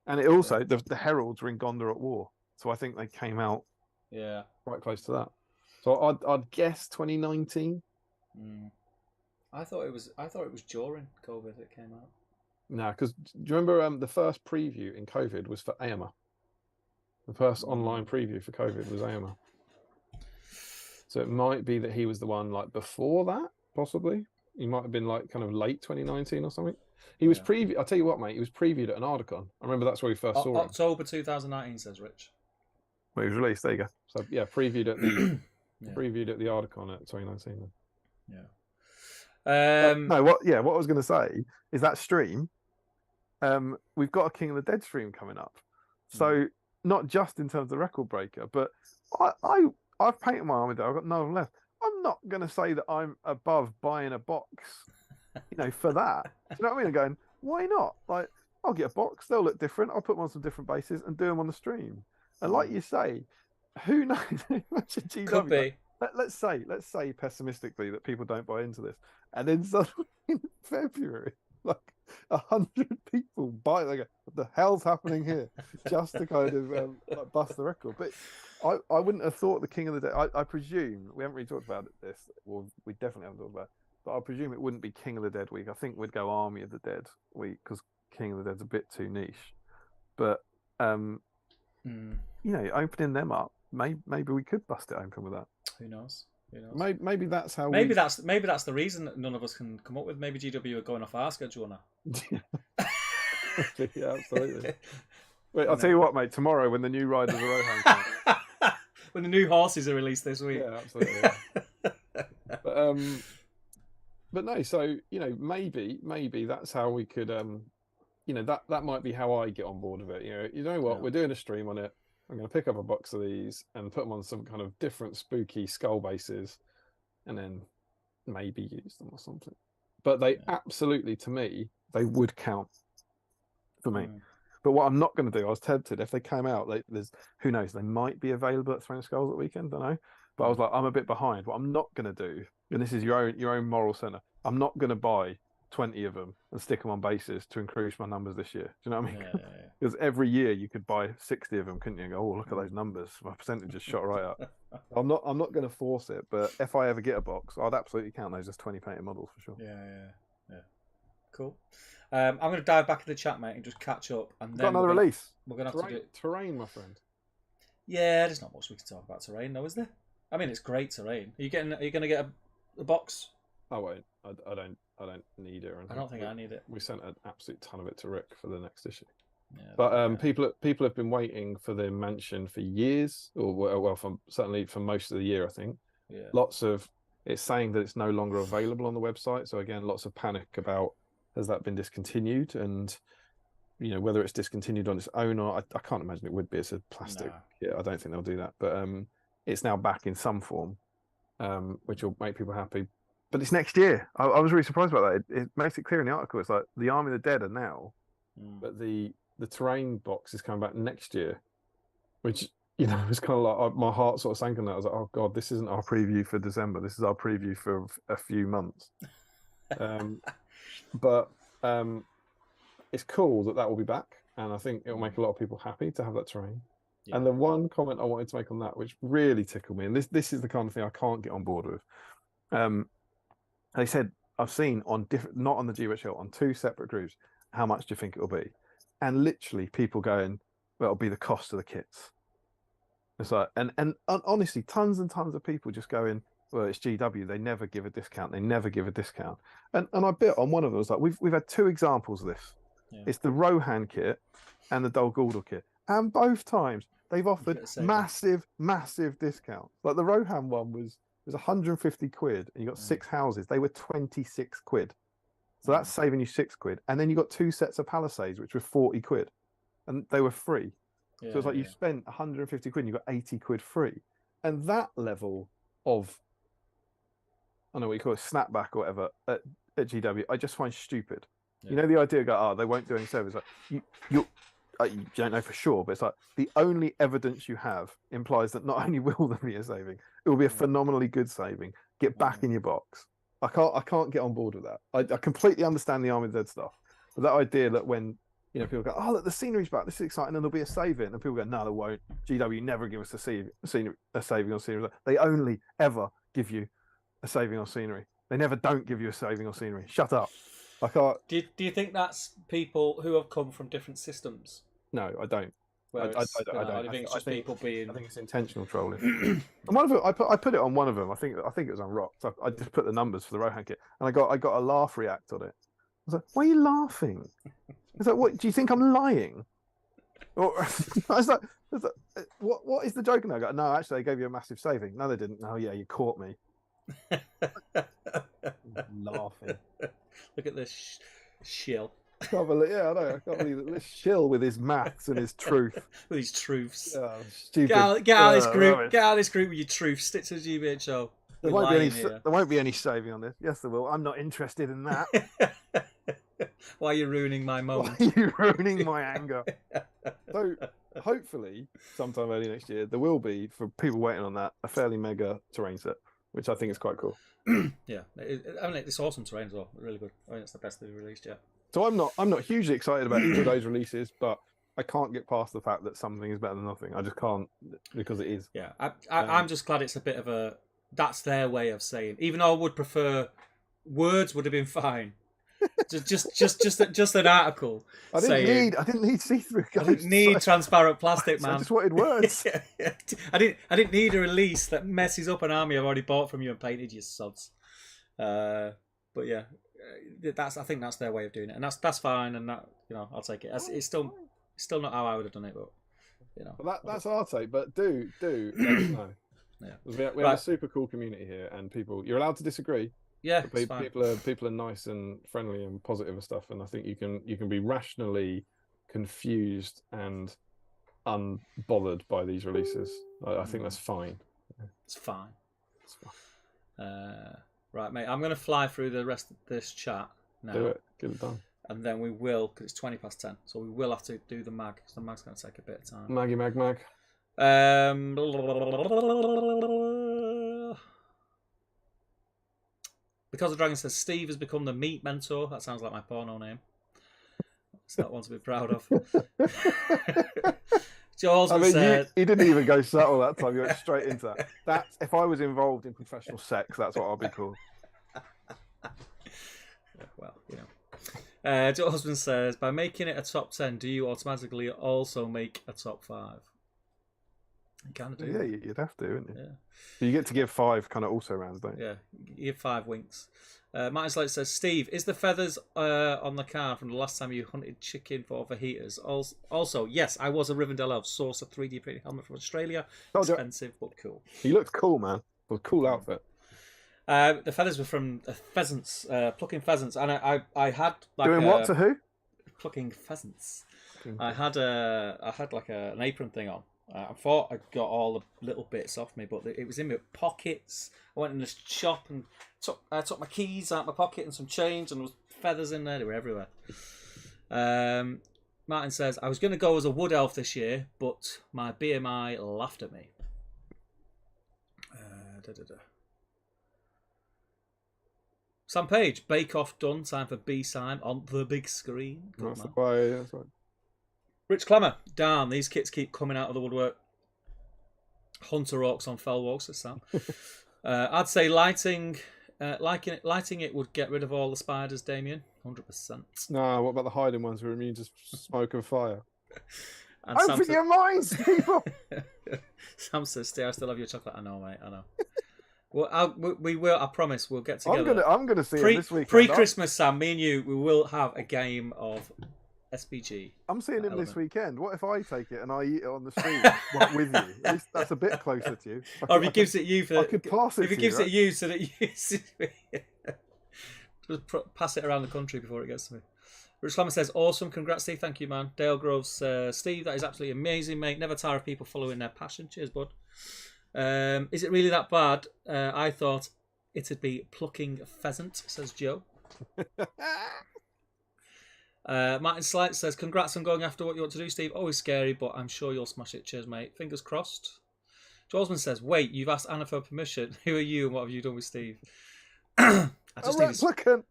And it also the Heralds were in Gondor at war, so I think they came out quite close to that. So I'd guess 2019. I thought it was during COVID it came out. No, because do you remember the first preview in COVID was for Aomer? The first online preview for COVID was Aomer. So it might be that he was the one like before that, possibly. He might have been like kind of late 2019 or something. He was previewed. I'll tell you what, mate. He was previewed at an Ardacon. I remember that's where we first saw him. October 2019 says Rich. Well, he was released. There you go. So yeah, previewed at the previewed at the Ardacon at 2019. Then. Yeah. What I was going to say is that stream. We've got a King of the Dead stream coming up. So not just in terms of the record breaker, but I've painted my army there. I've got no one left. I'm not going to say that I'm above buying a box, for that. Do you know what I mean? I'm going, why not? Like, I'll get a box. They'll look different. I'll put them on some different bases and do them on the stream. And like you say, who knows? GW, could be. Let's say pessimistically that people don't buy into this, and then suddenly in February, like 100 people buy. They go, "What the hell's happening here?" Just to kind of bust the record. But I wouldn't have thought the King of the Dead. I presume we haven't really talked about this. Well, we definitely haven't talked about it. But I presume it wouldn't be King of the Dead week. I think we'd go Army of the Dead week because King of the Dead's a bit too niche. But opening them up, maybe we could bust it open with that. Who knows? Maybe that's how. Maybe that's the reason that none of us can come up with. Maybe GW are going off our schedule now. Yeah, absolutely. Wait, I'll tell you what, mate. Tomorrow, when the new riders are Rohan come, when the new horses are released this week. Yeah, absolutely. But no. So maybe that's how we could. That might be how I get on board with it. You know what? We're doing a stream on it. I'm going to pick up a box of these and put them on some kind of different spooky skull bases and then maybe use them or something. But they absolutely, to me, they would count for me. But what I'm not going to do, I was tempted, if they came out, there's who knows, they might be available at Throwing Skulls at weekend, don't know. But I was like, I'm a bit behind. What I'm not going to do, and this is your own moral center, I'm not going to buy 20 of them and stick them on bases to increase my numbers this year. Do you know what I mean? Because every year you could buy 60 of them, couldn't you? And go, oh, look at those numbers. My percentage just shot right up. I'm not going to force it, but if I ever get a box, I'd absolutely count those as 20 painted models for sure. Yeah. Cool. I'm going to dive back into the chat, mate, and just catch up. And then got another release. We're going to have to do terrain, my friend. Yeah, there's not much we can talk about terrain, though, is there? I mean, it's great terrain. Are you going to get a box? I won't. I don't need it or anything. I don't think I need it. We sent an absolute ton of it to Rick for the next issue. But people have been waiting for the mention for years, or well, certainly for most of the year, I think. Yeah. It's saying that it's no longer available on the website. So again, lots of panic about has that been discontinued, and whether it's discontinued on its own or I can't imagine it would be. It's a plastic. Yeah, I don't think they'll do that. But it's now back in some form, which will make people happy. But it's next year. I was really surprised about that. It makes it clear in the article. It's like the Army of the Dead are now, but the terrain box is coming back next year, which it's kind of like my heart sort of sank on that. I was like, oh god, this isn't our preview for December. This is our preview for a few months. But it's cool that will be back, and I think it'll make a lot of people happy to have that terrain. Yeah. And the one comment I wanted to make on that, which really tickled me, and this is the kind of thing I can't get on board with. They said, I've seen on different, not on the GWH Hill, on 2 separate groups, how much do you think it'll be? And literally people going, well, it'll be the cost of the kits. It's like, and honestly, tons and tons of people just going, well, it's GW. They never give a discount. They never give a discount. And I bit on one of them. It's like we've had 2 examples of this. Yeah. It's the Rohan kit and the Dol Guldur kit, and both times they've offered massive discounts. Like the Rohan one was 150 quid, and you got 6 houses. They were 26 quid. So that's saving you 6 quid. And then you got 2 sets of Palisades, which were 40 quid, and they were free. So it's like you spent 150 quid and you got 80 quid free. And that level of, I don't know what you call it, snapback or whatever at GW, I just find stupid. Yeah. The idea of they won't do any service. Like you don't know for sure, but it's like the only evidence you have implies that not only will there be a saving, it will be a phenomenally good saving. Get back in your box. I can't get on board with that. I completely understand the Army of the Dead stuff, but that idea that when people go, oh look, the scenery's back, this is exciting, and there'll be a saving, and people go, no, there won't. GW never give us a saving on scenery. They only ever give you a saving on scenery. They never don't give you a saving on scenery. Shut up. I can't. Do you think that's people who have come from different systems? No, I don't. I don't. I think it's just people being. I think it's intentional trolling. And one of them, I put it on one of them. I think it was on Rock. So I just put the numbers for the Rohan kit, and I got a laugh react on it. I was like, "Why are you laughing?" It's like, "What? Do you think I'm lying?" Or I was like, "What is the joke?" And I go, "No, actually, they gave you a massive saving." No, they didn't. No, yeah, you caught me. Laughing. Look at this shill. I can't believe that this shill with his maths and his truth. With his truths. Oh, stupid. Get out of this group. Rubbish. Get out of this group with your truth. Stick to the GBHO. There won't be any saving on this. Yes, there will. I'm not interested in that. Why are you ruining my moment? Why are you ruining my anger? So, hopefully, sometime early next year, there will be, for people waiting on that, a fairly mega terrain set, which I think is quite cool. Yeah, it's awesome terrain as well. Really good. I think it's the best they've released yet. So I'm not hugely excited about either of those releases, but I can't get past the fact that something is better than nothing. I just can't, because it is. Yeah, I'm just glad it's a bit of a. That's their way of saying. Even though I would prefer words, would have been fine. just an article. I didn't need see-through. I didn't need transparent plastic, man. I just wanted words. I didn't need a release that messes up an army I've already bought from you and painted, you sods. But yeah, I think that's their way of doing it, and that's fine, and that I'll take it. It's still not how I would have done it, but Well, that's our take. But do let us know. Yeah, we have a super cool community here, and you're allowed to disagree. Yeah, people are nice and friendly and positive and stuff, and I think you can be rationally confused and unbothered by these releases. I think that's fine. It's fine. Right, mate. I'm going to fly through the rest of this chat now. Do it. Get it done. And then we will, because it's 10:20, so we will have to do the mag. Because the mag's going to take a bit of time. Mag. Because the Dragon says Steve has become the meat mentor. That sounds like my porno name. It's not one to be proud of. He didn't even go subtle that time. You went straight into that. That's if I was involved in professional sex, that's what I'd be called. Well, Joe Husband says, by making it a top 10, do you automatically also make a top 5? You kind of do. Yeah, you'd have to, wouldn't you? Yeah. But you get to give 5 kind of also rounds, don't you? Yeah, you give 5 winks. Martin Slate says, Steve, is the feathers on the car from the last time you hunted chicken for overheaters? Also, yes, I was a Rivendell elf. Source a 3D printed helmet from Australia. Expensive, but cool. He looks cool, man. It was a cool outfit. The feathers were from pheasants, plucking pheasants, and I had like doing what to who? Plucking pheasants. I had like an apron thing on. I thought I got all the little bits off me, but it was in my pockets. I went in the shop and took my keys out of my pocket and some change, and there was feathers in there. They were everywhere. Martin says, I was going to go as a wood elf this year, but my BMI laughed at me. Sam Page, Bake Off done. Time for BSIME on the big screen. That's right. Rich Clemmer, damn, these kits keep coming out of the woodwork. Hunter Orcs on Fell Walks, says Sam. I'd say lighting it would get rid of all the spiders, Damien. 100%. No, what about the hiding ones who are immune to smoke and fire? And Open your minds, people! Sam says, Steve, I still love your chocolate. I know, mate, I know. Well, we will. I promise we'll get together. I'm gonna see him this weekend. Pre-Christmas, Sam, me and you, we will have a game of SBG. I'm seeing him this weekend. What if I take it and I eat it on the street with you? At least that's a bit closer to you. Or if he gives it you for, I could pass it. If he gives it you so that you just pass it around the country before it gets to me. Rich Slammer says, "Awesome, congrats, Steve. Thank you, man." Dale Groves, Steve, that is absolutely amazing, mate. Never tire of people following their passion. Cheers, bud. Is it really that bad? I thought it'd be plucking a pheasant, says Joe. Martin Slight says, congrats on going after what you want to do, Steve. Always scary, but I'm sure you'll smash it. Cheers, mate. Fingers crossed. Josman says, wait, you've asked Anna for permission. Who are you and what have you done with Steve? He's a replicant.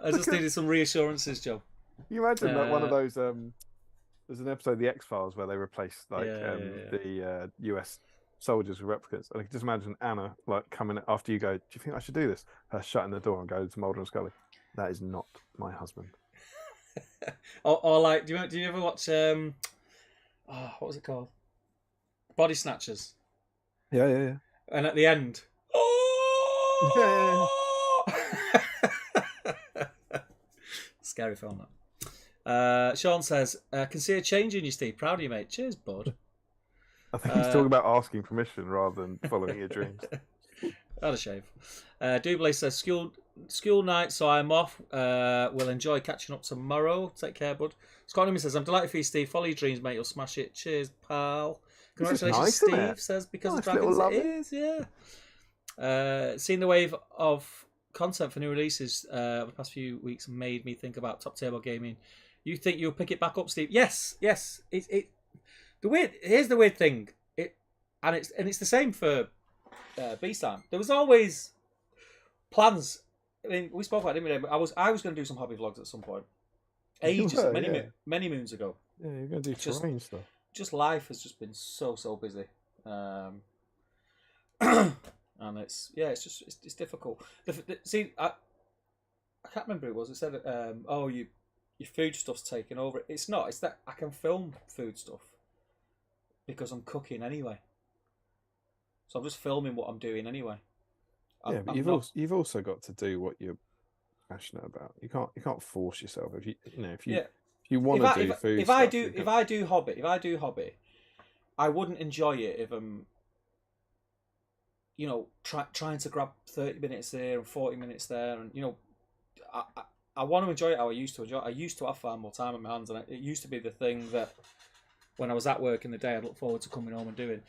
I just needed some reassurances, Joe. You imagine like one of those, there's an episode of The X-Files where they replace the US soldiers with replicants. And I can just imagine Anna like coming after you go, do you think I should do this? Her shutting the door and go to Mulder and Scully. That is not my husband. or like, do you ever watch what was it called? Body Snatchers. Yeah. And at the end, scary film that. Sean says, can see a change in you, Steve. Proud of you, mate. Cheers, bud. I think he's talking about asking permission rather than following your dreams. Had a shave. Dublé says, school night, so I'm off. We'll enjoy catching up tomorrow. Take care, bud. Scott Newman says, I'm delighted for you, Steve. Follow your dreams, mate. You'll smash it. Cheers, pal. Congratulations, nice, Steve. Says, because of Dragons, it is, yeah. Seeing the wave of content for new releases over the past few weeks made me think about top table gaming. You think you'll pick it back up, Steve? Yes. Here's the weird thing. It's the same for BSIME. There was always plans. I mean, we spoke about it, didn't we? But I was going to do some hobby vlogs at some point. Many moons ago. Yeah, you're going to do terrain stuff. Just life has just been so busy, and it's difficult. See, I can't remember who it was. It said, your food stuff's taken over. It's not. It's that I can film food stuff because I'm cooking anyway. So I'm just filming what I'm doing anyway. But you've also got to do what you're passionate about. You can't force yourself. If you want to do food. If I do hobby, I wouldn't enjoy it if I'm, trying to grab 30 minutes there and 40 minutes there, and I want to enjoy it how I used to enjoy it. I used to have far more time on my hands, and it used to be the thing that when I was at work in the day, I'd look forward to coming home and doing.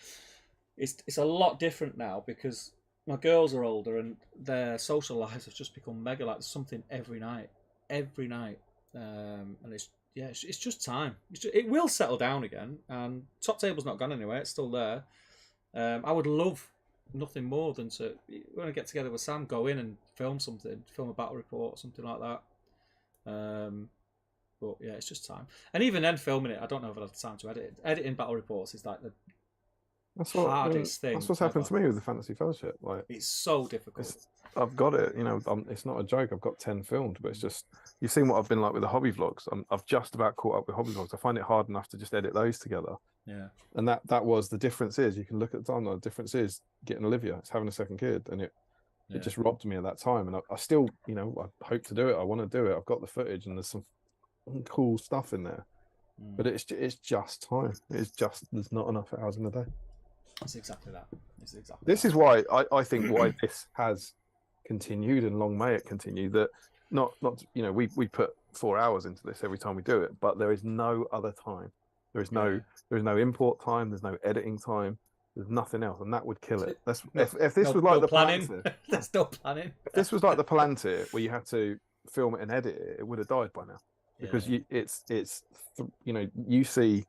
It's a lot different now because my girls are older and their social lives have just become mega. Like something every night, and it's just time. It will settle down again, and Top Table's not gone anywhere. It's still there. I would love nothing more than to when I get together with Sam, go in and film a battle report, something like that. But yeah, it's just time. And even then, filming it, I don't know if I'll have time to edit it. Editing battle reports is like the hardest thing. That's what's happened to me with the Fantasy Fellowship. Like, it's so difficult. I've got it. It's not a joke. I've got 10 filmed, but it's just you've seen what I've been like with the hobby vlogs. I've just about caught up with hobby vlogs. I find it hard enough to just edit those together. Yeah. And that was the difference. Is you can look at the timeline. The difference is getting Olivia. It's having a second kid, and It just robbed me of that time, and I still, you know, I hope to do it. I want to do it. I've got the footage, and there's some cool stuff in there, but it's just time. It's just there's not enough hours in the day. It's exactly that. This is why I think why this has continued, and long may it continue. That not you know, we put 4 hours into this every time we do it, but there is no other time. There is no import time. There's no editing time. There's nothing else, and that would kill it. That's if this was like the planning. There's no planning. If this was like the Palantir, where you had to film it and edit it, it would have died by now. Because it's you know, you see,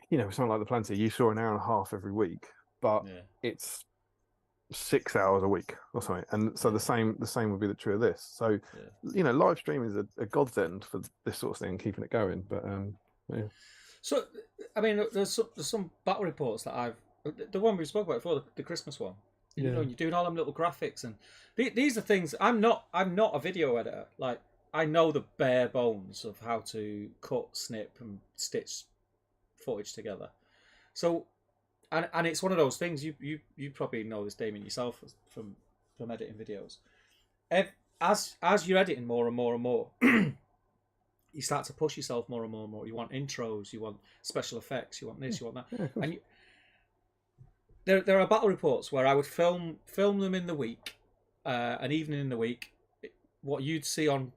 you know, something like the Palantir, you saw an hour and a half every week, but it's 6 hours a week or something, and so the same would be true of this. So you know, live streaming is a godsend for this sort of thing, keeping it going. But so I mean, there's some battle reports that the one we spoke about before, the Christmas one. You know, you're doing all them little graphics, and these are things. I'm not a video editor. Like, I know the bare bones of how to cut, snip, and stitch footage together. So, and it's one of those things. You probably know this, Damien, yourself from editing videos. As you're editing more and more and more, you start to push yourself more and more and more. You want intros, you want special effects, you want this, you want that, and there are battle reports where I would film them in the week, an evening in the week. What you'd see on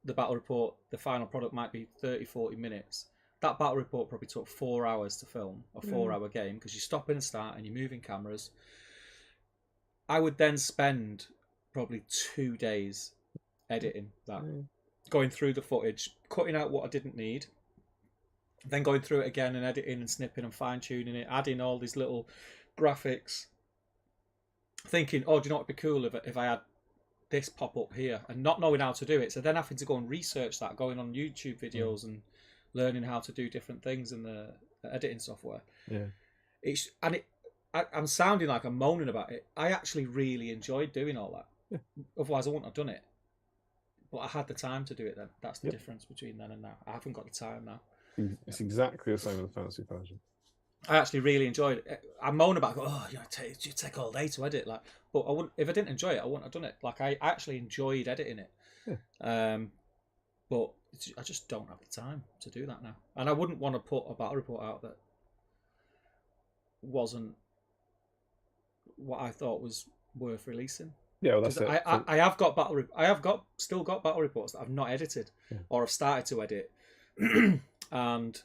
the battle report, the final product might be 30-40 minutes. That battle report probably took 4 hours to film, a 4-hour game, because you stop in and start and you're moving cameras. I would then spend probably 2 days editing that, going through the footage, cutting out what I didn't need, then going through it again and editing and snipping and fine-tuning it, adding all these little graphics, thinking, oh, do you know what would be cool if I had this pop up here, and not knowing how to do it. So then having to go and research that, going on YouTube videos and learning how to do different things in the editing software. I'm sounding like I'm moaning about it. I actually really enjoyed doing all that. Otherwise I wouldn't have done it, but I had the time to do it then. That's the difference between then and now. I haven't got the time now. It's exactly the same with the fantasy version. I actually really enjoyed it. I moan about, it take all day to edit, like, but I wouldn't. If I didn't enjoy it, I wouldn't have done it. Like, I actually enjoyed editing it, but I just don't have the time to do that now. And I wouldn't want to put a battle report out that wasn't what I thought was worth releasing. Yeah, well, that's it. I have got still got battle reports that I've not edited or have started to edit, and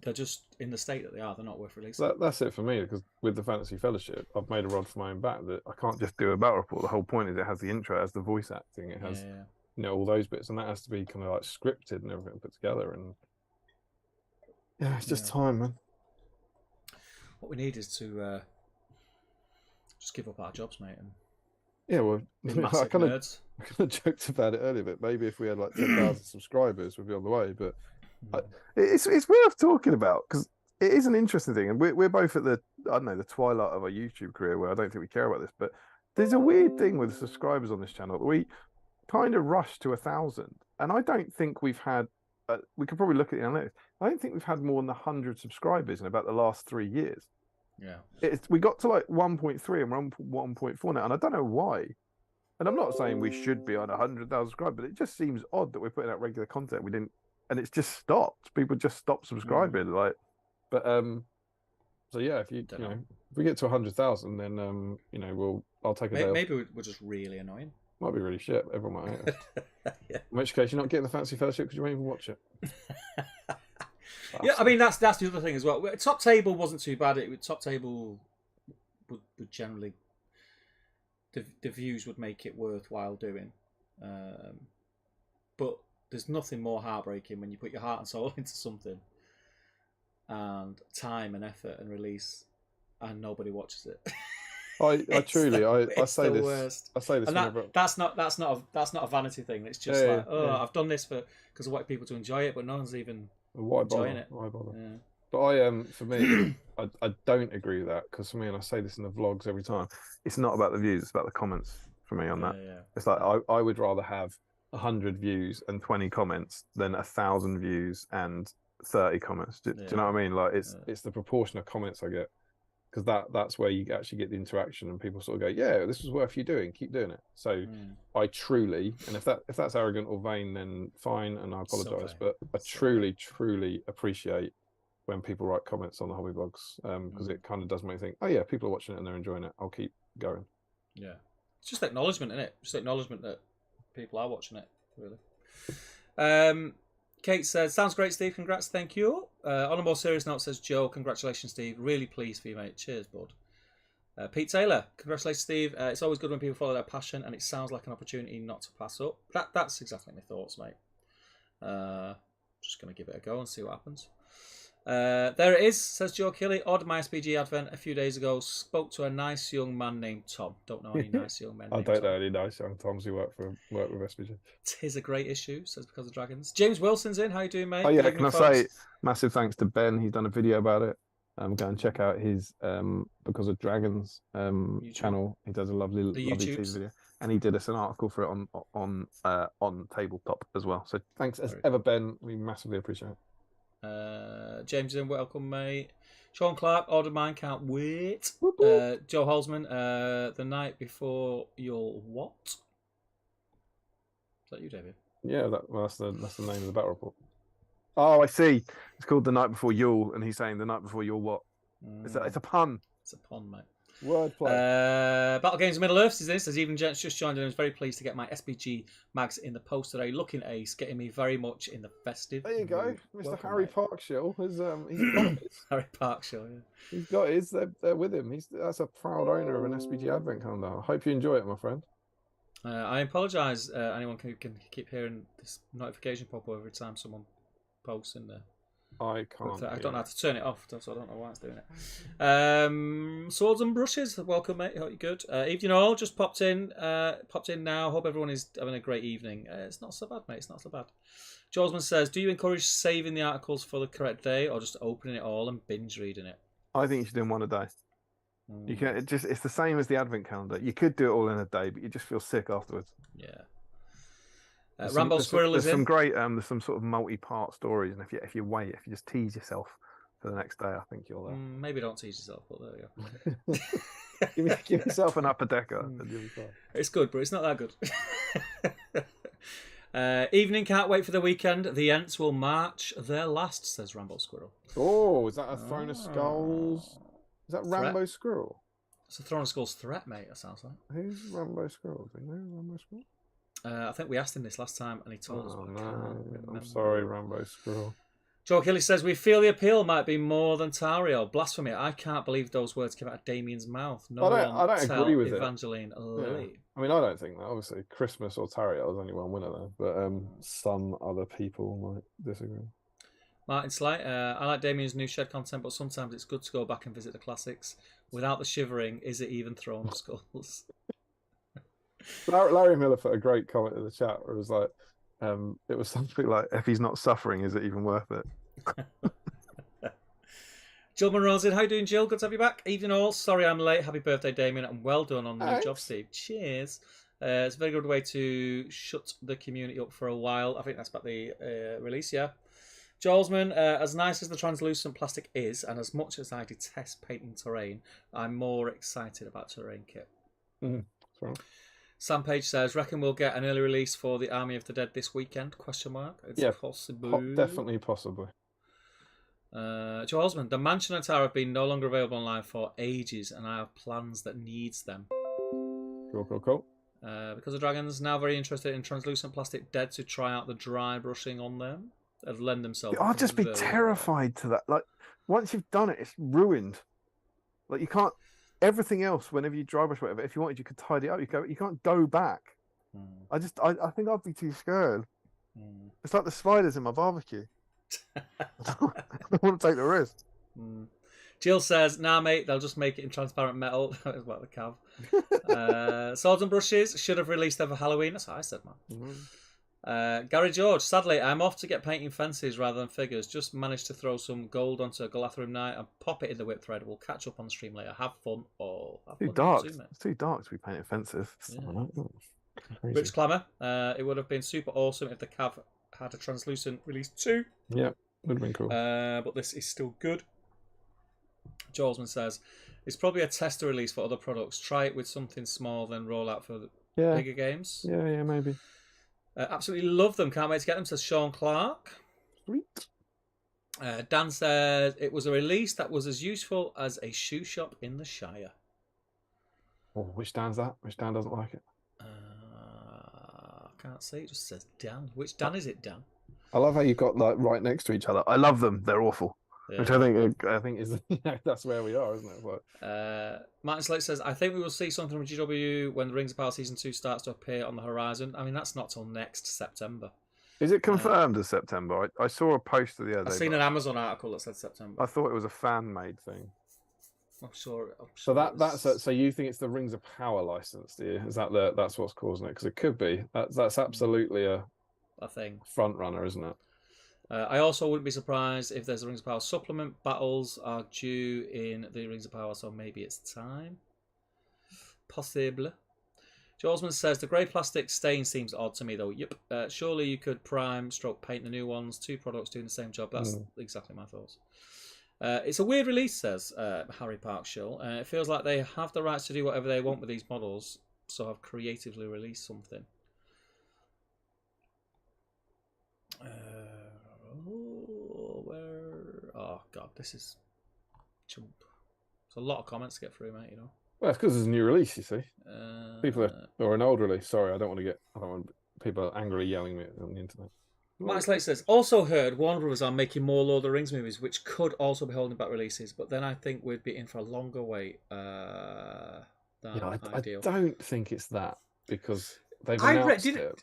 they're just in the state that they are. They're not worth releasing. That's it for me, because with the Fantasy Fellowship, I've made a rod for my own back that I can't just do a battle report. The whole point is it has the intro, it has the voice acting, it has you know, all those bits, and that has to be kind of like scripted and everything put together. And it's just time, man. What we need is to just give up our jobs, mate. And well, I kind nerds. of joked about it earlier, but maybe if we had like 10,000 subscribers, we'd be on the way. But it's worth talking about, because it is an interesting thing, and we're both at the twilight of our YouTube career, where I don't think we care about this. But there's a weird thing with subscribers on this channel that we kind of rushed to 1,000, and I don't think we've had. We could probably look at the analytics. I don't think we've had more than 100 subscribers in about the last 3 years. We got to like 1.3 and we're on 1.4 now, and I don't know why. And I'm not saying we should be on 100,000 subscribers, but it just seems odd that we're putting out regular content. We didn't, and it's just stopped. People just stopped subscribing. So yeah, if you know, if we get to 100,000, then you know, I'll take a day. Maybe we're just really annoying. Might be really shit. Everyone might hate us. In which case, you're not getting the Fancy Fellowship because you won't even watch it. I mean, that's the other thing as well. Top Table wasn't too bad. Top Table would generally, the views would make it worthwhile doing. But there's nothing more heartbreaking when you put your heart and soul into something, and time and effort and release, and nobody watches it. I say this. Worst. I say this. And that's not a vanity thing. It's just I've done this because I want people to enjoy it, but no one's even enjoying it. Why bother? Yeah. But for me, I don't agree with that, because for me, and I say this in the vlogs every time, it's not about the views, it's about the comments for me on that. It's like I would rather have 100 views and 20 comments than 1,000 views and 30 comments. Do you know what I mean? Like it's the proportion of comments I get. because that's where you actually get the interaction, and people sort of go, yeah, this is worth you doing, keep doing it. So I truly, and if that's arrogant or vain, then fine, and I apologize, but I truly appreciate when people write comments on the hobby blogs, because it kind of does make me think, oh yeah, people are watching it and they're enjoying it, I'll keep going. Yeah, it's just acknowledgement, isn't it? Just acknowledgement that people are watching it, really. Kate says, sounds great, Steve. Congrats, thank you. On a more serious note, says Joe, congratulations, Steve. Really pleased for you, mate. Cheers, bud. Pete Taylor, congratulations, Steve. It's always good when people follow their passion, and it sounds like an opportunity not to pass up. That's exactly my thoughts, mate. Just going to give it a go and see what happens. There it is, says Joe Kelly. Odd my SBG advent a few days ago. Spoke to a nice young man named Tom. Don't know any nice young men. I don't know any nice young Toms who work with SBG. Tis a great issue, says Because of Dragons. James Wilson's in. How you doing, mate? Oh yeah, can I say massive thanks to Ben? He's done a video about it. Go and check out his Because of Dragons channel. He does a lovely teaser video, and he did us an article for it on Tabletop as well. So thanks as ever, Ben. We massively appreciate it. James in, welcome, mate. Sean Clark, ordered mine, can't wait. Joe Holzman, the night before your what? Is that you, David? Yeah, that's the name of the battle report. Oh, I see. It's called The Night Before Yule, and he's saying the night before your what? It's a pun. It's a pun, mate. Wordplay. Battle Games Middle Earth is this, as Even Gents just joined in. I was very pleased to get my SBG mags in the post today. Looking ace, getting me very much in the festive. There you go, Mr. Welcome, Harry Parkshill. He's got his. Harry Parkshill, yeah. He's got his. They're with him. That's a proud owner of an SBG Advent calendar. I hope you enjoy it, my friend. I apologise. Anyone can keep hearing this notification pop up every time someone posts in there. I can't. I don't know how to turn it off, so I don't know why it's doing it. Swords and Brushes, welcome, mate. Hope you're good. Evening all, just popped in now. Hope everyone is having a great evening. It's not so bad, mate. It's not so bad. Josman says, do you encourage saving the articles for the correct day, or just opening it all and binge reading it? I think you should do one a day. You can it's the same as the Advent calendar. You could do it all in a day, but you just feel sick afterwards. Yeah. Rambo Squirrel is in. There's some sort of multi-part stories, and if you wait, if you just tease yourself for the next day, I think you'll. Maybe don't tease yourself, but there you go. give yourself an upper decker. It's good, but it's not that good. Evening, can't wait for the weekend. The Ents will march their last, says Rambo Squirrel. Oh, is that a Throne of Skulls? Is that Rambo Squirrel? It's a Throne of Skulls threat, mate. That sounds like. Who's Rambo Squirrel? Do you know Rambo Squirrel? I think we asked him this last time, and he told us. I'm sorry, Rambo Squirrel. Joe Kelly says, we feel the appeal might be more than Tario. Blasphemy. I can't believe those words came out of Damien's mouth. No, I don't agree with Evangeline Lily. Yeah. I mean, I don't think that. Obviously, Christmas or Tario, there's only one winner there. But some other people might disagree. Martin Slight, I like Damien's new shed content, but sometimes it's good to go back and visit the classics. Without the shivering, is it even Throne of Skulls? Larry Miller put a great comment in the chat where it was like, it was something like, if he's not suffering, is it even worth it? Jill Monroe's in. How you doing, Jill? Good to have you back. Evening all. Sorry I'm late. Happy birthday, Damien, and well done on the new job, Steve. Cheers. It's a very good way to shut the community up for a while. I think that's about the release, yeah. Jolesman, as nice as the translucent plastic is, and as much as I detest painting terrain, I'm more excited about terrain kit. Sorry. Sam Page says, reckon we'll get an early release for the Army of the Dead this weekend? Question mark. It's possible. Definitely possibly. Joe Osmond, the Mansion and Tower have been no longer available online for ages, and I have plans that needs them. Cool. Because of Dragons, now very interested in translucent plastic Dead to try out the dry brushing on them. Lend themselves. I'd just be terrified to that. Like, once you've done it, it's ruined. Like, you can't. Everything else, whenever you dry brush whatever, if you wanted, you could tidy it up. You can't go back. I think I'd be too scared. It's like the spiders in my barbecue. I don't want to take the risk. Jill says, nah, mate, they'll just make it in transparent metal. That's like the Cav. Swords and Brushes should have released them for Halloween. That's what I said, man. Gary George, sadly, I'm off to get painting fences rather than figures. Just managed to throw some gold onto a Galathrim Knight and pop it in the whip thread. We'll catch up on the stream later. Have fun all. It's too dark to be painting fences. Yeah. Rich Clamor, it would have been super awesome if the Cav had a translucent release too. Yeah, would have been cool. But this is still good. Jolesman says, it's probably a tester release for other products. Try it with something small, then roll out for the bigger games. Yeah, maybe. Absolutely love them. Can't wait to get them, says Sean Clark. Sweet. Dan says, it was a release that was as useful as a shoe shop in the Shire. Oh, which Dan's that? Which Dan doesn't like it? I can't see. It just says Dan. Which Dan is it, Dan? I love how you've got like right next to each other. I love them. They're awful. Yeah. Which I think is that's where we are, isn't it? Like... Martin Slate says, I think we will see something from GW when the Rings of Power Season 2 starts to appear on the horizon. I mean, that's not till next September. Is it confirmed as September? I saw a poster the other day. I've seen an Amazon article that said September. I thought it was a fan-made thing. I'm sure so that's so you think it's the Rings of Power license, do you? Is that that's what's causing it? Because it could be. That's absolutely a thing. Front runner, isn't it? I also wouldn't be surprised if there's a Rings of Power supplement. Battles are due in the Rings of Power, so maybe it's time. Possible. Jolesman says, the grey plastic stain seems odd to me, though. Yep. Surely you could paint the new ones. 2 products doing the same job. That's exactly my thoughts. It's a weird release, says Harry Parkshill. It feels like they have the rights to do whatever they want with these models, so have creatively released something. Oh god, this is chump. It's a lot of comments to get through, mate. You know. Well, it's because it's a new release. You see, people or an old release. Sorry, I don't want people angrily yelling at me on the internet. Max Lake says, also heard Warner Brothers are making more Lord of the Rings movies, which could also be holding back releases, but then I think we'd be in for a longer wait than ideal. I don't think it's that because they've announced it.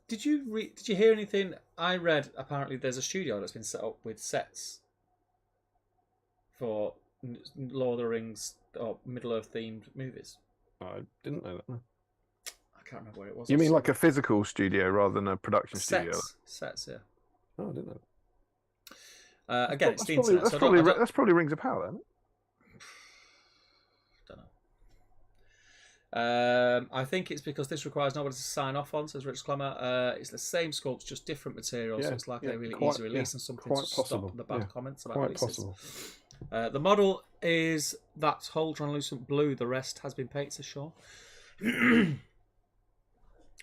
Did you hear anything? I read apparently there's a studio that's been set up with sets for Lord of the Rings or Middle Earth themed movies. I didn't know that. No. I can't remember where it was. You mean like a physical studio rather than a production studio? Sets, yeah. Oh, I didn't know that. Again, it's the internet. That's probably Rings of Power, then. Don't know. I think it's because this requires nobody to sign off on, says Rich Clemmer. It's the same sculpts, just different materials. So it's like a really easy release and something to stop the bad comments about releases. Possible. The model is that whole translucent blue. The rest has been painted, says Sean.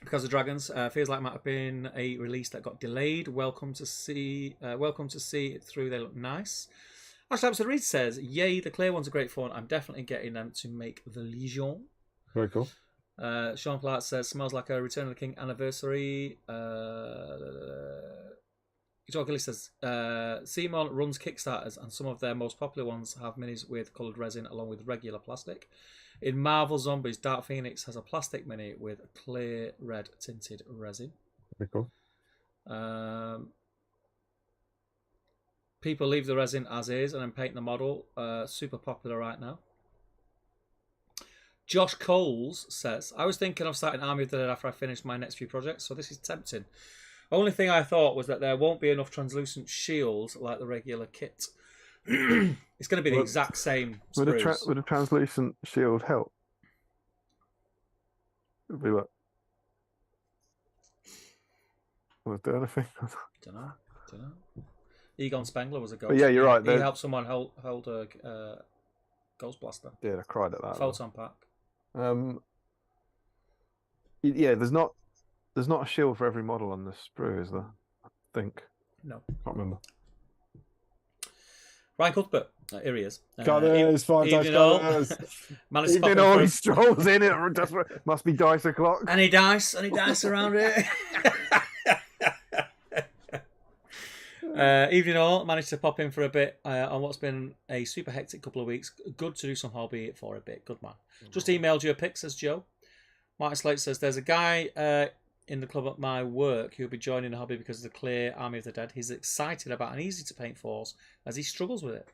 Because of dragons, feels like it might have been a release that got delayed. Welcome to see it through. They look nice. Actually, episode Reed says, "Yay, the clear ones are great fun. I'm definitely getting them to make the Legion." Very cool. Sean Clark says, "Smells like a Return of the King anniversary." Joe Gilly says, "Simon runs Kickstarters, and some of their most popular ones have minis with coloured resin along with regular plastic. In Marvel Zombies, Dark Phoenix has a plastic mini with clear red tinted resin." Very cool. People leave the resin as is and then paint the model. Super popular right now. Josh Coles says, "I was thinking of starting Army of the Dead after I finished my next few projects, so this is tempting. Only thing I thought was that there won't be enough translucent shields like the regular kit." It's going to be the exact same sprues. Would a translucent shield help? Would be what? Will it do anything? Don't know. Egon Spengler was a ghost. But yeah, you're right. He helped someone hold a Ghost Blaster. Yeah, I cried at that. Photon pack. Yeah, there's not a shield for every model on this sprue, is there? I think. No. Can't remember. Ryan Cuthbert, here he is. Cutters, fine touch Cutters. Evening all, he strolls in, it just must be dice o'clock. Any dice around here? Evening all, managed to pop in for a bit on what's been a super hectic couple of weeks. Good to do some hobby for a bit. Good man. Just emailed you a pic, says Joe. Martin Slate says, "There's a guy in the club at my work who'll be joining the hobby because of the clear Army of the Dead. He's excited about an easy to paint force as he struggles with it."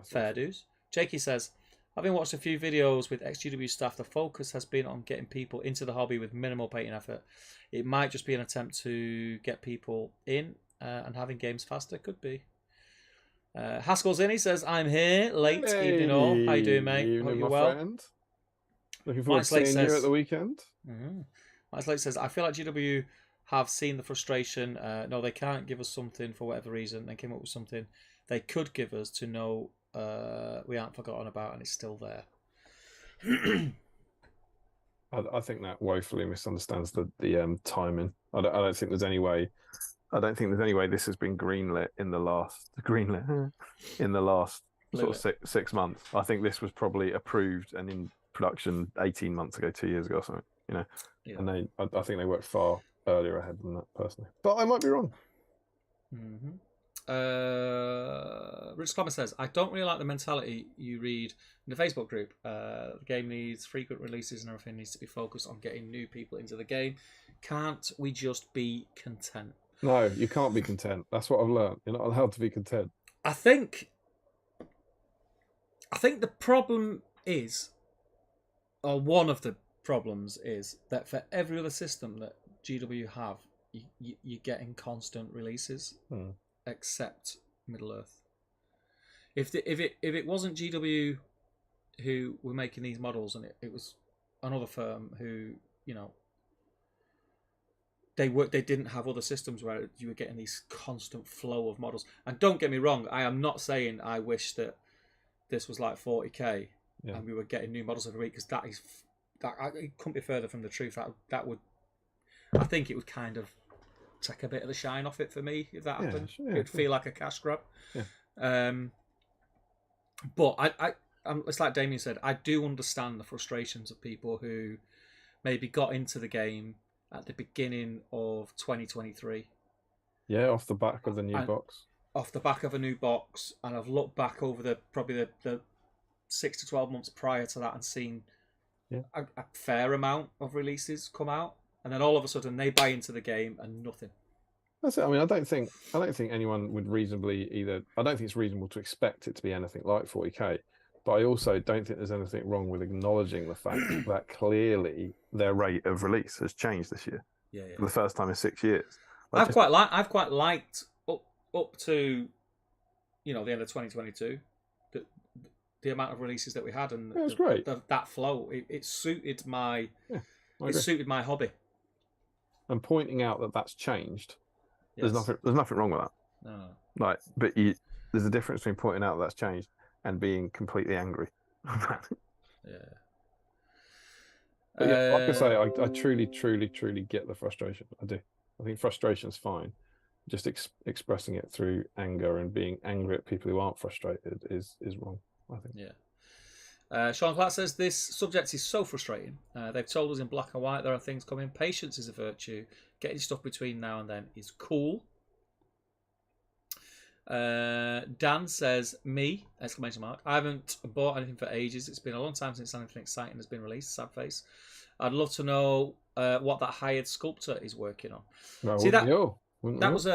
Fair dues. Jakey says, "Having watched a few videos with ex-GW staff, the focus has been on getting people into the hobby with minimal painting effort. It might just be an attempt to get people in and having games faster. Could be." Haskell's in. He says, "I'm here. Late evening all. How you doing, mate? Evening, Hope you're my well." Friend. Looking forward to seeing you at the weekend. Mike Slate says, "I feel like GW have seen the frustration. No, they can't give us something for whatever reason. They came up with something they could give us to know we aren't forgotten about, and it's still there. I think that woefully misunderstands the timing. I don't think there's any way. I don't think there's any way this has been greenlit in the last sort of 6 months. I think this was probably approved and in production 18 months ago, 2 years ago, or something. Yeah. And I think they worked far earlier ahead than that personally, but I might be wrong. Mm-hmm. Rich Clemmer says, I don't really like the mentality you read in the Facebook group. The game needs frequent releases and everything needs to be focused on getting new people into the game. Can't we just be content? No, you can't be content. That's what I've learned. You're not allowed to be content. I think the problem is, or one of the problems is, that for every other system that GW have, you're getting constant releases, except Middle Earth. If it wasn't GW who were making these models, and it was another firm who, they didn't have other systems where you were getting these constant flow of models. And don't get me wrong, I am not saying I wish that this was like 40k and we were getting new models every week, because it couldn't be further from the truth. That would, I think it would kind of take a bit of the shine off it for me if that happened. Sure, It'd feel like a cash grab. Yeah. But it's like Damien said, I do understand the frustrations of people who maybe got into the game at the beginning of 2023. Yeah, off the back of the new box. Off the back of a new box, and I've looked back over the 6 to 12 months prior to that and seen a fair amount of releases come out, and then all of a sudden they buy into the game and nothing. That's it. I mean, I don't think anyone would reasonably either. I don't think it's reasonable to expect it to be anything like 40k, but I also don't think there's anything wrong with acknowledging the fact that clearly their rate of release has changed this year. For the first time in 6 years. I've quite liked up to the end of 2022 the amount of releases that we had, and it was great. That flow. It suited my hobby. And pointing out that that's changed. Yes. There's nothing wrong with that. No. Like, but there's a difference between pointing out that's changed and being completely angry. Yeah. But like I say, I truly, truly, truly get the frustration. I do. I think frustration's fine. Just expressing it through anger and being angry at people who aren't frustrated is wrong, I think. Yeah. Sean Clark says, this subject is so frustrating. They've told us in black and white there are things coming. Patience is a virtue. Getting stuff between now and then is cool. Dan says, me, ! I haven't bought anything for ages. It's been a long time since anything exciting has been released. Sad face. I'd love to know what that hired sculptor is working on. No, see that was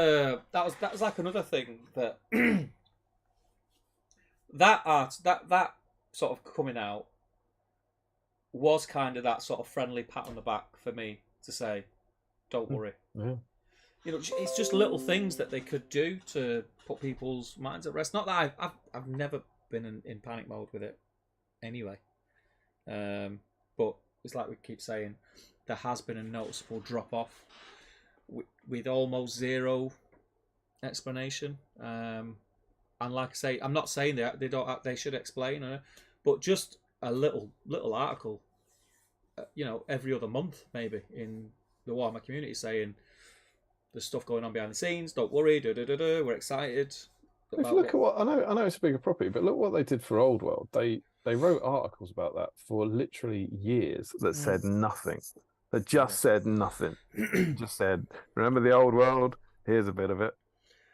like another thing that that sort of coming out was kind of that sort of friendly pat on the back for me to say, don't worry. Yeah. It's just little things that they could do to put people's minds at rest. Not that I've never been in panic mode with it anyway. But it's like we keep saying, there has been a noticeable drop off with almost zero explanation. And like I say, I'm not saying they should explain, but just a little article, every other month maybe in the Warhammer community saying there's stuff going on behind the scenes. Don't worry, we're excited. If you look at what I know it's a bigger property, but look what they did for Old World. They wrote articles about that for literally years that said nothing. That just said nothing. Just said, remember the Old World? Here's a bit of it.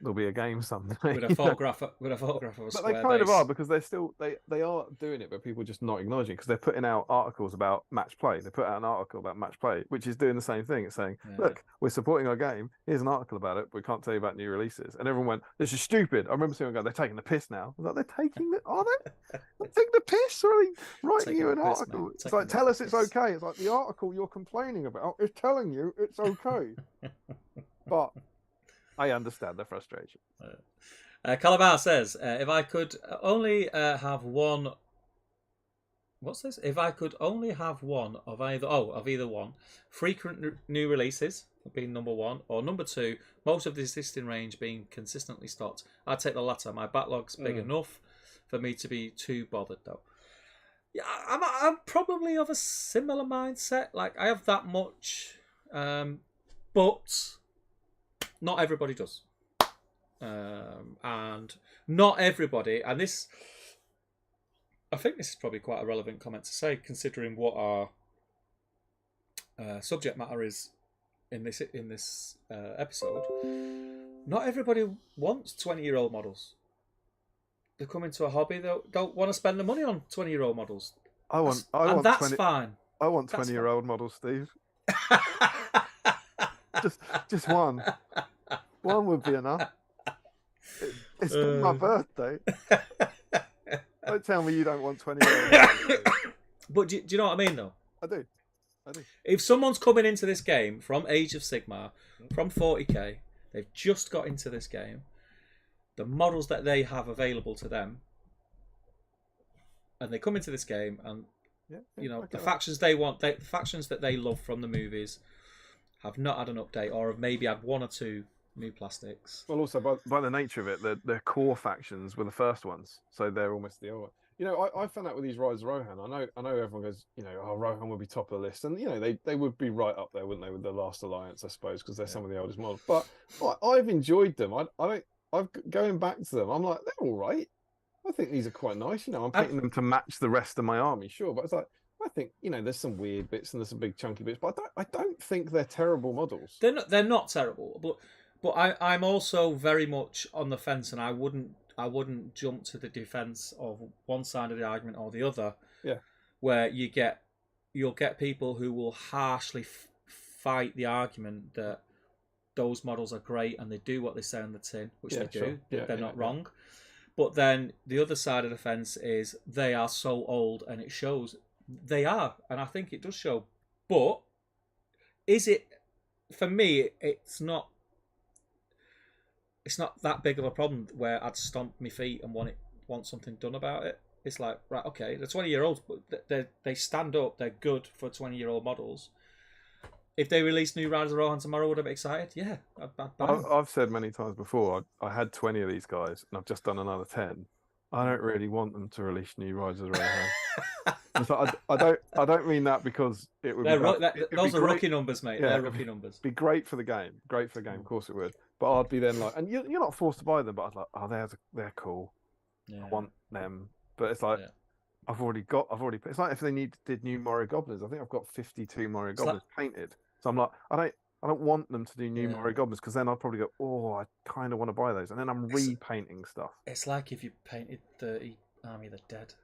There'll be a game someday. With a photograph of a square But they kind of are, because they're still they are doing it, but people are just not acknowledging it, because they're putting out articles about match play. They put out an article about match play, which is doing the same thing. It's saying, look, we're supporting our game. Here's an article about it, but we can't tell you about new releases. And everyone went, this is stupid. I remember seeing them go, they're taking the piss now. I was like, they're taking the are they? They're taking the piss? Or are they writing you an article? It's like, tell us it's okay. It's like the article you're complaining about is telling you it's okay. But I understand the frustration. Calabar says, if I could only have one... What's this? If I could only have one of either one, frequent new releases being number one, or number two, most of the existing range being consistently stocked, I'd take the latter. My backlog's big enough. for me to be too bothered, though. Yeah, I'm probably of a similar mindset. Like, I have that much, but not everybody does. And not everybody, and this, I think this is probably quite a relevant comment to say, considering what our subject matter is in this episode. Not everybody wants 20-year-old models. They come into a hobby, they don't want to spend the money on 20-year-old models. That's fine. I want 20-year-old models, Steve. just one. One would be enough. It's been my birthday. Don't tell me you don't want 20-year-old. But do you know what I mean, though? I do. If someone's coming into this game from Age of Sigmar, from 40k, they've just got into this game, the models that they have available to them, and they come into this game, and the factions they want, the factions that they love from the movies, have not had an update, or have maybe had one or two new plastics. Well, also by the nature of it, their core factions were the first ones, so they're almost the old. I found out with these Rise of Rohan. I know everyone goes, Rohan would be top of the list, and they would be right up there, wouldn't they, with the Last Alliance, I suppose, because they're some of the oldest models. But I've enjoyed them. I've going back to them. I'm like, they're all right. I think these are quite nice. I'm painting them to match the rest of my army, sure, but it's like, I think there's some weird bits and there's some big chunky bits, but I don't think they're terrible models. They're not terrible, but I'm also very much on the fence, and I wouldn't jump to the defense of one side of the argument or the other. Yeah. Where you'll get people who will harshly fight the argument that those models are great and they do what they say on the tin, which they do. Sure. Yeah, they're not wrong. But then the other side of the fence is they are so old, and it shows. They are, and I think it does show. But is it, for me, it's not that big of a problem where I'd stomp my feet and want something done about it. It's like, right, okay, the 20-year-olds, they stand up, they're good for 20-year-old models. If they release new Riders of Rohan tomorrow, would I be excited? Yeah. I've said many times before, I had 20 of these guys, and I've just done another 10. I don't really want them to release new Riders of Rohan. So I don't mean that because it would those are rookie numbers, mate. Yeah, they're rookie numbers. Be great for the game. Of course it would. But I'd be then like, and you're not forced to buy them, but I'd like, they're cool. Yeah. I want them. But it's like, I've already. It's like if they did new Morio Goblins. I think I've got 52 Morio Goblins painted. So I'm like, I don't want them to do new Morio Goblins, because then I'd probably go, oh, I kind of want to buy those, and then I'm repainting stuff. It's like if you painted 30 Army of the Dead.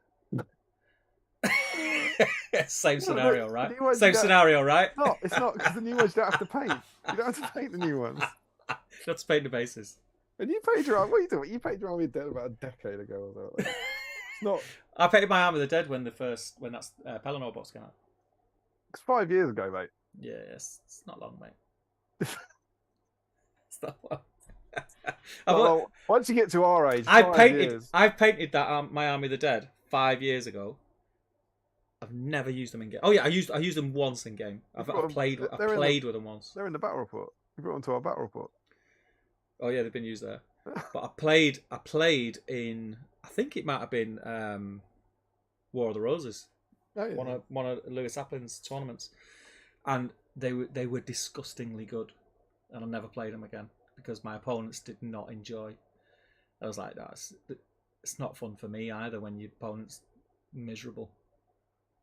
Same scenario, right? Same scenario, right? No, it's not, because the new ones you don't have to paint. You don't have to paint the new ones. You have to paint the bases. And you painted your army. What are you doing? You painted your Army of the Dead about a decade ago or so. Like, it's not. I painted my Army of the Dead when that Pelennor box came out. It's 5 years ago, mate. Yeah, it's not long, mate. It's not long. Once you get to our age, I've painted that my Army of the Dead 5 years ago. I've never used them in game. Oh yeah, I used them once in game. I've played with them once. They're in the battle report. We brought them to our battle report. Oh yeah, they've been used there. But I played in, I think it might have been War of the Roses. Oh, yeah. One of Lewis Applin's tournaments. And they were disgustingly good. And I never played them again because my opponents did not enjoy. I was like, it's not fun for me either when your opponent's miserable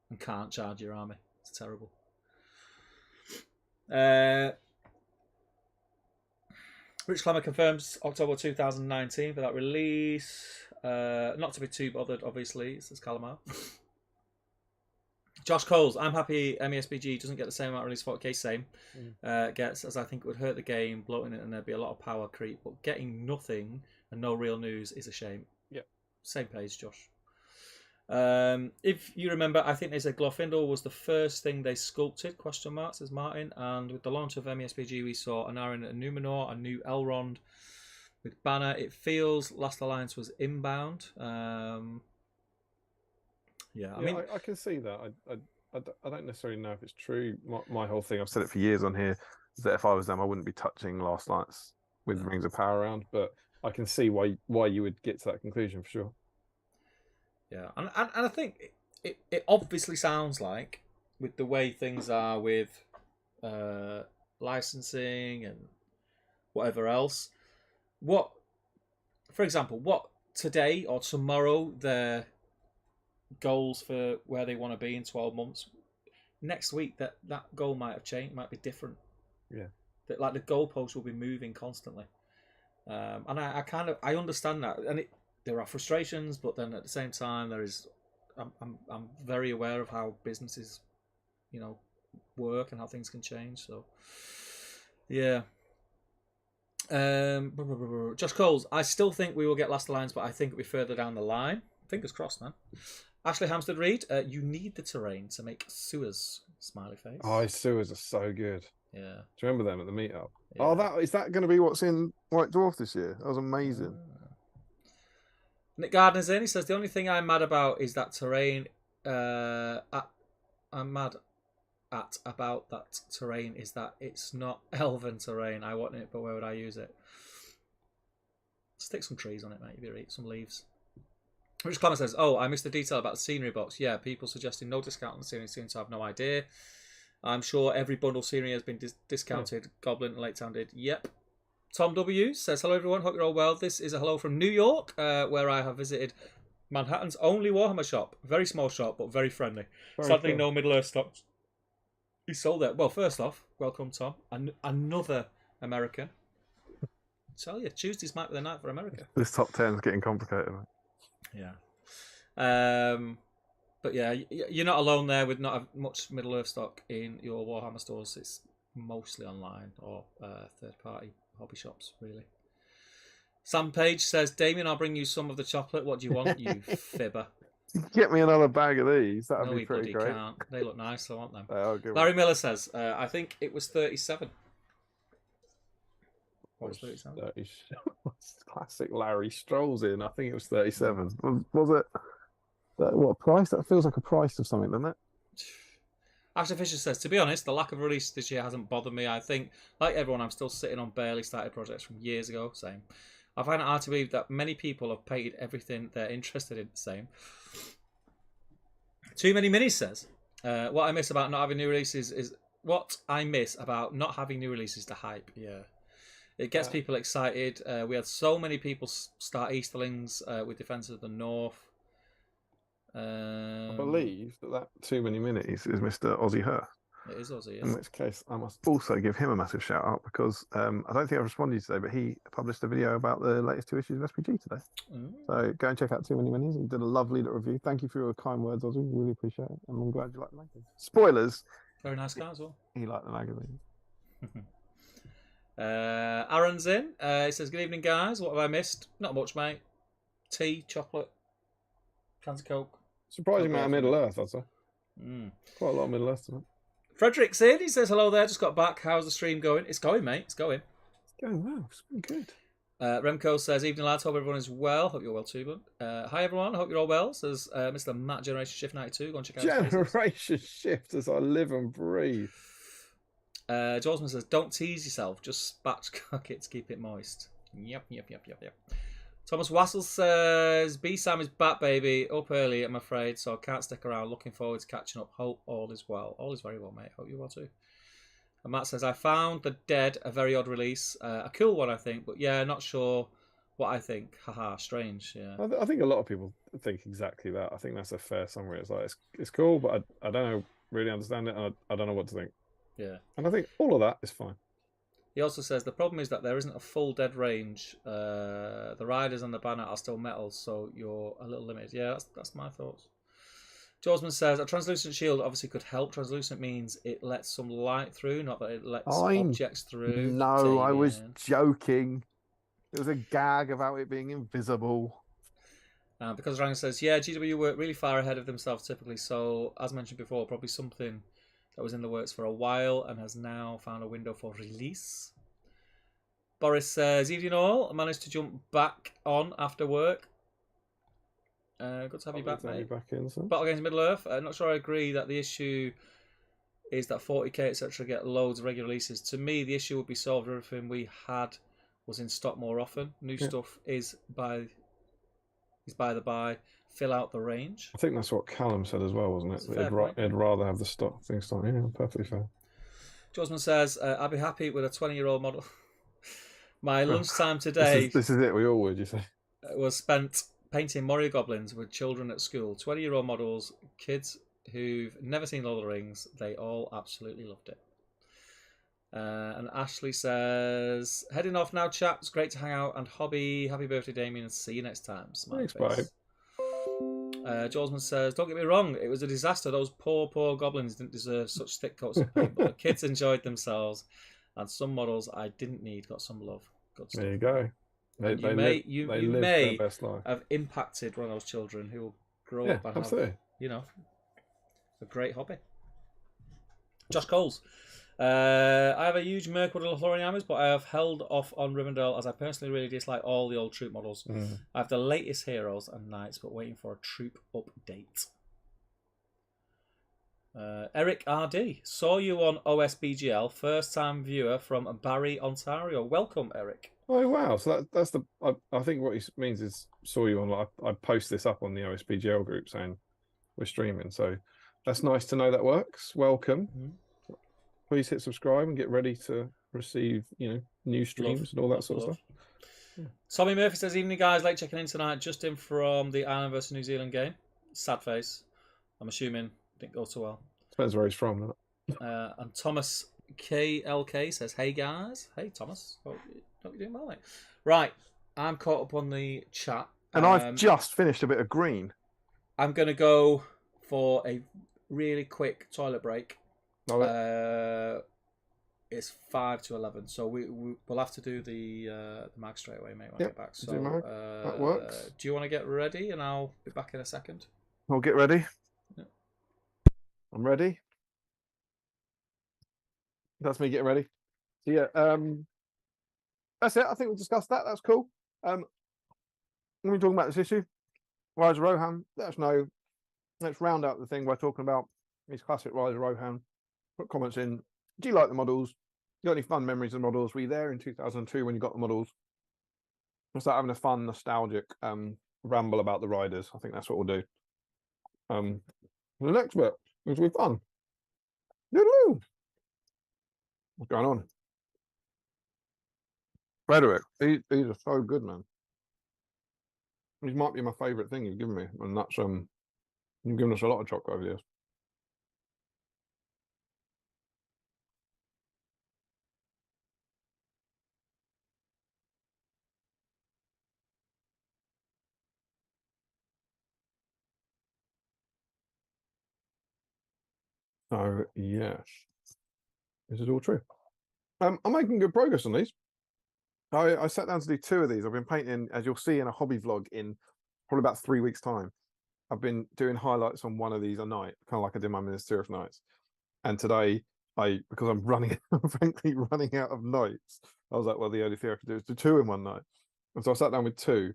and can't charge your army. It's terrible. Rich Clemmer confirms October 2019 for that release. Not to be too bothered, obviously, says Calamar. Josh Coles, I'm happy MESBG doesn't get the same amount of release 40k, same. Gets, as I think it would hurt the game, bloating it, and there'd be a lot of power creep. But getting nothing and no real news is a shame. Yeah. Same page, Josh. If you remember, I think they said Glorfindel was the first thing they sculpted, ? Says Martin. And with the launch of MESBG, we saw an Aaron, a Numenor, a new Elrond with Banner. It feels Last Alliance was inbound. Yeah, I mean, I can see that. I don't necessarily know if it's true. My whole thing, I've said it for years on here, is that if I was them, I wouldn't be touching Last Alliance with Rings of Power around. But I can see why you would get to that conclusion for sure. Yeah, and I think it obviously sounds like, with the way things are with licensing and whatever else, what, for example, what today or tomorrow their goals for where they want to be in 12 months, next week that goal might have changed, might be different. Yeah. That, like, the goalposts will be moving constantly. And I understand that, and there are frustrations, but then at the same time I'm very aware of how businesses, work and how things can change. So yeah. Josh Coles, I still think we will get Last Alliance, but I think it'll be further down the line. Fingers crossed, man. Ashley Hampstead Reed, you need the terrain to make sewers. Smiley face. Oh, his sewers are so good. Yeah. Do you remember them at the meetup? Yeah. Oh, is that going to be what's in White Dwarf this year? That was amazing. Nick Gardner's in. He says the only thing I'm mad about is that terrain. I'm mad at about that terrain is that it's not elven terrain. I want it, but where would I use it? Stick some trees on it, mate. Maybe some leaves. Rich Clemmer says, "Oh, I missed the detail about the scenery box. Yeah, people suggesting no discount on the scenery seem to have no idea. I'm sure every bundle scenery has been discounted. Yeah. Goblin and Lake Town did. Yep." Tom W says, "Hello everyone, hope you're all well. This is a hello from New York, where I have visited Manhattan's only Warhammer shop. Very small shop, but very friendly. Sadly, no Middle Earth stocks. He sold it. Well, first off, welcome, Tom. Another American. I tell you, Tuesdays might be the night for America. This top 10 is getting complicated, mate. Yeah. But yeah, you're not alone there with not much Middle Earth stock in your Warhammer stores. It's mostly online or third-party hobby shops, really. Sam Page says, Damien, I'll bring you some of the chocolate. What do you want, you fibber? Get me another bag of these. That would no, be pretty great. Can't. They look nice. I want them. Larry Miller says, I think it was 37. What was 37? Classic Larry strolls in. I think it was 37. Was it? What price? That feels like a price of something, doesn't it? Ashley Fisher says, to be honest, the lack of release this year hasn't bothered me. I think, like everyone, I'm still sitting on barely started projects from years ago. Same. I find it hard to believe that many people have painted everything they're interested in. Same. Too Many Minis says, what I miss about not having new releases is the hype. Yeah. It gets people excited. We had so many people start Easterlings with Defense of the North. I believe that Too Many Minis is Mr. Ozzy Hurst. It is Ozzy, yes. In which case, I must also give him a massive shout out because I don't think I've responded today, but he published a video about the latest 2 issues of SBG today. So go and check out Too Many Minis. He did a lovely little review. Thank you for your kind words, Ozzy. Really appreciate it. And I'm glad you like the magazine. Spoilers. Very nice guy as well. He liked the magazine. Aaron's in. He says, good evening, guys. What have I missed? Not much, mate. Tea, chocolate, cans of Coke. Surprising amount of Middle Earth, I'd say. Quite a lot of Middle Earth tonight. Frederick's in. He says, hello there. Just got back. How's the stream going? It's going, mate. It's going. It's going well. It's been good. Remco says, evening, lads. Hope everyone is well. Hope you're well too, bud. Hi, everyone. Hope you're all well. Says Mr. Matt, Generation Shift 92. Go and check out Generation Shift as I live and breathe. Josman says, don't tease yourself. Just spatchcock it to keep it moist. Yep. Thomas Wassel says, BSIME is back, baby. Up early, I'm afraid, so I can't stick around. Looking forward to catching up. Hope all is well. All is very well, mate. Hope you're well too. And Matt says, I found The Dead a very odd release. A cool one, I think, but yeah, not sure what I think. Haha, strange, yeah. I think a lot of people think exactly that. I think that's a fair summary. It's like, it's cool, but I don't really understand it, and I don't know what to think. Yeah. And I think all of that is fine. He also says the problem is that there isn't a full Dead range. The riders and the banner are still metals, so you're a little limited. Yeah, that's my thoughts. Jorsman says a translucent shield obviously could help. Translucent means it lets some light through, not that it lets objects through. No, I was joking. It was a gag about it being invisible. Because Rang says, yeah, GW work really far ahead of themselves typically. So, as mentioned before, probably something that was in the works for a while and has now found a window for release. Boris says, evening all. I managed to jump back on after work. Good to have you back, mate. Battle Games Middle-earth. Not sure I agree that the issue is that 40k, etc. get loads of regular releases. To me, the issue would be solved if everything we had was in stock more often. New stuff is by the by. fill out the range. I think that's what Callum said as well, wasn't it? He'd rather have the stock things done. Yeah, perfectly fair. Josman says, I'd be happy with a 20-year-old model. My lunchtime today... This is it, we all would, you say? ...was spent painting Moria Goblins with children at school. 20-year-old models, kids who've never seen Lord of the Rings. They all absolutely loved it. And Ashley says, heading off now, chaps. Great to hang out and hobby. Happy birthday, Damien, and see you next time. Thanks, babe. Jolsman says, don't get me wrong, it was a disaster. Those poor goblins didn't deserve such thick coats of paint, but the kids enjoyed themselves, and some models I didn't need got some love. Good stuff. There you go. You may have impacted one of those children who will grow up and have, a great hobby. Josh Coles. I have a huge Mirkwood and Lothlorien armies, but I have held off on Rivendell as I personally really dislike all the old troop models. I have the latest heroes and knights, but waiting for a troop update. Eric RD, saw you on OSBGL, first time viewer from Barrie, Ontario. Welcome, Eric. Oh wow! So that's the. I think what he means is saw you on. I post this up on the OSBGL group saying we're streaming. So that's nice to know that works. Welcome. Please hit subscribe and get ready to receive, new streams and all that sort of stuff. Yeah. Tommy Murphy says, evening guys, late checking in tonight, just in from the Ireland versus New Zealand game. Sad face. I'm assuming didn't go so well. Depends where he's from. And Thomas KLK says, hey guys. Hey Thomas. Hope you're doing well, mate. Right. I'm caught up on the chat. And I've just finished a bit of green. I'm going to go for a really quick toilet break. It's 5 to 11, so we'll have to do the mag straight away, mate. When I get back, so that works. Do you want to get ready, and I'll be back in a second? I'll get ready. Yeah. I'm ready. That's me getting ready. So yeah, that's it. I think we discussed that. That's cool. When we're talking about this issue, Rise of Rohan, let us know. Let's round out the thing by talking about these classic Rise of Rohan. Put comments in. Do you like the models? You got any fun memories of the models? Were you there in 2002 when you got the models? We'll start having a fun, nostalgic ramble about the riders. I think that's what we'll do. The next bit is be fun. What's going on? Frederick, these are so good, man. These might be my favourite thing you've given me, and that's you've given us a lot of chocolate over the years. So yes, this is all true. I'm making good progress on these. I sat down to do 2 of these. I've been painting, as you'll see in a hobby vlog, in probably about 3 weeks' time. I've been doing highlights on one of these a night, kind of like I did my Minas Tirith nights. And today, because I'm frankly running out of nights, I was like, well, the only thing I could do is do 2 in one night. And so I sat down with 2,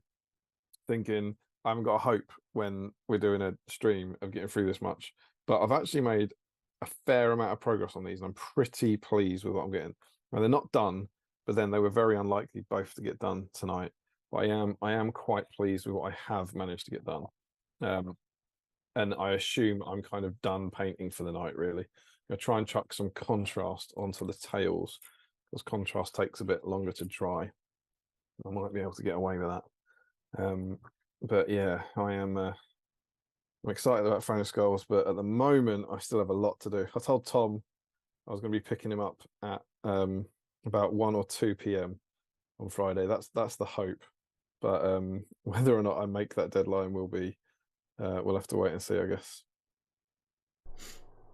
thinking I haven't got a hope when we're doing a stream of getting through this much. But I've actually made a fair amount of progress on these, and I'm pretty pleased with what I'm getting. Now, they're not done, but then they were very unlikely both to get done tonight. But I am quite pleased with what I have managed to get done. And I assume I'm kind of done painting for the night, really. I'm going to try and chuck some contrast onto the tails, because contrast takes a bit longer to dry. I might be able to get away with that. But yeah, I'm excited about Throne of Skulls, but at the moment I still have a lot to do. I told Tom I was going to be picking him up at about 1 or 2 p.m. on Friday. That's the hope, but whether or not I make that deadline will be we'll have to wait and see, I guess.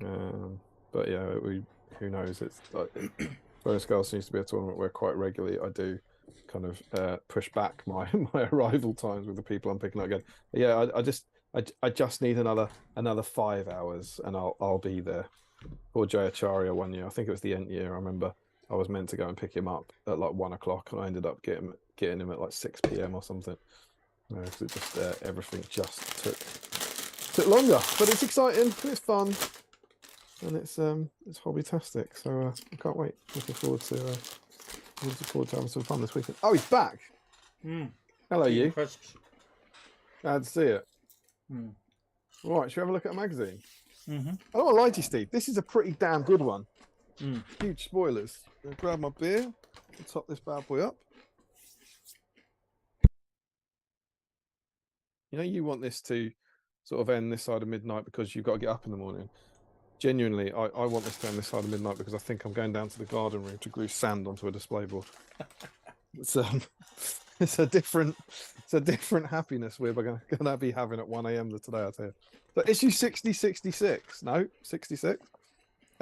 But yeah, who knows? It's like, Throne of Skulls seems to be a tournament where quite regularly I do kind of push back my arrival times with the people I'm picking up again. But yeah, I just need another 5 hours and I'll be there. Or Jay Acharya one year, I think it was the Ent year. I remember I was meant to go and pick him up at like 1 o'clock, and I ended up getting him at like 6 p.m. or something. Because it just everything just took longer, but it's exciting, it's fun, and it's hobby-tastic. So I can't wait. Looking forward to having some fun this weekend. Oh, he's back. Hello, you. Crisps. Glad to see it. Right, should we have a look at a magazine? Mm-hmm. I don't want to lie to you, Steve. This is a pretty damn good one. Mm. Huge spoilers. I'm gonna grab my beer and top this bad boy up. You know, you want this to sort of end this side of midnight because you've got to get up in the morning. Genuinely, I want this to end this side of midnight because I think I'm going down to the garden room to glue sand onto a display board. It's a different happiness we're going to be having at 1 a.m. today, I tell you. So issue 66. No, 66.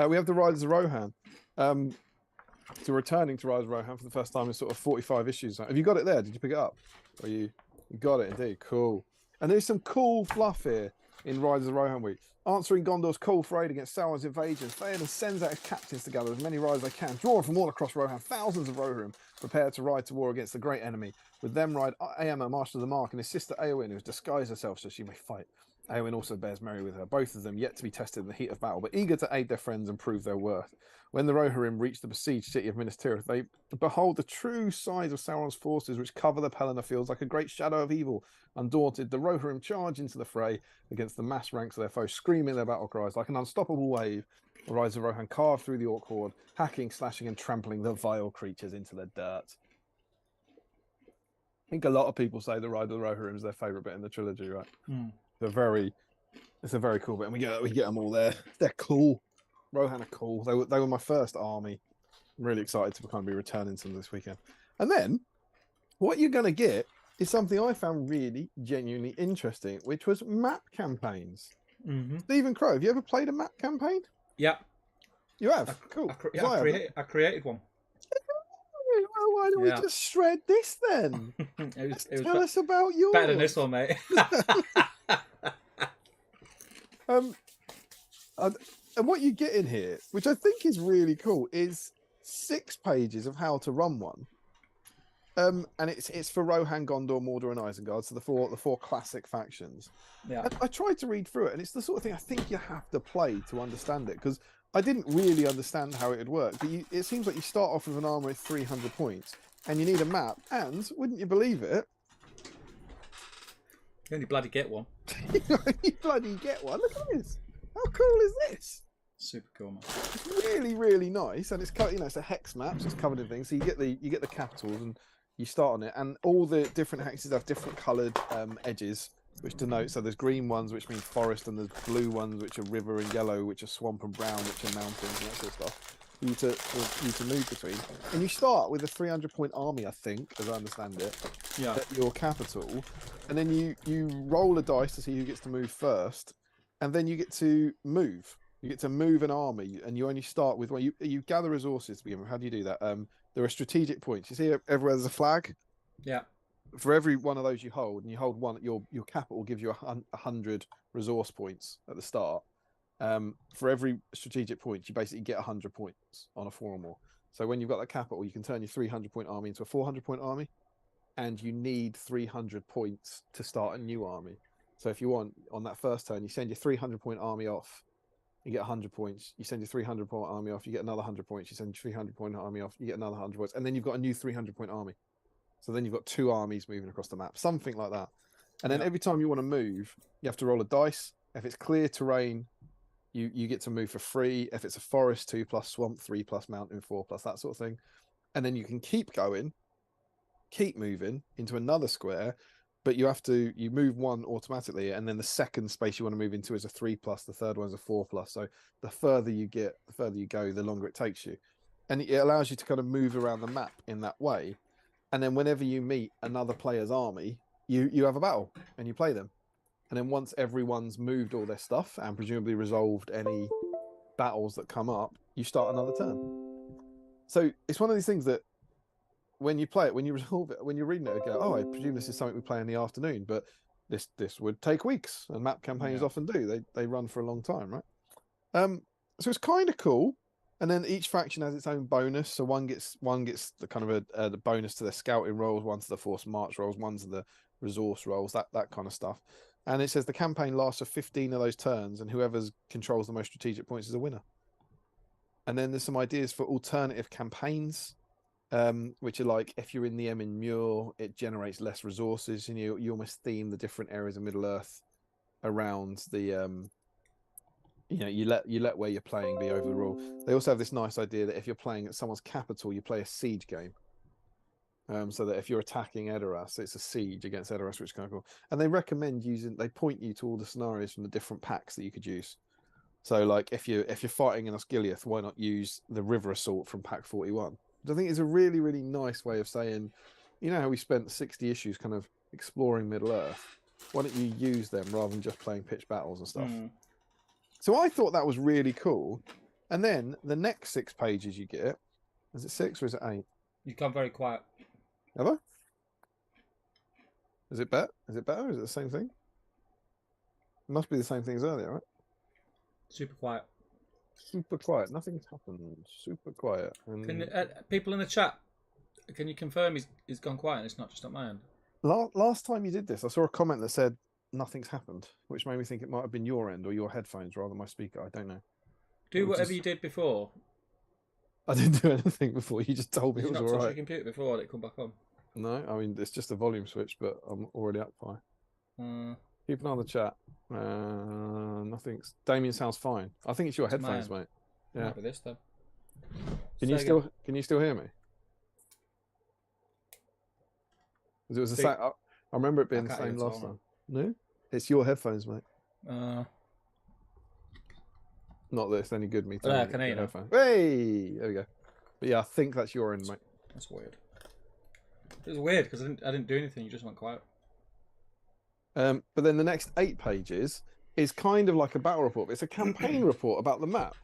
We have the Riders of Rohan. So returning to Riders of Rohan for the first time in sort of 45 issues. Have you got it there? Did you pick it up? Or you got it indeed. Cool. And there's some cool fluff here in Riders of Rohan week. Answering Gondor's call for aid against Sauron's invasion, Theoden sends out his captains to gather as many riders as they can, drawn from all across Rohan. Thousands of Rohirrim prepare to ride to war against the great enemy. With them ride Aemma, Master of the Mark, and his sister Eowyn, who has disguised herself so she may fight. Eowyn also bears Merry with her, both of them yet to be tested in the heat of battle, but eager to aid their friends and prove their worth. When the Rohirrim reach the besieged city of Minas Tirith, they behold the true size of Sauron's forces, which cover the Pelennor fields like a great shadow of evil. Undaunted, the Rohirrim charge into the fray against the mass ranks of their foes, screaming their battle cries like an unstoppable wave. The Riders of Rohan carve through the orc horde, hacking, slashing, and trampling the vile creatures into the dirt. I think a lot of people say the Riders of Rohirrim is their favourite bit in the trilogy, right? Mm. It's a very cool bit, and we get them all there. They're cool. Rohan are cool. They were my first army. I'm really excited to kind of be returning to them this weekend. And then what you're going to get is something I found really genuinely interesting, which was map campaigns. Mm-hmm. Stephen Crow, have you ever played a map campaign? Yeah. You have? Cool. I created one. Well, why don't we just shred this then? Tell us about yours. Better than this one, mate. And what you get in here, which I think is really cool, is 6 pages of how to run one. And it's for Rohan, Gondor, Mordor, and Isengard, so the four classic factions. Yeah. And I tried to read through it, and it's the sort of thing I think you have to play to understand it, because I didn't really understand how it would work. But it seems like you start off with an army with 300 points, and you need a map. And wouldn't you believe it? You only bloody get one. You bloody get one. Look at this. How cool is this? Super cool, man. It's really, really nice, and it's it's a hex map, so it's covered in things. So you get the capitals, and you start on it, and all the different hexes have different coloured edges, which denote. So there's green ones, which mean forest, and there's blue ones, which are river, and yellow, which are swamp, and brown, which are mountains, and that sort of stuff. For you to move between, and you start with a 300-point army, I think, as I understand it. Yeah. At your capital, and then you roll a dice to see who gets to move first, and then you get to move. You get to move an army, and you only start with you gather resources to begin with. How do you do that? There are strategic points. You see, everywhere there's a flag. Yeah. For every one of those you hold, and you hold one, your capital gives you 100 resource points at the start. For every strategic point, you basically get 100 points on a 4 or more. So when you've got that capital, you can turn your 300-point army into a 400-point army, and you need 300 points to start a new army. So if you want, on that first turn, you send your 300-point army off, you get 100 points. You send your 300-point army off, you get another 100 points. You send your 300-point army off, you get another 100 points. And then you've got a new 300-point army. So then you've got 2 armies moving across the map, something like that. And then every time you want to move, you have to roll a dice. If it's clear terrain, you get to move for free. If it's a forest, 2+, swamp 3+, mountain 4+, that sort of thing. And then you can keep going, keep moving into another square, but you move one automatically, and then the second space you want to move into is a 3+, the third one is a 4+. So the further you go, the longer it takes you. And it allows you to kind of move around the map in that way. And then whenever you meet another player's army, you have a battle and you play them. And then once everyone's moved all their stuff and presumably resolved any battles that come up, you start another turn. So it's one of these things that when you play it, when you resolve it, when you're reading it, you go, oh, I presume this is something we play in the afternoon, but this would take weeks, and map campaigns often do. They run for a long time, right? So it's kind of cool. And then each faction has its own bonus. So one gets the kind of the bonus to their scouting rolls, one to the force march rolls, one to the resource rolls, that kind of stuff. And it says the campaign lasts for 15 of those turns, and whoever controls the most strategic points is a winner. And then there's some ideas for alternative campaigns, which are like, if you're in the Emin Muir, it generates less resources, and you almost theme the different areas of Middle Earth around the you let where you're playing be over the rule. They also have this nice idea that if you're playing at someone's capital, you play a siege game. So that if you're attacking Edoras, it's a siege against Edoras, which is kind of cool. And they recommend they point you to all the scenarios from the different packs that you could use. So like if you're fighting in Osgiliath, why not use the River Assault from pack 41? Which I think is a really, really nice way of saying, you know how we spent 60 issues kind of exploring Middle Earth? Why don't you use them rather than just playing pitch battles and stuff? So I thought that was really cool. And then the next 6 pages you get, is it 6 or is it 8? You've gone very quiet. Have I? Is it better? Is it better? Is it the same thing? It must be the same thing as earlier, right? Super quiet. Super quiet. Nothing's happened. Super quiet. And people in the chat, can you confirm he's gone quiet and it's not just at my end? Last time you did this, I saw a comment that said nothing's happened, which made me think it might have been your end or your headphones rather than my speaker. I don't know. Do whatever you did before. I didn't do anything before. You just told me it was all right. Did you not touch your computer before? Did it come back on? No, I mean, it's just a volume switch, but I'm already up high. Keep an eye on the chat. Nothing's... Damien sounds fine. I think it's your headphones, mate. Yeah. Might be this, then. Can you still hear me? It was the same. I remember it being the same last time. No? It's your headphones, mate. Not that it's any good, me. I can hear you. Hey! There we go. But yeah, I think that's your end, mate. That's weird. It was weird because I didn't do anything. You just went quiet. But then the next 8 pages is kind of like a battle report. It's a campaign report about the map,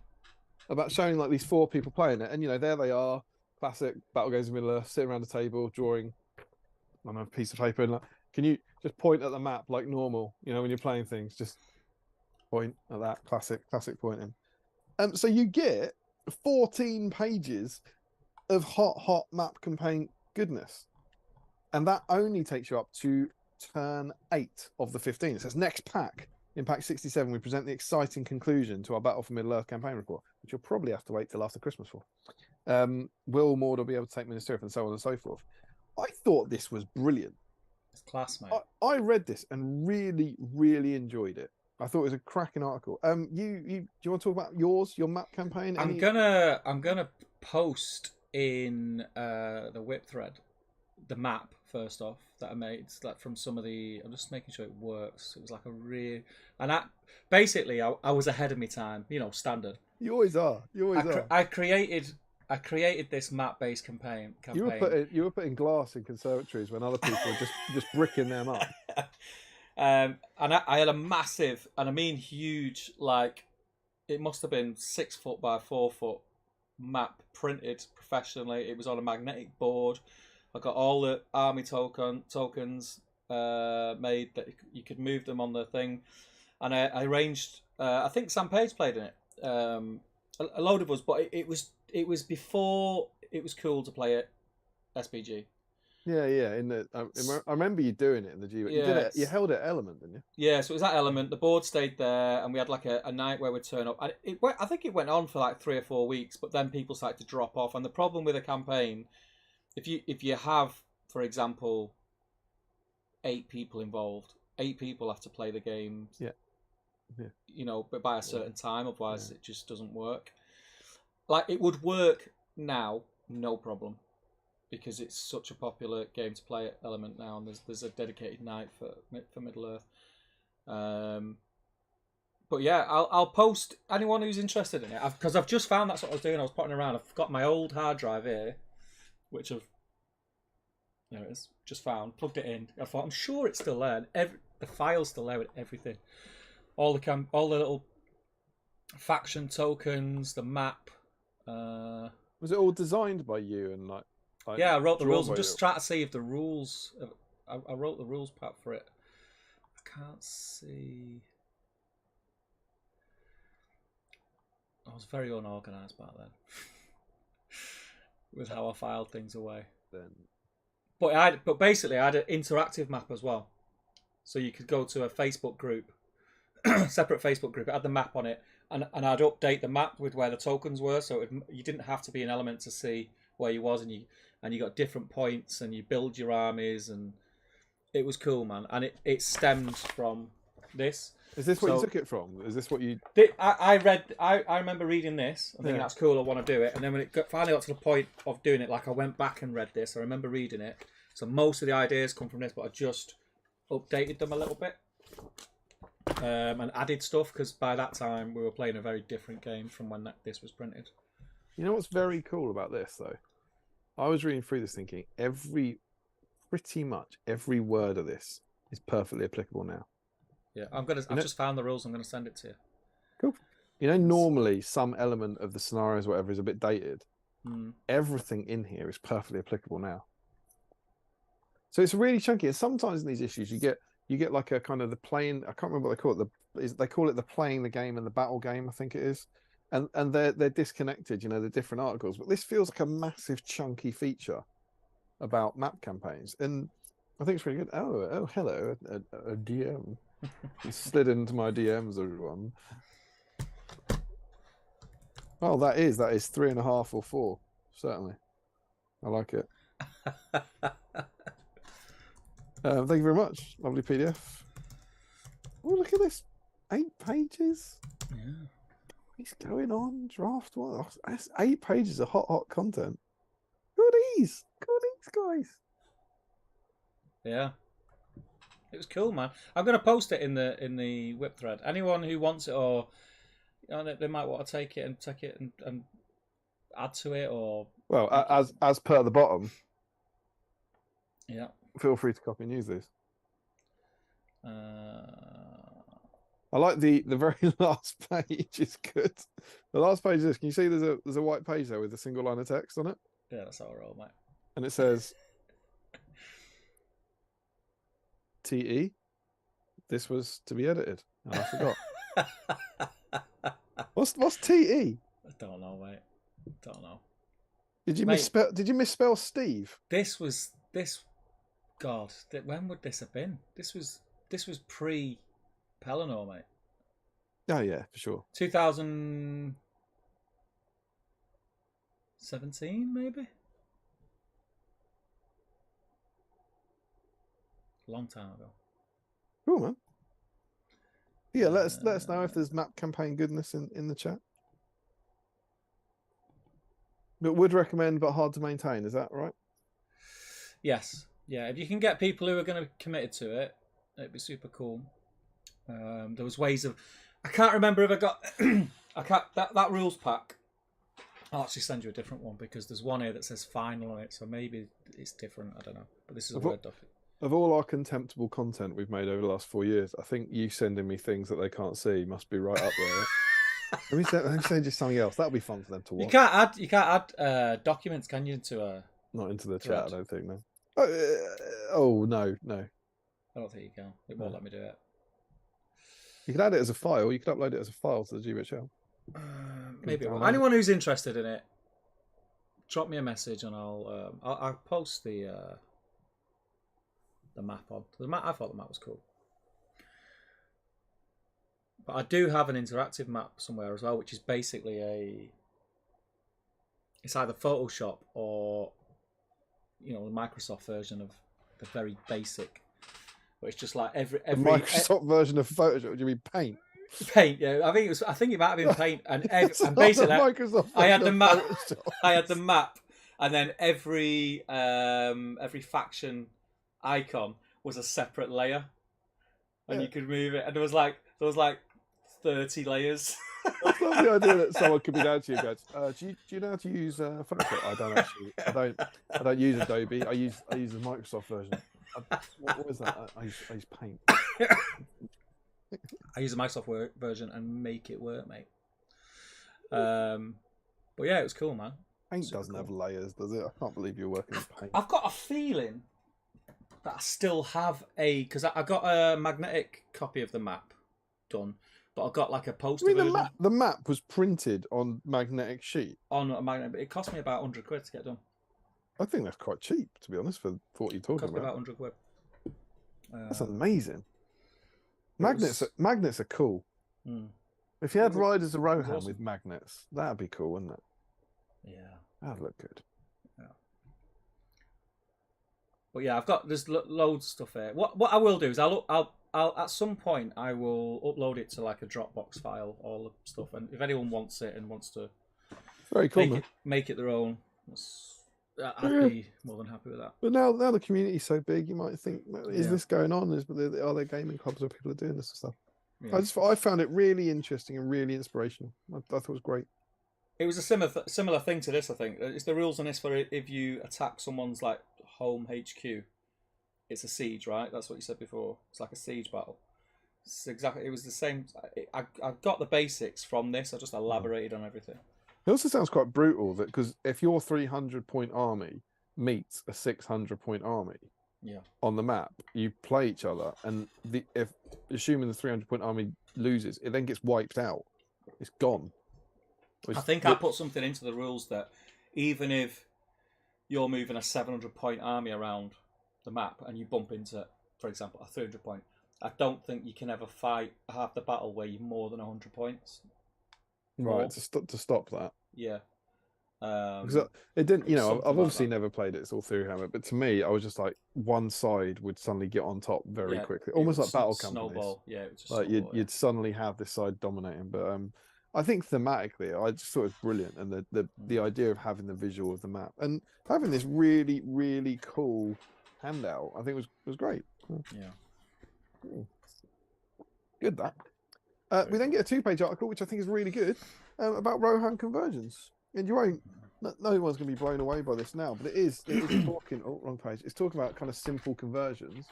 about showing like these 4 people playing it, and you know there they are, classic battle games in Middle Earth, sitting around the table drawing on a piece of paper, and like, can you just point at the map like normal? You know when you're playing things, just point at that classic pointing. So you get 14 pages of hot map campaign goodness, and that only takes you up to turn 8 of the 15. It says next pack. In pack 67, we present the exciting conclusion to our Battle for Middle Earth campaign report, which you'll probably have to wait till after Christmas for. Will Mordor be able to take Minas Tirith and so on and so forth? I thought this was brilliant. It's class, mate. I read this and really, really enjoyed it. I thought it was a cracking article. Do you want to talk about your map campaign? I'm gonna post in the whip thread the map first off that I made, like from some of the. I'm just making sure it works. It was like a real, and I was ahead of my time. You know, standard. You always are. I created this map-based campaign. You were putting glass in conservatories when other people were just bricking them up. And I had a massive, and I mean huge, like it must have been 6 foot by 4 foot map printed professionally. It was on a magnetic board. I got all the army tokens made that you could move them on the thing, and I arranged. I think Sam Page played in it. A load of us, but it was before it was cool to play at SBG. Yeah. I remember you doing it in the G. Yeah, you held it at Element, didn't you? Yeah, so it was at Element. The board stayed there, and we had like a night where we'd turn up. And I think it went on for like 3 or 4 weeks, but then people started to drop off. And the problem with a campaign, if you have, for example, 8 people involved, 8 people have to play the game. Yeah. You know, but by a certain time, otherwise it just doesn't work. Like it would work now, no problem, because it's such a popular game to play at Element now, and there's a dedicated night for Middle Earth. But yeah, I'll post anyone who's interested in it, because I've just found that's what I was doing. I was potting around. I've got my old hard drive here, which there it is, just found, plugged it in. I thought I'm sure it's still there. And the file's still there with everything, all the little faction tokens, the map. Was it all designed by you and like yeah, I wrote the rules. I'm just trying to see if the rules. I wrote the rules pack for it. I can't see. I was very unorganised back then with how I filed things away. But basically, I had an interactive map as well, so you could go to a Facebook group, separate Facebook group. It had the map on it, and I'd update the map with where the tokens were, so you didn't have to be an Element to see where you was, and you got different points, and you build your armies, and it was cool, man. And it stemmed from this. Is this what you took it from? Is this what you... I remember reading this and thinking that's cool, I want to do it. And then when it finally got to the point of doing it, like I went back and read this. I remember reading it. So most of the ideas come from this, but I just updated them a little bit. And added stuff, because by that time we were playing a very different game from when this was printed. You know what's very cool about this, though? I was reading through this thinking pretty much every word of this is perfectly applicable now. Yeah, I've just found the rules. I'm gonna send it to you. Cool. You know, normally some element of the scenarios, whatever, is a bit dated. Everything in here is perfectly applicable now. So it's really chunky. And sometimes in these issues, you get like a kind of the playing. I can't remember what they call it. They call it the playing the game and the battle game, I think it is. And they're disconnected. You know, they're different articles. But this feels like a massive chunky feature about map campaigns, and I think it's really good. Oh, hello, a DM. You slid into my DMs, everyone. Oh, that is 3.5 or 4, certainly. I like it. Thank you very much. Lovely PDF. Oh, look at this. 8 pages. Yeah. What's going on? Draft 1. That's 8 pages of hot content. Goodies, guys. Yeah. It was cool, man. I'm going to post it in the whip thread. Anyone who wants it, or they might want to take it and add to it, or as per the bottom. Yeah. Feel free to copy and use these. I like the very last page. Is good. The last page is this. Can you see there's a white page there with a single line of text on it? Yeah, that's how I roll, mate. And it says TE. This was to be edited. Oh, I forgot. What's TE? I don't know, mate. Don't know. Did you misspell Steve? God, when would this have been? This was pre Pelennor, mate. Oh yeah, for sure. 2017, maybe. Long time ago. Cool, man. Yeah, let us know if there's map campaign goodness in the chat. But would recommend, but hard to maintain. Is that right? Yes. Yeah. If you can get people who are going to be committed to it, it'd be super cool. There was ways of. I can't remember if I got. That rules pack. I'll actually send you a different one, because there's one here that says final on it, so maybe it's different. I don't know. But this is a Word document. Of all our contemptible content we've made over the last 4 years, I think you sending me things that they can't see must be right up there. Let me send you something else. That'll be fun for them to watch. You can't add documents, can you? Not into the thread? chat, I don't think. No. Oh no. I don't think you can. It won't let me do it. You can add it as a file. You can upload it as a file to the GBHL. Maybe. Anyone who's interested in it, drop me a message and I'll post the map on. I thought the map was cool. But I do have an interactive map somewhere as well, which is basically it's either Photoshop or the Microsoft version of the very basic. But it's just like every Microsoft version of Photoshop. Would you mean Paint? Paint, yeah. I think it might have been Paint, and basically I had the map. I had the map, and then every faction icon was a separate layer, and you could move it. And there was like 30 layers. That's not the idea that someone could be down to you and goes, do you know how to use Photoshop? I don't actually. I don't use Adobe. I use the Microsoft version. What was that? I use Paint. I use the Microsoft version and make it work, mate. But yeah, it was cool, man. Paint doesn't have layers, does it? I can't believe you're working with Paint. I've got a feeling that I still have because I got a magnetic copy of the map done, but I got like a poster version. The map was printed on magnetic sheet. On a magnet, but it cost me about 100 quid to get done. I think that's quite cheap, to be honest, for what you're talking about. Me about 100 quid. That's amazing. Magnets are cool. If you had Riders of Rohan with magnets, that'd be cool, wouldn't it? Yeah, that'd look good. Yeah. But yeah, there's loads of stuff here. What I will do is I'll I'll at some point I will upload it to like a Dropbox file, all the stuff, and if anyone wants it and wants to Very cool, make it their own, I'd be more than happy with that. But now the community's so big, you might think, is this going on? Are there gaming clubs where people are doing this and stuff? Yeah. I found it really interesting and really inspirational. I thought it was great. It was a similar thing to this, I think. It's the rules on this for if you attack someone's like home HQ, it's a siege, right? That's what you said before. It's like a siege battle. It was the same. I got the basics from this. I just elaborated on everything. It also sounds quite brutal that because if your 300-point army meets a 600-point army, on the map, you play each other, and if assuming the 300-point army loses, it then gets wiped out. It's gone. I think I put something into the rules that even if you're moving a 700-point army around the map and you bump into, for example, a 300-point, I don't think you can ever have the battle where you're more than 100 points. Right, to stop that. Yeah. Because it didn't, I've obviously never played it, it's all through Hammer, but to me, I was just like, one side would suddenly get on top very quickly. Almost like battle companies. Snowball, yeah. It was just like you'd suddenly have this side dominating. But I think thematically, I just thought it was brilliant. And the idea of having the visual of the map and having this really, really cool handout, I think was great. Yeah. Good, that. We then get a 2-page article, which I think is really good, about Rohan conversions. And no one's going to be blown away by this now, but it is talking, wrong page. It's talking about kind of simple conversions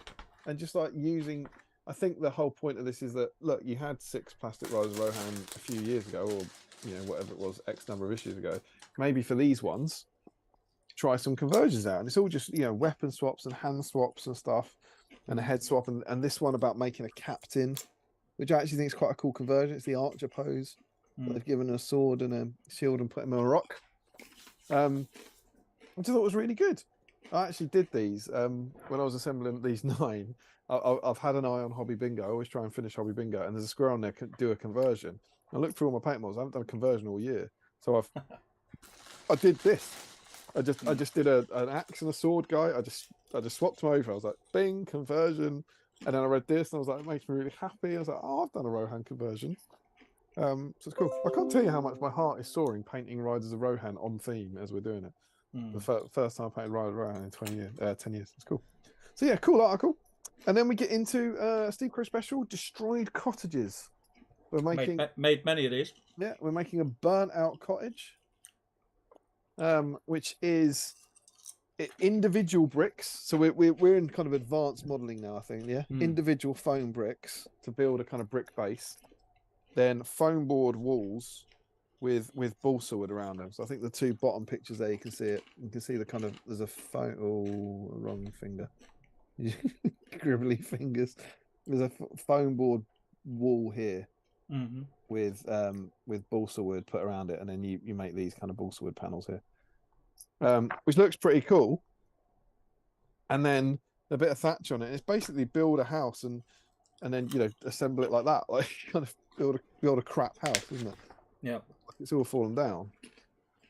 and just like using, I think the whole point of this is that, look, you had 6 plastic riders of Rohan a few years ago, or, whatever it was, X number of issues ago. Maybe for these ones, try some conversions out. And it's all just, weapon swaps and hand swaps and stuff and a head swap. And this one about making a captain, which I actually think is quite a cool conversion. It's the archer pose. They've given a sword and a shield and put him on a rock. Which I thought was really good. I actually did these when I was assembling these 9. I've had an eye on Hobby Bingo. I always try and finish Hobby Bingo, and there's a square on there do a conversion. I looked through all my paint models. I haven't done a conversion all year, so I did this. I just did an axe and a sword guy. I just swapped them over. I was like, bing, conversion, and then I read this, and I was like, it makes me really happy. I was like, oh, I've done a Rohan conversion. So it's cool. I can't tell you how much my heart is soaring painting Riders of Rohan on theme as we're doing it. The first time I painted Riders of Rohan in 10 years. It's cool. So yeah, cool article. And then we get into Steve Crow special, Destroyed Cottages. We're making made many of these. Yeah, we're making a burnt out cottage, which is individual bricks. So we're in kind of advanced modelling now, I think. Yeah, individual foam bricks to build a kind of brick base. Then foam board walls with balsa wood around them. So I think the 2 bottom pictures there, you can see it. You can see the kind of, there's a foam, wrong finger. Gribbly fingers. There's a foam board wall here with balsa wood put around it, and then you make these kind of balsa wood panels here, which looks pretty cool. And then a bit of thatch on it. It's basically build a house and then assemble it like that, like kind of build a crap house, isn't it? Yeah, it's all fallen down,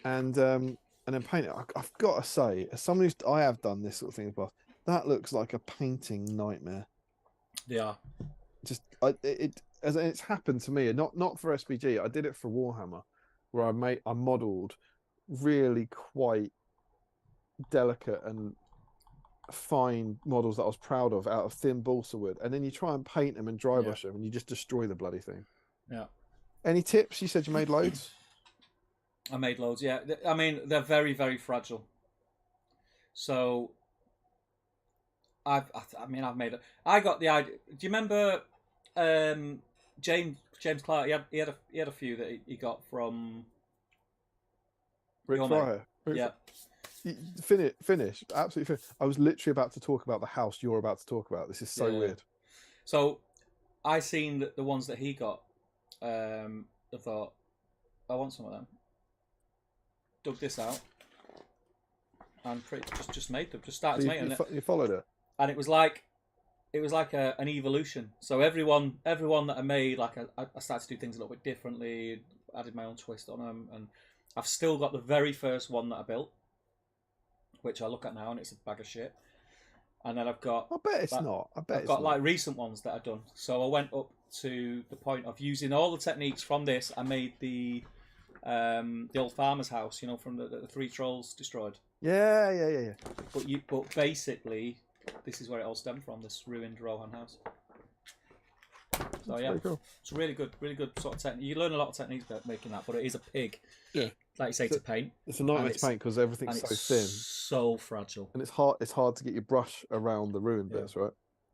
and then paint it. I've got to say, as someone I have done this sort of thing in the past, that looks like a painting nightmare. Yeah, just it's happened to me, not for SBG. I did it for Warhammer, where I modelled really quite delicate and fine models that I was proud of out of thin balsa wood, and then you try and paint them and dry brush them, and you just destroy the bloody thing. Yeah. Any tips? You said you made loads. I made loads. Yeah, I mean they're very, very fragile. So I've made it. I got the idea. Do you remember James Clark? He had a few that he got from Rick Fryer. Yeah. Finish. Absolutely finish. I was literally about to talk about the house you're about to talk about. This is so weird. So I seen the ones that he got. I thought, I want some of them. Dug this out and just made them. Just started making it. You followed it, and it was like an evolution. So everyone that I made, like I started to do things a little bit differently. Added my own twist on them, and I've still got the very first one that I built, which I look at now, and it's a bag of shit. and then I've got. I bet it's not. I bet I've got like recent ones that I've done. So I went up to the point of using all the techniques from this. I made the old farmer's house, you know, from the three trolls destroyed. Yeah. But basically, this is where it all stemmed from. This ruined Rohan house. So yeah, cool. It's really good sort of technique. You learn a lot of techniques about making that, but it is a pig. Yeah, like you say, to paint. It's a nightmare to paint because everything's so thin, so fragile, and it's hard to get your brush around the ruined bits, right?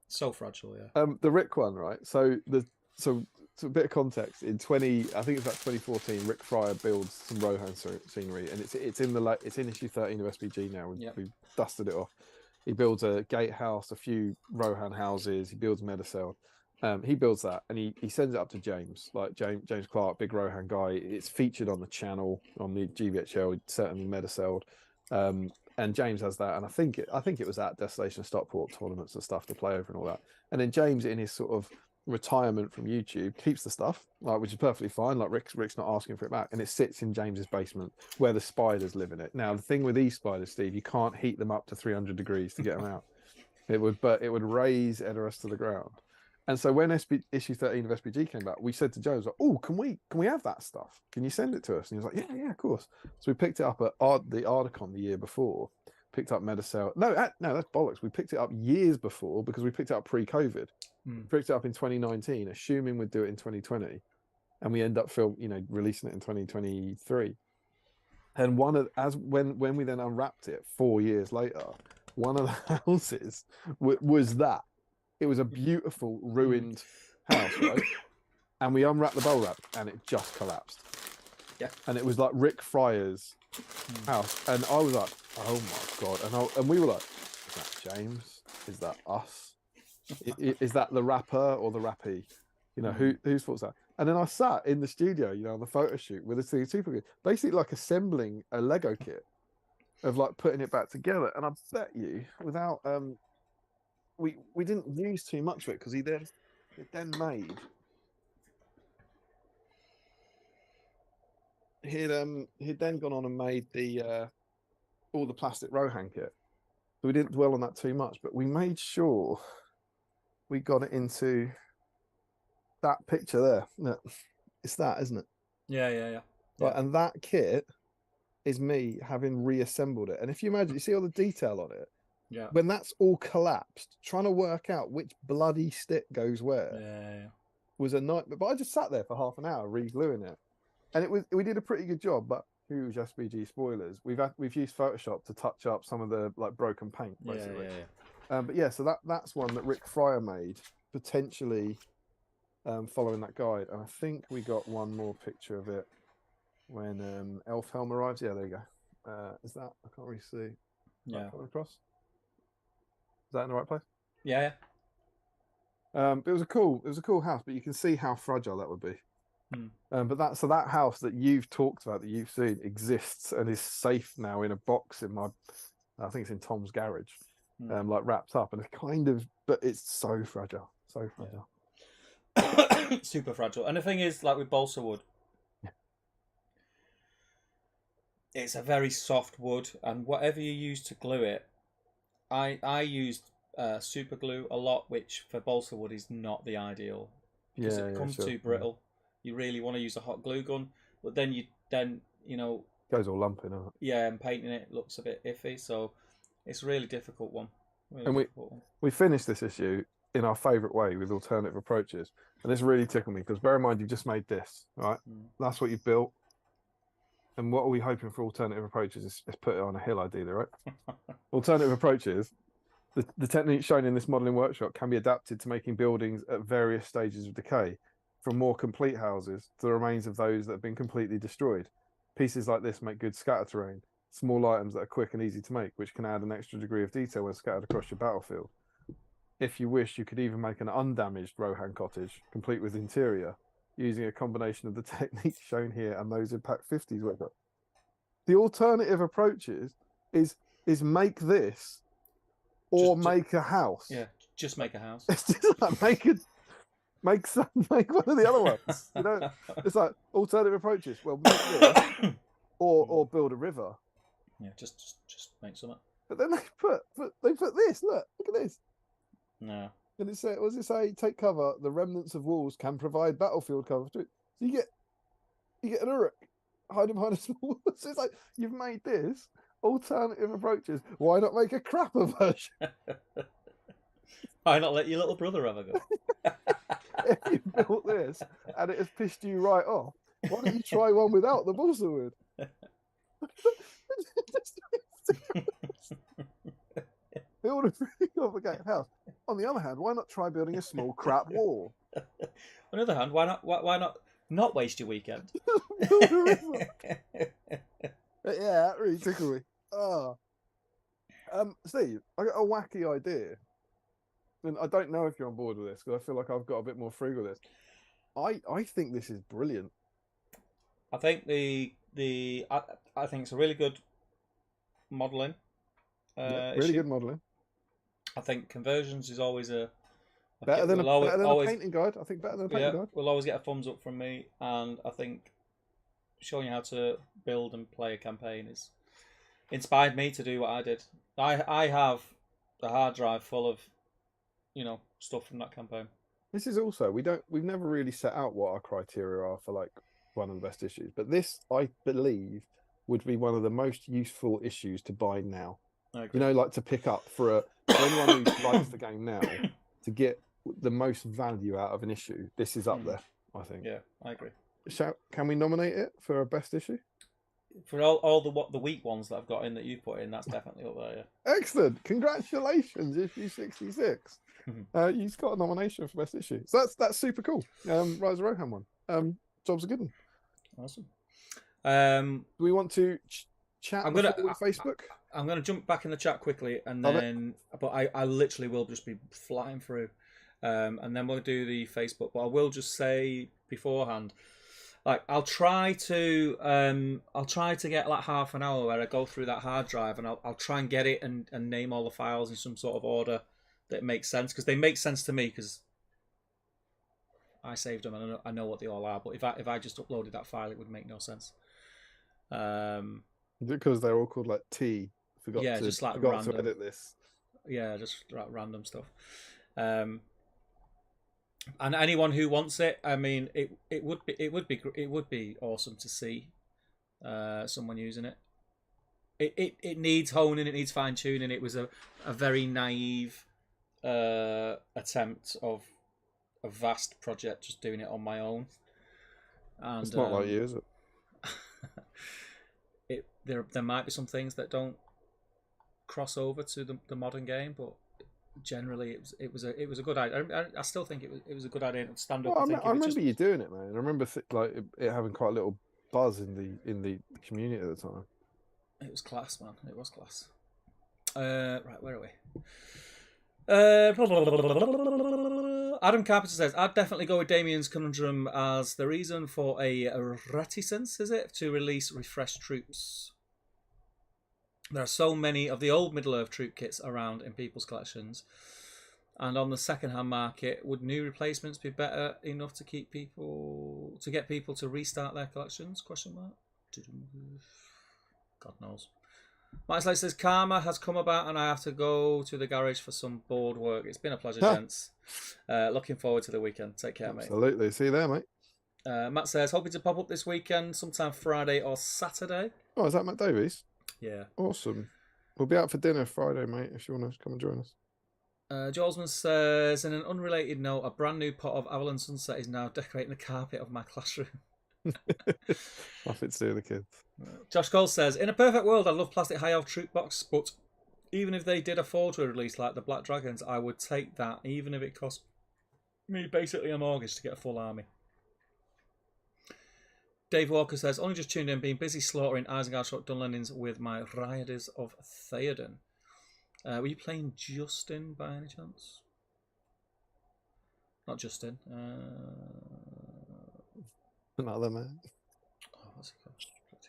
So fragile, yeah. The Rick one, right? So a bit of context. I think it's about 2014. Rick Fryer builds some Rohan scenery, and it's in issue 13 of SBG now. We've dusted it off. He builds a gatehouse, a few Rohan houses. He builds Medicel. He builds that, and he sends it up to James, like James Clark, big Rohan guy. It's featured on the channel on the GVHL, certainly Medicel. And James has that, and I think it was at Desolation Stockport tournaments and stuff to play over and all that. And then James, in his sort of retirement from YouTube, keeps the stuff, like, which is perfectly fine. Like Rick's not asking for it back, and it sits in James's basement where the spiders live in it. Now the thing with these spiders, Steve, you can't heat them up to 300 degrees to get them out. It would raise Edoras to the ground. And so when issue 13 of SBG came back, we said to Joe, like, "Oh, can we have that stuff? Can you send it to us?" And he was like, "Yeah, of course." So we picked it up at the Ardicon the year before. Picked up Medicel. No, that's bollocks. We picked it up years before because we picked it up pre-COVID. Picked it up in 2019, assuming we'd do it in 2020, and we end up releasing it in 2023. And when we then unwrapped it 4 years later, one of the houses was that. It was a beautiful ruined house, right? And we unwrapped the bubble wrap, and it just collapsed. Yeah. And it was like Rick Fryer's house, and I was like, "Oh my god!" And we were like, "Is that James? Is that us? Is that the rapper or the rappy? You know, whose fault's that?" And then I sat in the studio, on the photo shoot with this super, basically like assembling a Lego kit of like putting it back together. And I bet you, without we didn't use too much of it because he then made. He'd then gone on and made the all the plastic Rohan kit, so we didn't dwell on that too much. But we made sure we got it into that picture there. No, it's that, isn't it? Yeah. Right, and that kit is me having reassembled it. And if you imagine, you see all the detail on it. Yeah. When that's all collapsed, trying to work out which bloody stick goes where was a nightmare. But I just sat there for half an hour re-gluing it, and we did a pretty good job. But huge SBG spoilers. We've used Photoshop to touch up some of the like broken paint, basically. But yeah, so that's one that Rick Fryer made, potentially following that guide. And I think we got one more picture of it when Elfhelm arrives. Yeah, there you go. Is that? I can't really see. Yeah. Coming across. Is that in the right place? Yeah. But it was a cool house, but you can see how fragile that would be. But that house that you've talked about, that you've seen, exists and is safe now in a box in I think it's in Tom's garage, like wrapped up, and it's but it's so fragile, super fragile. And the thing is, like with balsa wood, it's a very soft wood, and whatever you use to glue it, I used super glue a lot, which for balsa wood is not the ideal because it becomes too brittle. You really want to use a hot glue gun, but then goes all lumpy, doesn't it? Yeah, and painting it looks a bit iffy, so it's a really difficult one. We finished this issue in our favourite way with alternative approaches, and this really tickled me because bear in mind you've just made this, right? That's what you built. And what are we hoping for alternative approaches is put it on a hill ideally, right? Alternative approaches, the technique shown in this modelling workshop can be adapted to making buildings at various stages of decay, from more complete houses to the remains of those that have been completely destroyed. Pieces like this make good scatter terrain, small items that are quick and easy to make, which can add an extra degree of detail when scattered across your battlefield. If you wish, you could even make an undamaged Rohan cottage, complete with interior, using a combination of the techniques shown here and those in Pack 50's workshop. The alternative approaches is make this or make a house. Yeah, just make a house. It's just like make one of the other ones. It's like alternative approaches. Well, make this or build a river. Yeah, just make something. But then they put this. Look at this. No. And it says, what does it say? Take cover. The remnants of walls can provide battlefield cover. So you get an Uruk hiding behind a small. So it's like you've made this alternative approaches. Why not make a crapper version? Why not let your little brother have a go? If you built this and it has pissed you right off, why don't you try one without the balsa wood? Build a really complicated house. On the other hand, why not try building a small crap wall? On the other hand, why not waste your weekend? Yeah, that really tickled me. Oh. Steve, I got a wacky idea. And I don't know if you're on board with this because I feel like I've got a bit more frugal with this. I think this is brilliant. I think I think it's a really good modelling. Really good modelling. I think conversions is always better than a painting guide. I think better than a painting guide. We'll always get a thumbs up from me, and I think showing you how to build and play a campaign is inspired me to do what I did. I have a hard drive full of stuff from that campaign. This is also we've never really set out what our criteria are for like one of the best issues, but this I believe would be one of the most useful issues to buy now. Like to pick up for anyone who likes the game now to get the most value out of an issue. This is up there, I think. Yeah, I agree. Can we nominate it for a best issue? For all the weak ones that I've got in that you put in, that's definitely up there. Yeah. Excellent! Congratulations, issue 66. You've got a nomination for best issue. So that's super cool. Rise of Rohan one. Job's a good one. Awesome. Do we want to chat with Facebook? I'm going to jump back in the chat quickly, and then, but I literally will just be flying through, and then we'll do the Facebook. But I will just say beforehand, like I'll try to get like half an hour where I go through that hard drive, and I'll try and get it and name all the files in some sort of order that makes sense, because they make sense to me because I saved them and I know what they all are. But if I just uploaded that file, it would make no sense. Because they're all called like T. Forgot to edit this. Yeah, just random stuff. And anyone who wants it, I mean, it would be awesome to see someone using it. It needs honing, it needs fine tuning. It was a very naive attempt of a vast project, just doing it on my own. And it's not like you, is it? There might be some things that don't cross over to the modern game, but generally it was a good idea. I still think it was a good idea to stand up. Well, I remember you doing it, man. I remember it having quite a little buzz in the community at the time. It was class, man. It was class. Right, where are we? Adam Carpenter says, I'd definitely go with Damien's conundrum as the reason for a reticence, is it, to release refreshed troops. There are so many of the old Middle-earth troop kits around in people's collections, and on the second-hand market, would new replacements be better enough to get people to restart their collections? Question mark. God knows. Mike Slade says, Karma has come about and I have to go to the garage for some board work. It's been a pleasure, gents. Looking forward to the weekend. Take care, mate. Absolutely. See you there, mate. Matt says, hoping to pop up this weekend, sometime Friday or Saturday. Oh, is that Matt Davies? Yeah. Awesome. We'll be out for dinner Friday, mate, if you want to come and join us. Jolsman says, in an unrelated note, a brand new pot of Avalon Sunset is now decorating the carpet of my classroom. Nothing to do with the kids. Josh Cole says, in a perfect world, I love plastic high elf troop box, but even if they did a forge release like the Black Dragons, I would take that, even if it cost me basically a mortgage to get a full army. Dave Walker says, only just tuned in, being busy slaughtering Isengard Dunlendings with my Riders of Theoden. Were you playing Justin by any chance? Not Justin. Another man. Oh, what's it called?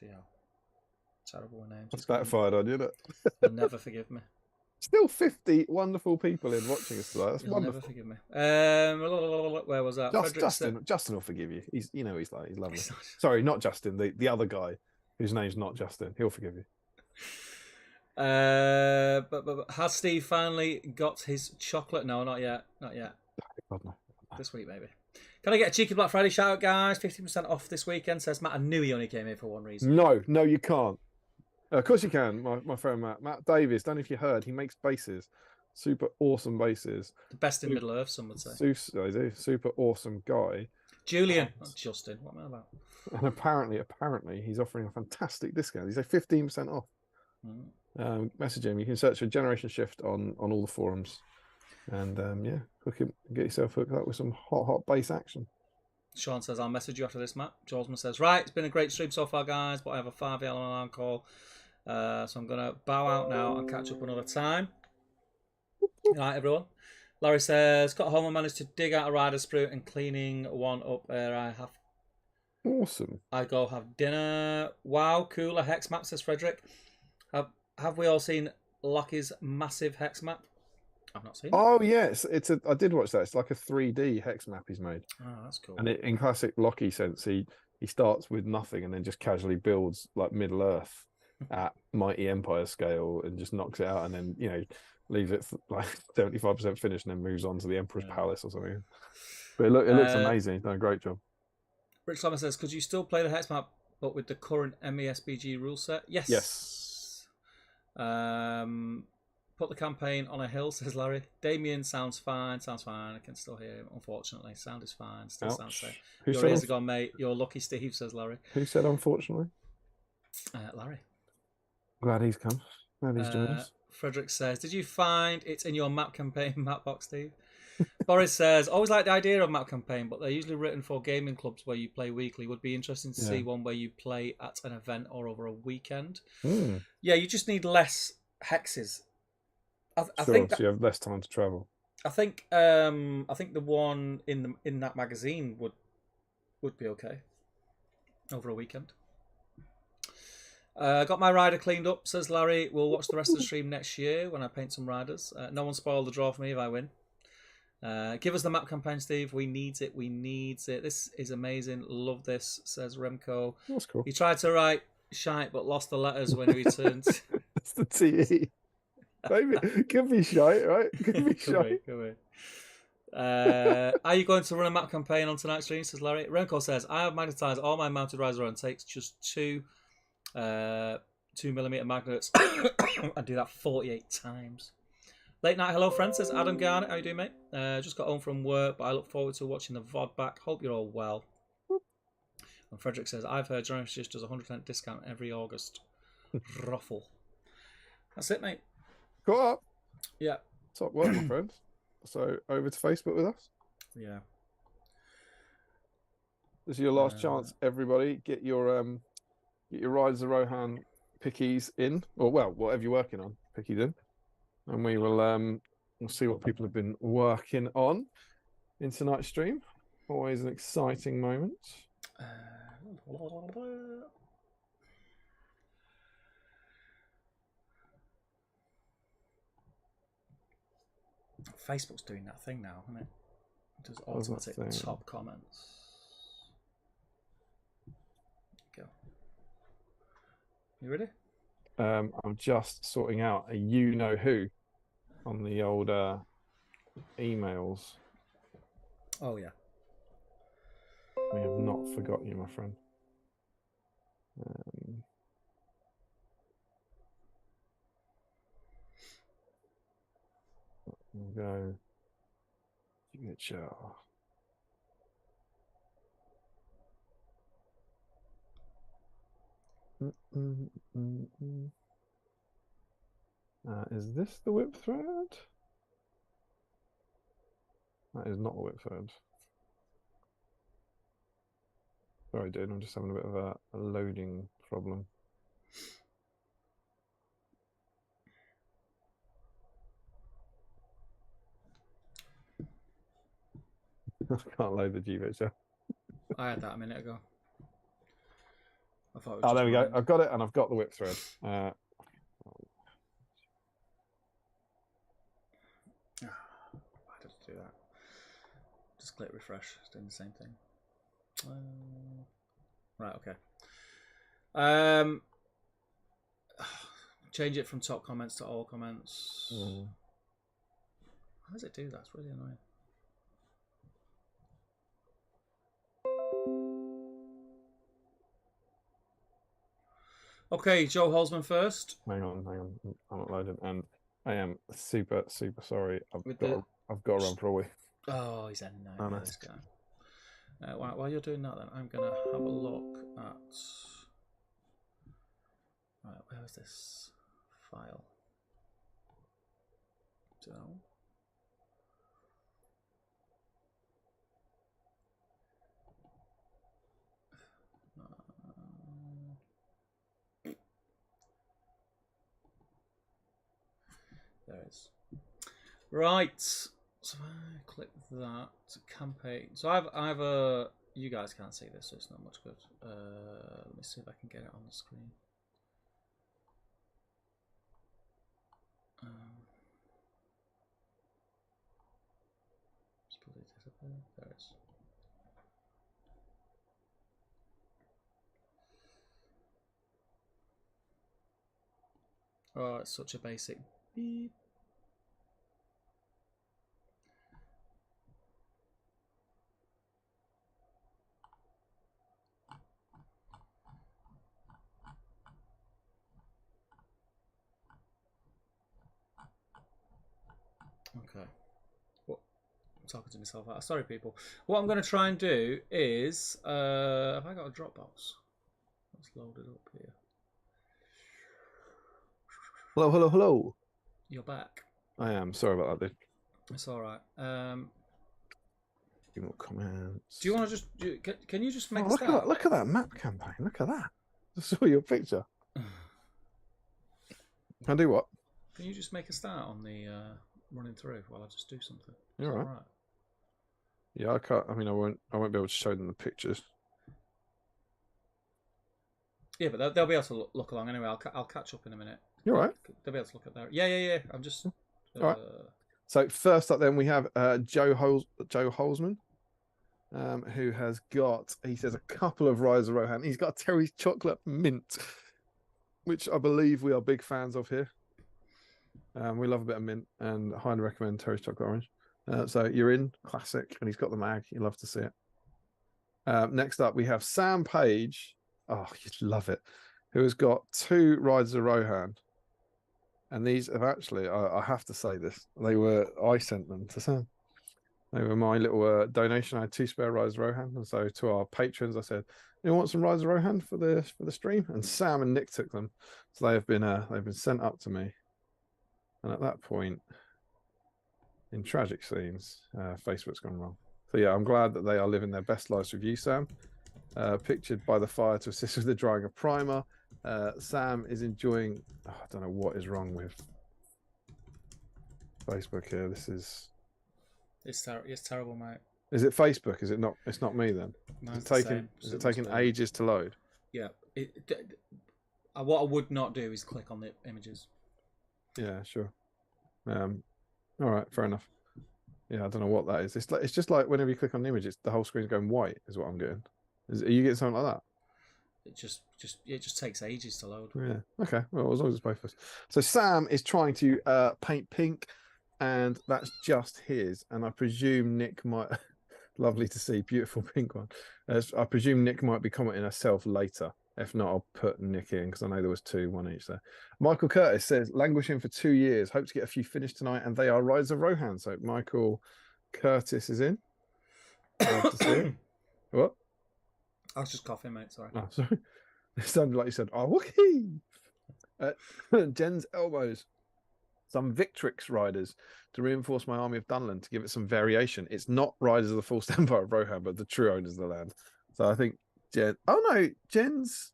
Yeah. Terrible names. That's backfired on you, isn't it? You'll never forgive me. Still 50 wonderful people in watching us today. That's You'll wonderful. Never forgive me. Where was that? Justin will forgive you. He's he's lovely. Sorry, not Justin. The other guy whose name's not Justin. He'll forgive you. But has Steve finally got his chocolate? No, not yet. Not yet. God, no. This week, maybe. Can I get a cheeky Black Friday shout out, guys? 50% off this weekend, says Matt. I knew he only came here for one reason. No, you can't. Of course you can, my friend Matt Davies. Don't know if you heard, he makes bases. Super awesome bases. The best in Middle Earth, some would say. I do. Super awesome guy. Julian, not Justin. What am I about? And apparently, he's offering a fantastic discount. He's 15% off. Message him. You can search for Generation Shift on all the forums, and hook him, get yourself hooked up with some hot base action. Sean says, I'll message you after this, Matt. Jolsman says, right, it's been a great stream so far, guys, but I have a 5 AM alarm call, so I'm going to bow out now and catch up another time. Good night, everyone. Larry says, got home and managed to dig out a rider sprue and cleaning one up there. I have. Awesome. I go have dinner. Wow, cooler hex map, says Frederick. Have we all seen Lockie's massive hex map? I've not seen it. Oh yes, I did watch that. It's like a 3D hex map he's made. Oh, that's cool. And in classic Lockie sense, he starts with nothing and then just casually builds like Middle Earth at Mighty Empire scale and just knocks it out, and then leaves it like 75% finished and then moves on to the Emperor's Palace or something. But it looks amazing. He's done a great job. Rich Slammer says, could you still play the hex map but with the current SBG rule set? Yes. Put the campaign on a hill, says Larry. Damien sounds fine. I can still hear him, unfortunately. Sound is fine. Still sounds safe. Your ears are gone, mate. You're lucky, Steve, says Larry. Who said unfortunately? Larry. Glad he's come. Glad he's joined us. Frederick says, did you find it's in your map campaign, Mapbox, Steve? Boris says, always like the idea of map campaign, but they're usually written for gaming clubs where you play weekly. Would be interesting to see one where you play at an event or over a weekend. Yeah, you just need less hexes. I think so you have less time to travel. I think the one in that magazine would be okay over a weekend. Got my rider cleaned up, says Larry. We'll watch the rest of the stream next year when I paint some riders. No one spoiled the draw for me if I win. Give us the map campaign, Steve. We need it. This is amazing. Love this, says Remco. That's cool. He tried to write shite but lost the letters when he returned. That's the TE. Maybe could be shite, right? Could be shite. Could be. Are you going to run a map campaign on tonight's stream, says Larry? Remco says, I have magnetized all my mounted riders around. Takes just 2mm magnets and do that 48 times. Late night hello friend, says Adam Garnett. How you doing, mate? Just got home from work, but I look forward to watching the VOD back. Hope you're all well. And Frederick says, I've heard Generation just does 100% discount every August. Ruffle. That's it, mate. Caught up. Yeah. Top work, my friend. So over to Facebook with us. Yeah. This is your last chance, everybody. Get your Riders of Rohan pickies in, or well, whatever you're working on, pickies in, and we'll see what people have been working on in tonight's stream. Always an exciting moment. Facebook's doing that thing now, isn't it? It does automatic top comments. Go. You ready? I'm just sorting out a you know who on the old emails. Oh yeah. We have not forgotten you, my friend. We'll go signature. Is this the whip thread? That is not the whip thread. Sorry, dude, I'm just having a bit of a loading problem. I can't load the GVHF. I had that a minute ago. I thought there we go. I've got it, and I've got the whip thread. Why did it do that? Just click refresh. It's doing the same thing. Right, okay. Change it from top comments to all comments. How does it do that? It's really annoying. Okay, Joe Holzman first. Hang on. I'm not loading, and I am super sorry. I've got to run for a wee. Oh, he's a nightmare, this guy. While you're doing that, then I'm gonna have a look at. Right, where is this file? So. There it is. Right. So if I click that campaign. So I've a. You guys can't see this, so it's not much good. Let me see if I can get it on the screen. There it is. Oh, it's such a basic beep. Okay. Well, I'm talking to myself. Sorry, people. What I'm going to try and do is, have I got a Dropbox? Let's load it up here. Hello. You're back. I am. Sorry about that, dude. It's all right. Few more comments. Do you want to just? Can you just make a start? Look at that map campaign. Look at that. I saw your picture. Can I do what? Can you just make a start on the running through while I just do something? You're right. Yeah, I can't. I mean, I won't be able to show them the pictures. Yeah, but they'll be able to look along anyway. I'll catch up in a minute. You're right. They'll be able to look at that. Yeah. I'm just. All right. So first up, then we have Joe Holzman, who has got. He says a couple of Rise of Rohan. He's got a Terry's Chocolate Mint, which I believe we are big fans of here. We love a bit of mint, and highly recommend Terry's Chocolate Orange. So you're in classic, and he's got the mag. You love to see it. Next up, we have Sam Page. Oh, you'd love it. Who has got 2 Riders of Rohan. And these have actually, I have to say this, I sent them to Sam. They were my little donation. I had 2 spare Riders of Rohan. And so to our patrons, I said, you want some Riders of Rohan for the stream? And Sam and Nick took them. So they've been sent up to me. And at that point, in tragic scenes, Facebook's gone wrong. So yeah, I'm glad that they are living their best lives with you, Sam. Pictured by the fire to assist with the drying of primer. Sam is enjoying. I don't know what is wrong with Facebook here. It's terrible, mate. Is it Facebook? Is it not? It's not me then. No, is it taking ages to load? Yeah. What I would not do is click on the images. Yeah, sure. All right, fair enough. Yeah, I don't know what that is. It's just like whenever you click on the image, the whole screen's going white. Is what I'm getting. Are you getting something like that? It just takes ages to load. Yeah. Okay. Well, as long as it's both of us. So Sam is trying to paint pink, and that's just his. And I presume Nick might. Lovely to see, beautiful pink one. I presume Nick might be commenting herself later. If not, I'll put Nick in because I know there was 2, 1 each there. Michael Curtis says, languishing for 2 years. Hope to get a few finished tonight, and they are Rise of Rohan. So Michael Curtis is in. Love to see it. What? I was just coughing, mate. Sorry. Oh, sorry. It sounded like you said, oh, woohoo! Jen's elbows. Some Victrix riders to reinforce my army of Dunland to give it some variation. It's not Riders of the False Empire of Rohan, but the true owners of the land. So I think Jen. Oh no, Jen's.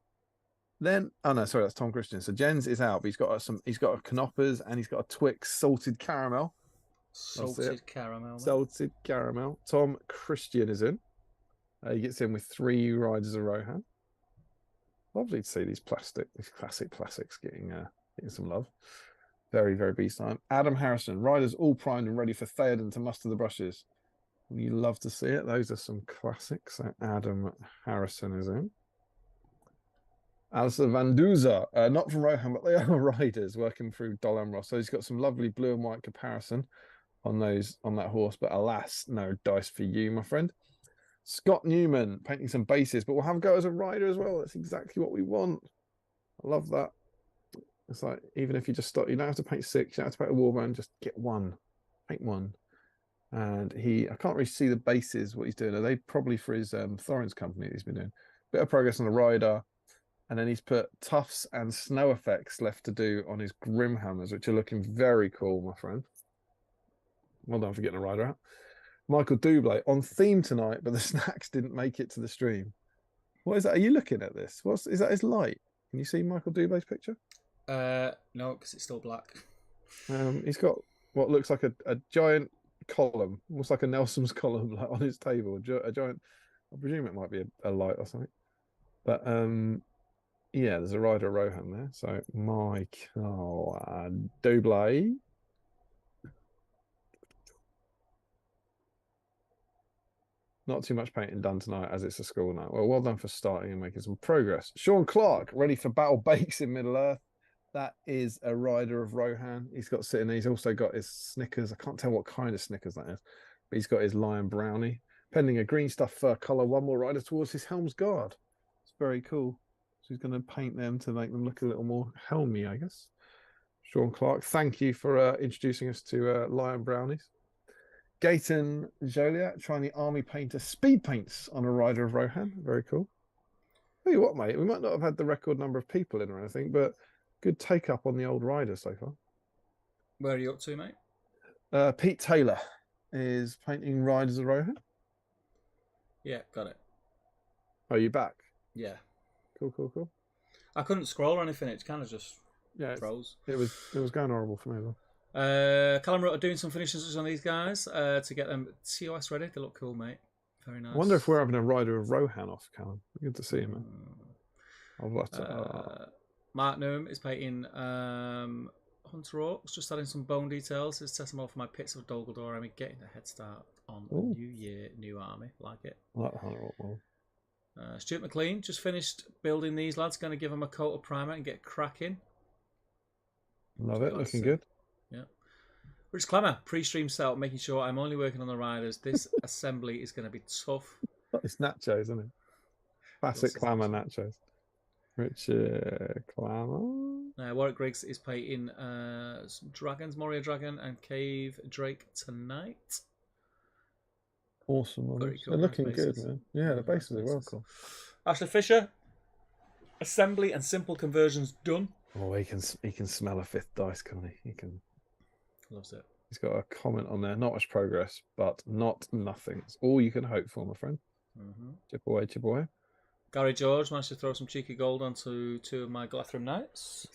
Then oh no, sorry, that's Tom Christian. So Jen's is out, but he's got a Knoppers and he's got a Twix salted caramel. Salted caramel. Salted caramel. Tom Christian is in. He gets in with 3 Riders of Rohan. Lovely to see these classic plastics getting some love. Very, very BSIME. Adam Harrison, riders all primed and ready for Theoden to muster the brushes. You love to see it. Those are some classics. So Adam Harrison is in. Alistair Van Duzer, not from Rohan, but they are riders working through Dolan Ross. So he's got some lovely blue and white comparison on that horse, but alas, no dice for you, my friend. Scott Newman painting some bases, but we'll have a go as a rider as well. That's exactly what we want. I love that. It's like, even if you just start, you don't have to paint 6, you don't have to paint a warband, just get one, paint one. And I can't really see the bases, what he's doing. Are they probably for his Thorin's company that he's been doing? Bit of progress on the rider. And then he's put tufts and snow effects left to do on his Grimhammers, which are looking very cool, my friend. Well done for getting a rider out. Michael Dublé on theme tonight, but the snacks didn't make it to the stream. What is that? Are you looking at this? Is that his light? Can you see Michael Dublé's picture? No, because it's still black. He's got what looks like a giant column, almost like a Nelson's column, like on his table. A giant. I presume it might be a light or something. But yeah, there's a rider Rohan there. So Michael Dublé. Not too much painting done tonight as it's a school night. Well done for starting and making some progress. Sean Clark, ready for Battle Bakes in Middle Earth. That is a rider of Rohan. He's got sitting there. He's also got his Snickers. I can't tell what kind of Snickers that is, but he's got his Lion Brownie. Pending a green stuff fur colour, one more rider towards his Helm's Guard. It's very cool. So he's going to paint them to make them look a little more helmy, I guess. Sean Clark, thank you for introducing us to Lion Brownies. Gayton Joliet trying the Army Painter speed paints on a rider of Rohan. Very cool. Tell you what, mate, we might not have had the record number of people in or anything, but good take up on the old rider so far. Where are you up to, mate? Pete Taylor is painting riders of Rohan. Yeah, got it. Are you back? Yeah. Cool. I couldn't scroll or anything. It kind of just froze. It was going horrible for me as well. Callum Rutter doing some finishes on these guys to get them COS ready. They look cool, mate. Very nice. I wonder if we're having a rider of Rohan off, Callum. Good to see him, man. Mark Noom is painting Hunter Orcs, just adding some bone details. It's testing more for my Pits of Dolgaldor. I mean, getting a head start on a new year, new army. Like it. I like the Hunter Orc one. Stuart McLean just finished building these lads. Going to give them a coat of primer and get cracking. Love it. Looking good. Yeah. Rich Clemmer, pre-stream setup, making sure I'm only working on the riders. This assembly is going to be tough. It's nachos, isn't it? Classic Clemmer nachos. Rich Clemmer. Warwick Griggs is painting some dragons, Moria Dragon and Cave Drake tonight. Awesome. Very cool. They're looking good, man. Yeah, the bases are well cool. Ashley Fisher, assembly and simple conversions done. Oh, he can smell a 5th dice, can't he? He can. Loves it. He's got a comment on there. Not much progress, but not nothing. It's all you can hope for, my friend. Chip away. Gary George managed to throw some cheeky gold onto 2 of my Glathram Knights.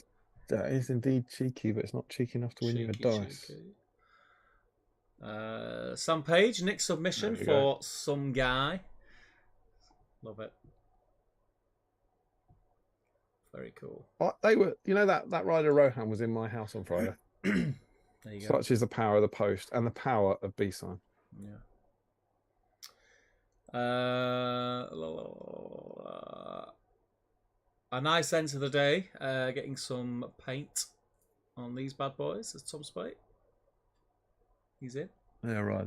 That is indeed cheeky, but it's not cheeky enough to win you a dice. Sam Page, Nick submission for some guy. Love it. Very cool. They were, that rider Rohan was in my house on Friday. There you go. Such is the power of the post and the power of BSIME. Yeah. A nice end to the day. Getting some paint on these bad boys. As Tom Spate. He's in. Yeah, right.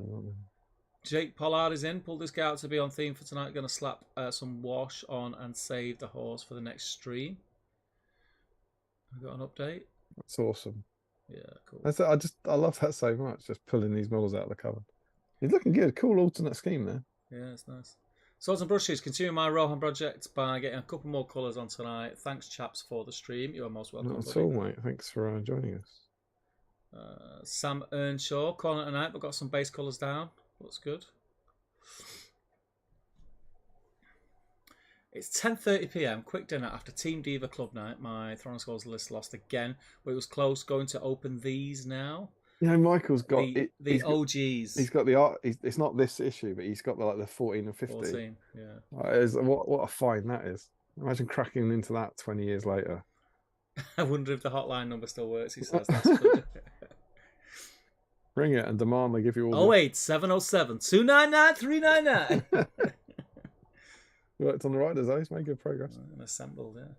Jake Pollard is in. Pulled this guy out to be on theme for tonight. Going to slap some wash on and save the horse for the next stream. I've got an update. That's awesome. Yeah, cool. I love that so much. Just pulling these models out of the cupboard. He's looking good. Cool alternate scheme there. Yeah, it's nice. Swords and Brushes, continuing my Rohan project by getting a couple more colours on tonight. Thanks, chaps, for the stream. You are most welcome. Not at all, mate. Thanks for joining us. Sam Earnshaw, calling it a night, but got some base colours down. Looks good. It's 10:30 p.m. Quick dinner after Team Diva Club night. My Throne Scores list lost again, but it was close. Going to open these now. Michael's got the OGs. He's got the art. It's not this issue, but he's got the 14 and 15. 14, yeah. What a find that is. Imagine cracking into that 20 years later. I wonder if the hotline number still works. He says that's good. Ring it and demand they give you all. 08707 299 399. Worked on the riders, though. He's made good progress. And assembled, yeah.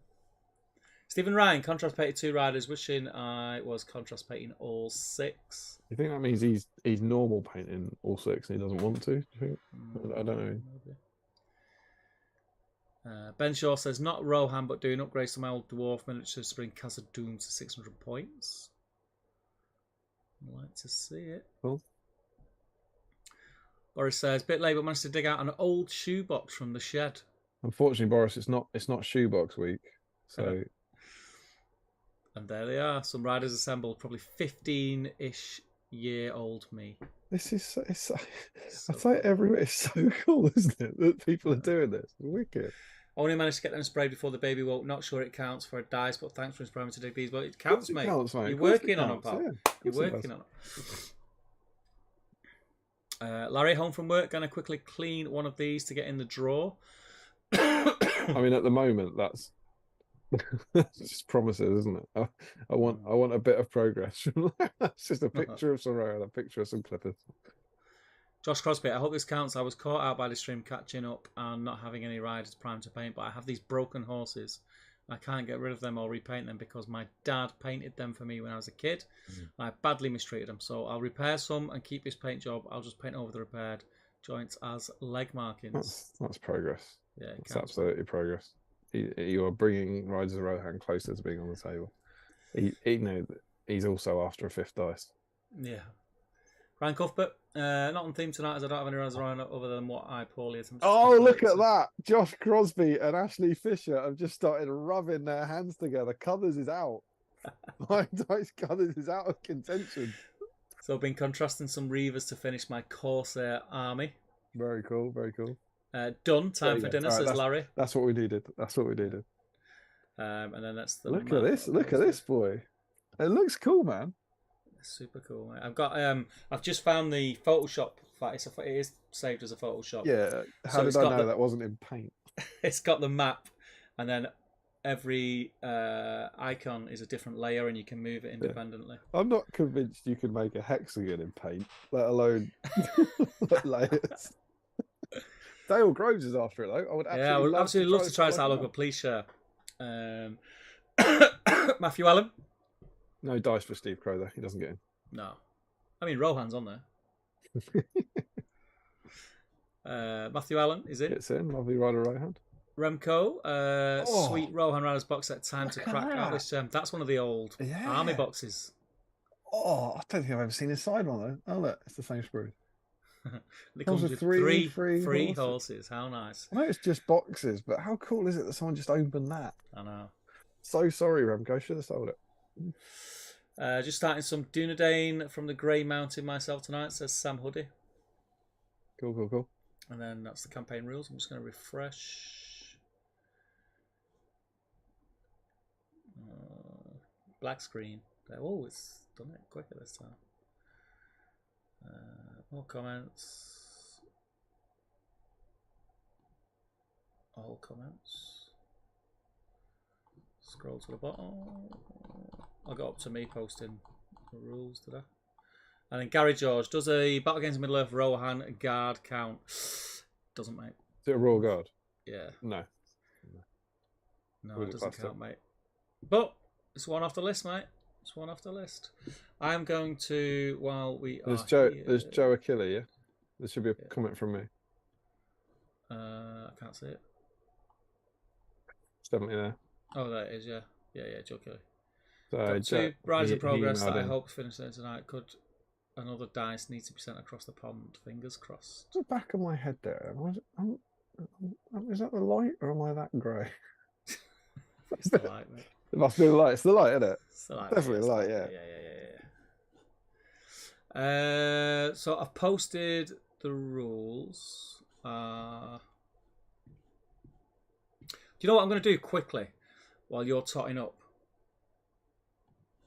Stephen Ryan, contrast painted 2 riders, wishing I was contrast painting all 6. You think that means he's normal painting all 6 and he doesn't want to? Do you think? I don't know. Maybe. Ben Shaw says, not Rohan, but doing upgrades to my old dwarf miniatures to bring Casa Doom to 600 points. I'd like to see it. Cool. Boris says, bit late, but managed to dig out an old shoebox from the shed. Unfortunately, Boris, it's not shoebox week. So. And there they are. Some riders assembled, probably 15-ish year old me. This is it's like everywhere. It's so cool, isn't it? That people are doing this. It's wicked. Only managed to get them sprayed before the baby woke. Not sure it counts for a dice, but thanks for inspiring me to dig these. But it counts, mate. You're working on them, pal. Yeah, you're working on them. Larry, home from work, gonna quickly clean one of these to get in the drawer. I mean, at the moment, that's just promises, isn't it? I want a bit of progress. It's just a picture of some road, a picture of some clippers. Josh Crosby, I hope this counts. I was caught out by the stream catching up and not having any riders primed to paint, but I have these broken horses. I can't get rid of them or repaint them because my dad painted them for me when I was a kid. I badly mistreated them, so I'll repair some and keep this paint job. I'll just paint over the repaired joints as leg markings. That's progress. Yeah, it's absolutely progress. You are bringing Riders of Rohan closer to being on the table. He's also after a 5th dice. Yeah. Ryan Cuthbert, not on theme tonight as I don't have any Riders of Rohan other than what I poorly attempted. Oh, look at that! Josh Crosby and Ashley Fisher have just started rubbing their hands together. Colours is out. My dice Colours is out of contention. So I've been contrasting some Reavers to finish my Corsair army. Very cool, very cool. Done. Time for dinner, says Larry. That's what we needed. That's what we needed. And then that's the look at this. Look at this boy. It looks cool, man. It's super cool. Mate. I've got. I've just found the Photoshop. It is saved as a Photoshop. Yeah. How did I know that wasn't in paint? It's got the map, and then every icon is a different layer, and you can move it independently. Yeah. I'm not convinced you can make a hexagon in paint, let alone layers. Dale Groves is after it though. I would absolutely love to try this out logo. Please share. Matthew Allen. No dice for Steve Crow though. He doesn't get in. No, I mean Rohan's on there. Matthew Allen is in. Gets in. Lovely rider Rohan. Remco. Sweet Rohan Riders box set. Time to crack out this gem. That's one of the old army boxes. Oh, I don't think I've ever seen inside one though. Oh look, it's the same sprue. It comes with three horses. How nice. I know it's just boxes, but how cool is it that someone just opened that? I know. So sorry, Remco. Should have sold it. Just starting some Dunedain from the Grey Mountain myself tonight, says Sam Huddy. Cool. And then that's the campaign rules. I'm just going to refresh. Black screen. Oh, it's done it quicker this time. More comments. All comments. Scroll to the bottom. I got up to me posting the rules today. And then Gary George, does a Battle Against Middle-earth Rohan guard count? Doesn't, mate. Is it a Royal Guard? Yeah. No, it doesn't count, mate. But it's one off the list, mate. It's one off the list. I'm going to, while we there's are There's Joe Achille, yeah? There should be a comment from me. I can't see it. It's definitely there. Oh, there it is, yeah. Yeah, Joe Kelly. So, two rides in progress that I hope to finish there tonight. Could another dice need to be sent across the pond? Fingers crossed. The back of my head there. Is that the light or am I that grey? It's the light, mate. It must be the light. It's the light, isn't it? It's the light. Definitely the light, yeah. So I've posted the rules. Do you know what I'm going to do quickly while you're totting up?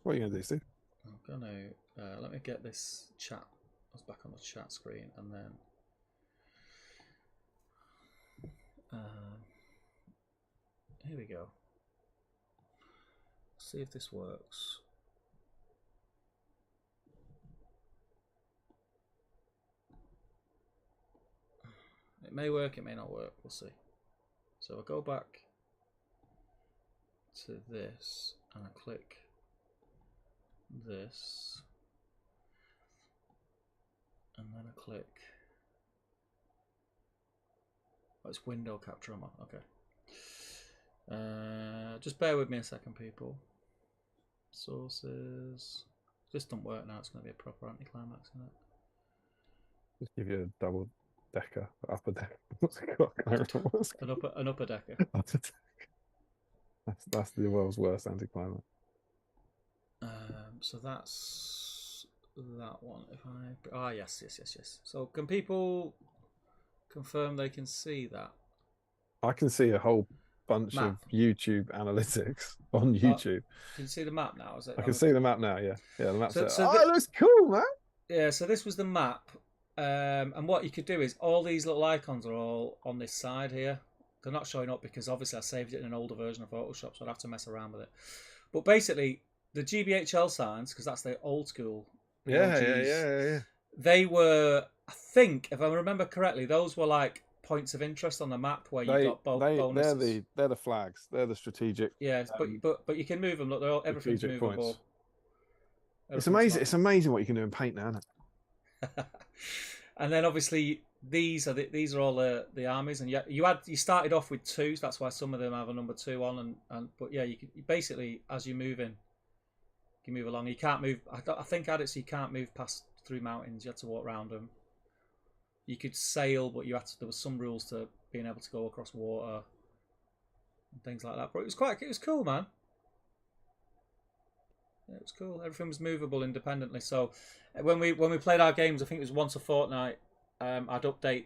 What are you going to do, Steve? I'm going to let me get this chat. I was back on the chat screen, and then here we go. See if this works. It may work, it may not work. We'll see. So I'll go back to this and I click this, and then I click. Oh, it's window capture on. Okay. Just bear with me a second, people. Sources. This don't work now. It's going to be a proper anticlimax, isn't it? Just give you a double decker, upper decker. What's it called? An upper decker. That's the world's worst anticlimax. So that's that one. If I yes. So can people confirm they can see that? I can see a whole bunch of YouTube analytics on YouTube. Can you see the map now? Is it? I can see the map now. Yeah, the map's there. So it looks cool, man. Yeah. So this was the map, and what you could do is all these little icons are all on this side here. They're not showing up because obviously I saved it in an older version of Photoshop, so I'd have to mess around with it. But basically, the GBHL signs, because that's the old school. Yeah. They were, I think, if I remember correctly, those were like points of interest on the map where you got bonuses. They're the flags. They're the strategic. Yeah, but you can move them. Look, everything's movable. It's amazing. It's amazing what you can do in Paint now, isn't it? And then obviously these are all the armies, and you started off with 2, so that's why some of them have a number 2 on, but yeah, you basically as you move in, you move along. You can't move. I think at it, so you can't move past through mountains. You had to walk around them. You could sail, but there was some rules to being able to go across water and things like that. But it was cool, man. Yeah, it was cool. Everything was movable independently. So when we played our games, I think it was once a fortnight. I'd update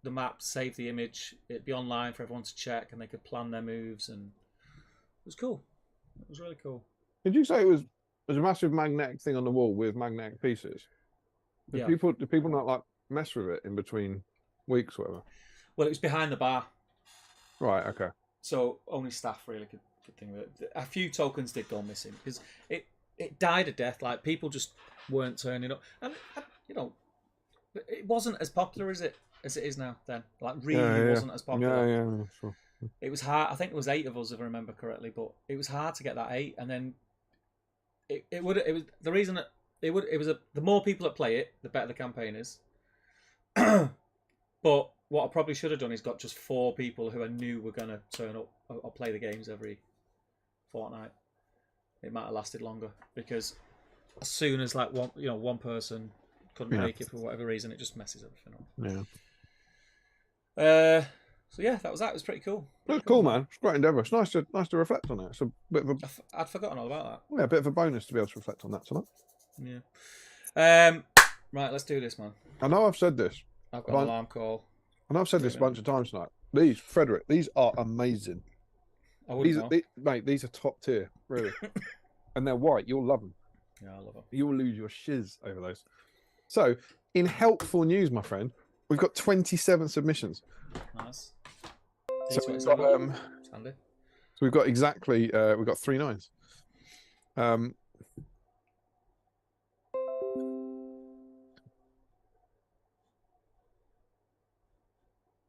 the map, save the image. It'd be online for everyone to check, and they could plan their moves, and it was cool. It was really cool. Did you say it was a massive magnetic thing on the wall with magnetic pieces? Do people not like mess with it in between weeks or whatever? Well, it was behind the bar. Right, okay. So only staff really could think of it. A few tokens did go missing because it died a death. Like, people just weren't turning up. And it wasn't as popular as it is now then. Like, really wasn't as popular. Yeah, sure. It was hard. I think it was 8 of us, if I remember correctly, but it was hard to get that 8, and then it was the reason that the more people that play it, the better the campaign is. But what I probably should have done is got just 4 people who I knew were going to turn up or play the games every fortnight. It might have lasted longer, because as soon as like one person couldn't make it for whatever reason, it just messes everything up. Yeah. So yeah, that was that. It was pretty cool. It's cool, man. It's a great endeavour. It's nice to reflect on it. It's a bit of I'd forgotten all about that. Yeah, a bit of a bonus to be able to reflect on that tonight. Yeah. Right, let's do this, man. I know I've said this. I've got an alarm call. I know I've said this a bunch of times tonight. These, Frederick, these are amazing. These are top tier, really. And they're white. You'll love them. Yeah, I love them. You'll lose your shiz over those. So, in helpful news, my friend, we've got 27 submissions. Nice. So we've got exactly we've got 3 9s.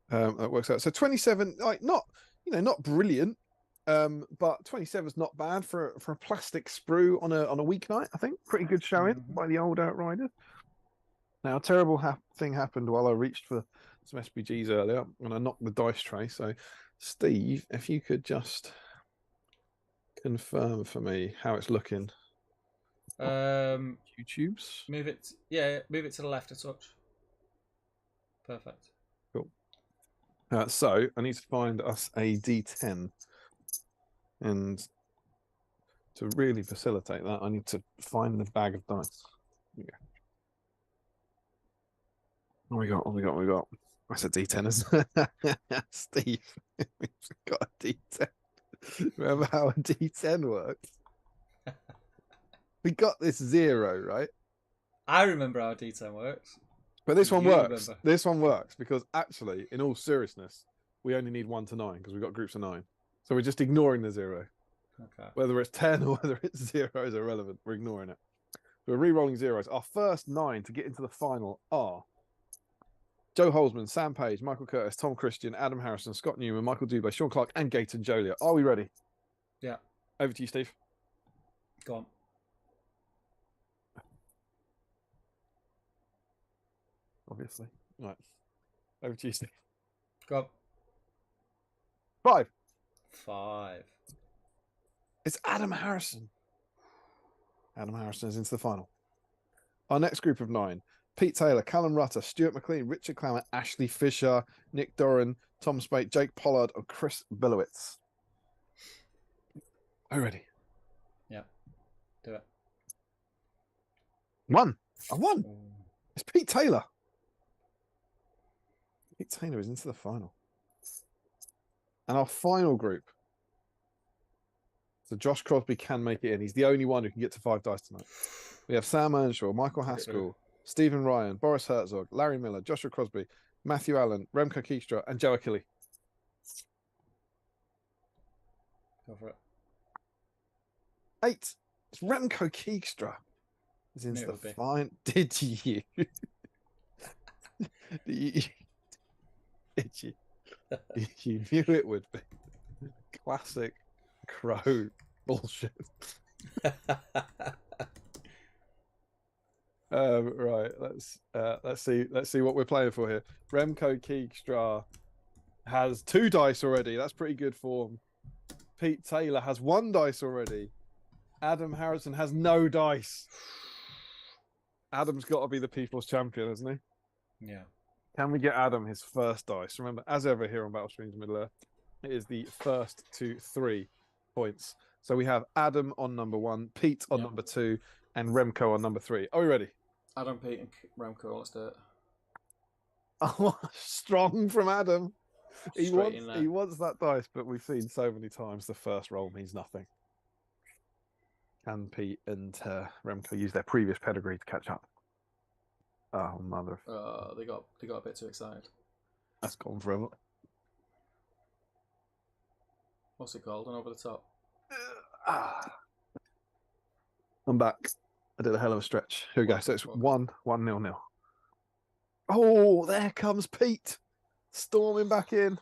That works out. So 27, like not brilliant, but 27 is not bad for a plastic sprue on a weeknight. I think pretty good showing by the old Outriders. Now, a terrible thing happened while I reached for some SBGs earlier, and I knocked the dice tray. So, Steve, if you could just confirm for me how it's looking. YouTube's. Move it to the left a touch. Perfect. Cool. So I need to find us a D10, and to really facilitate that, I need to find the bag of dice. Yeah. What we got? That's a D10, isn't it? Steve, we've got a D10. Remember how a D10 works? We got this 0, right? I remember how a D10 works. But this one works. Remember. This one works because actually, in all seriousness, we only need 1 to 9 because we've got groups of 9. So we're just ignoring the 0. Okay. Whether it's 10 or whether it's 0 is irrelevant. We're ignoring it. We're re-rolling zeros. Our first 9 to get into the final are Joe Holzman, Sam Page, Michael Curtis, Tom Christian, Adam Harrison, Scott Newman, Michael Dubé, Sean Clark, and Gaten Joliet. Are we ready? Yeah. Over to you, Steve. Go on. Obviously. Right. Over to you, Steve. Go on. 5. 5. It's Adam Harrison. Adam Harrison is into the final. Our next group of 9. Pete Taylor, Callum Rutter, Stuart McLean, Richard Clammer, Ashley Fisher, Nick Doran, Tom Spate, Jake Pollard, and Chris Billowitz. Are you ready? Yeah. Do it. 1. I won. It's Pete Taylor. Pete Taylor is into the final. And our final group. So Josh Crosby can make it in. He's the only one who can get to 5 dice tonight. We have Sam Earnshaw, Michael Haskell, Stephen Ryan, Boris Herzog, Larry Miller, Joshua Crosby, Matthew Allen, Remco Keekstra, and Joe Achille. Go for it. 8. It's Remco Keekstra. He's into the final. Did you? Did you? You knew it would be. Classic crow bullshit. Right, let's see what we're playing for here. Remco Keekstra has 2 dice already. That's pretty good form. Pete Taylor has 1 dice already. Adam Harrison has no dice. Adam's got to be the people's champion, hasn't he? Yeah. Can we get Adam his first dice? Remember, as ever here on Battle Streams Middle Earth, it is the first to 3 points. So we have Adam on number 1, Pete on number 2, and Remco on number 3. Are we ready? Adam, Pete, and Remco. Let's do it. Oh, strong from Adam. He wants that dice, but we've seen so many times the first roll means nothing. Can Pete and Remco use their previous pedigree to catch up? Oh, mother! They got a bit too excited. That's gone forever. What's it called? And over the top. I'm back. I did a hell of a stretch. Here we go. So it's 1-0. Oh, there comes Pete, storming back in.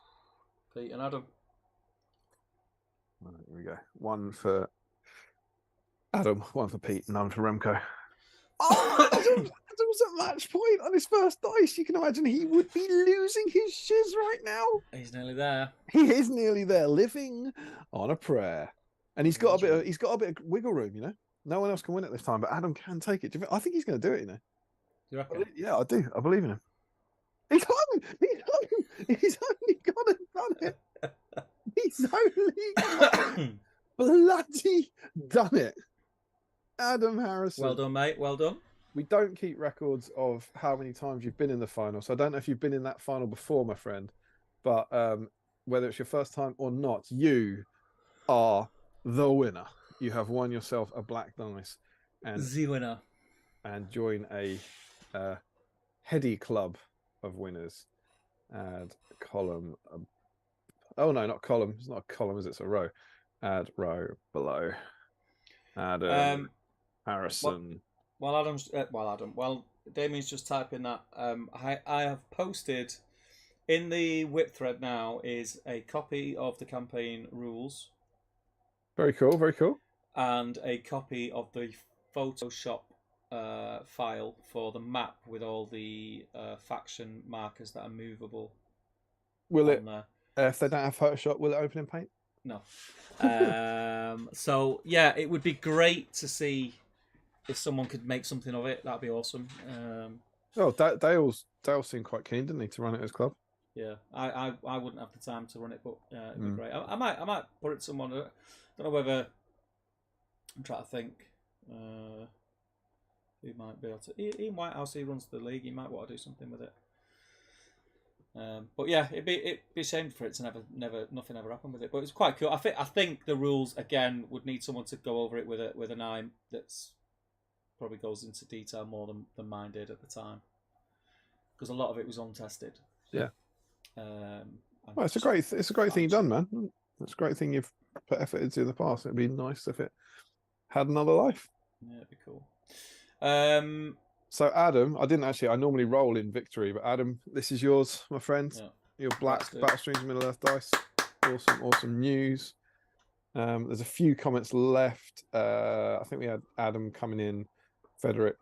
Pete and Adam. Right, here we go. 1 for Adam, 1 for Pete, none for Remco. Oh, Adam's at match point on his first dice. You can imagine he would be losing his shiz right now. He's nearly there. He is nearly there, living on a prayer, and he's got a bit of wiggle room. You know, no one else can win it this time, but Adam can take it. I think he's going to do it. You know. Do you reckon? Yeah, I do. I believe in him. He's only gone and done it. He's only bloody done it. Adam Harrison. Well done, mate. Well done. We don't keep records of how many times you've been in the final, so I don't know if you've been in that final before, my friend. But whether it's your first time or not, you are the winner. You have won yourself a black dice, and the winner, and join a heady club of winners. Add column. Oh no, not column. It's not a column, is it? It's a row. Add row below. Adam Harrison. While Damien's just typing that, I have posted in the whip thread now is a copy of the campaign rules. Very cool, very cool. And a copy of the Photoshop file for the map with all the faction markers that are movable. Will it? If they don't have Photoshop, will it open in Paint? No. So yeah, it would be great to see if someone could make something of it. That'd be awesome. Dale seemed quite keen, didn't he, to run it as club? Yeah, I wouldn't have the time to run it, but it'd be great. I might put it to someone. I don't know whether. I'm trying to think. Who might be able to? Ian Whitehouse, he runs the league. He might want to do something with it. But yeah, it'd be a shame for it to nothing ever happened with it. But it's quite cool. I think the rules again would need someone to go over it with an eye that's probably goes into detail more than mine did at the time, because a lot of it was untested. Yeah. Well, it's a great thing you've done, man. It's a great thing you've put effort into in the past. It'd be nice if it had another life. Yeah, it'd be cool. So Adam, I normally roll in victory, but Adam, this is yours, my friend. Yeah. Your black Battle Streams Middle Earth dice. Awesome news. There's a few comments left. I think we had Adam coming in. Frederick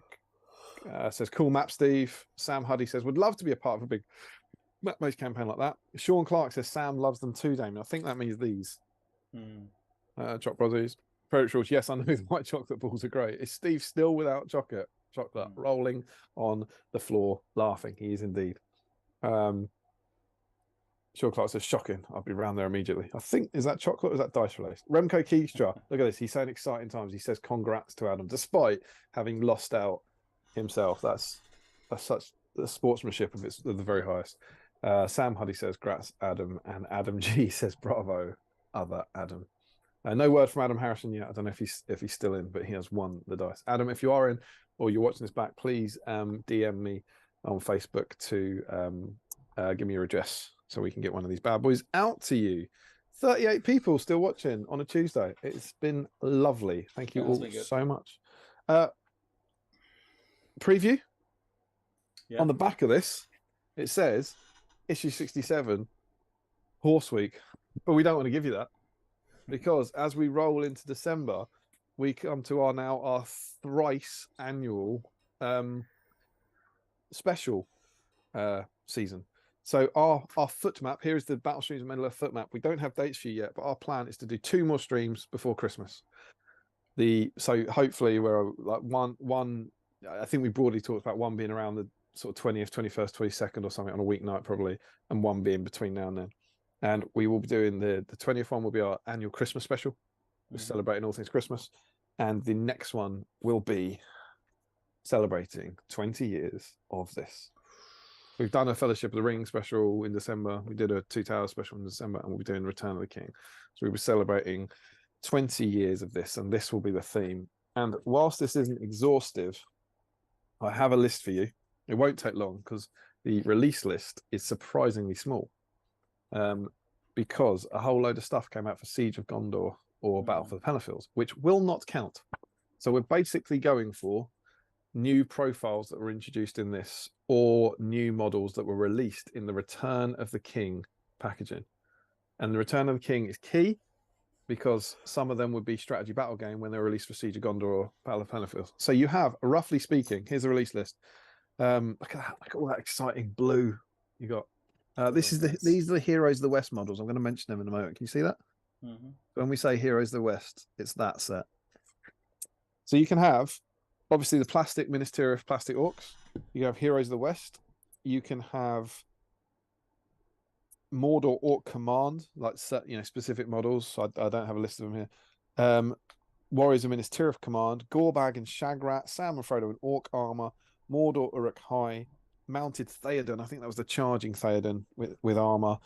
says, cool map, Steve. Sam Huddy says, would love to be a part of a big map maze campaign like that. Sean Clark says, Sam loves them too, Damien. I think that means these. Choc Brothers. Frederick Shorts, yes, I know the white chocolate balls are great. Is Steve still without chocolate, rolling on the floor, laughing? He is indeed. Sean Clark says, shocking. I'll be round there immediately. I think, is that chocolate or is that dice release? Remco Keystra, look at this. He's saying exciting times. He says, congrats to Adam, despite having lost out himself. That's such the sportsmanship of it's the very highest. Sam Huddy says, grats, Adam. And Adam G says, bravo, other Adam. No word from Adam Harrison yet. I don't know if he's still in, but he has won the dice. Adam, if you are in or you're watching this back, please DM me on Facebook to give me your address so we can get one of these bad boys out to you. 38 people still watching on a Tuesday. It's been lovely. Thank you all so much. Preview. Yeah. On the back of this, it says issue 67, Horse Week, but we don't want to give you that. Because as we roll into December, we come to our thrice annual special season. So our foot map, here is the Battle Streams of Middle-earth foot map. We don't have dates for you yet, but our plan is to do 2 more streams before Christmas. So hopefully we're like one. I think we broadly talked about one being around the sort of 20th, 21st, 22nd or something on a weeknight probably, and one being between now and then. And we will be doing the 20th one will be our annual Christmas special. We're celebrating all things Christmas. And the next one will be celebrating 20 years of this. We've done a Fellowship of the Ring special in December. We did a Two Towers special in December, and we'll be doing Return of the King. So we'll be celebrating 20 years of this, and this will be the theme. And whilst this isn't exhaustive, I have a list for you. It won't take long because the release list is surprisingly small. Because a whole load of stuff came out for Siege of Gondor or Battle for the Pennifields, which will not count. So we're basically going for new profiles that were introduced in this or new models that were released in the Return of the King packaging. And the Return of the King is key because some of them would be strategy battle game when they're released for Siege of Gondor or Battle of Pennifields. So you have, roughly speaking, here's a release list. Look at all that exciting blue you got. These are the Heroes of the West models. I'm going to mention them in a moment. Can you see that? When we say Heroes of the West, it's that set. So you can have, obviously, the plastic Minas Tirith plastic orcs. You can have Heroes of the West. You can have Mordor Orc Command, like specific models. So I don't have a list of them here. Warriors of Minas Tirith Command, Gorbag and Shagrat, Sam and Frodo in Orc armor, Mordor Uruk Hai, Mounted Theoden. I think that was the charging Theoden with armor.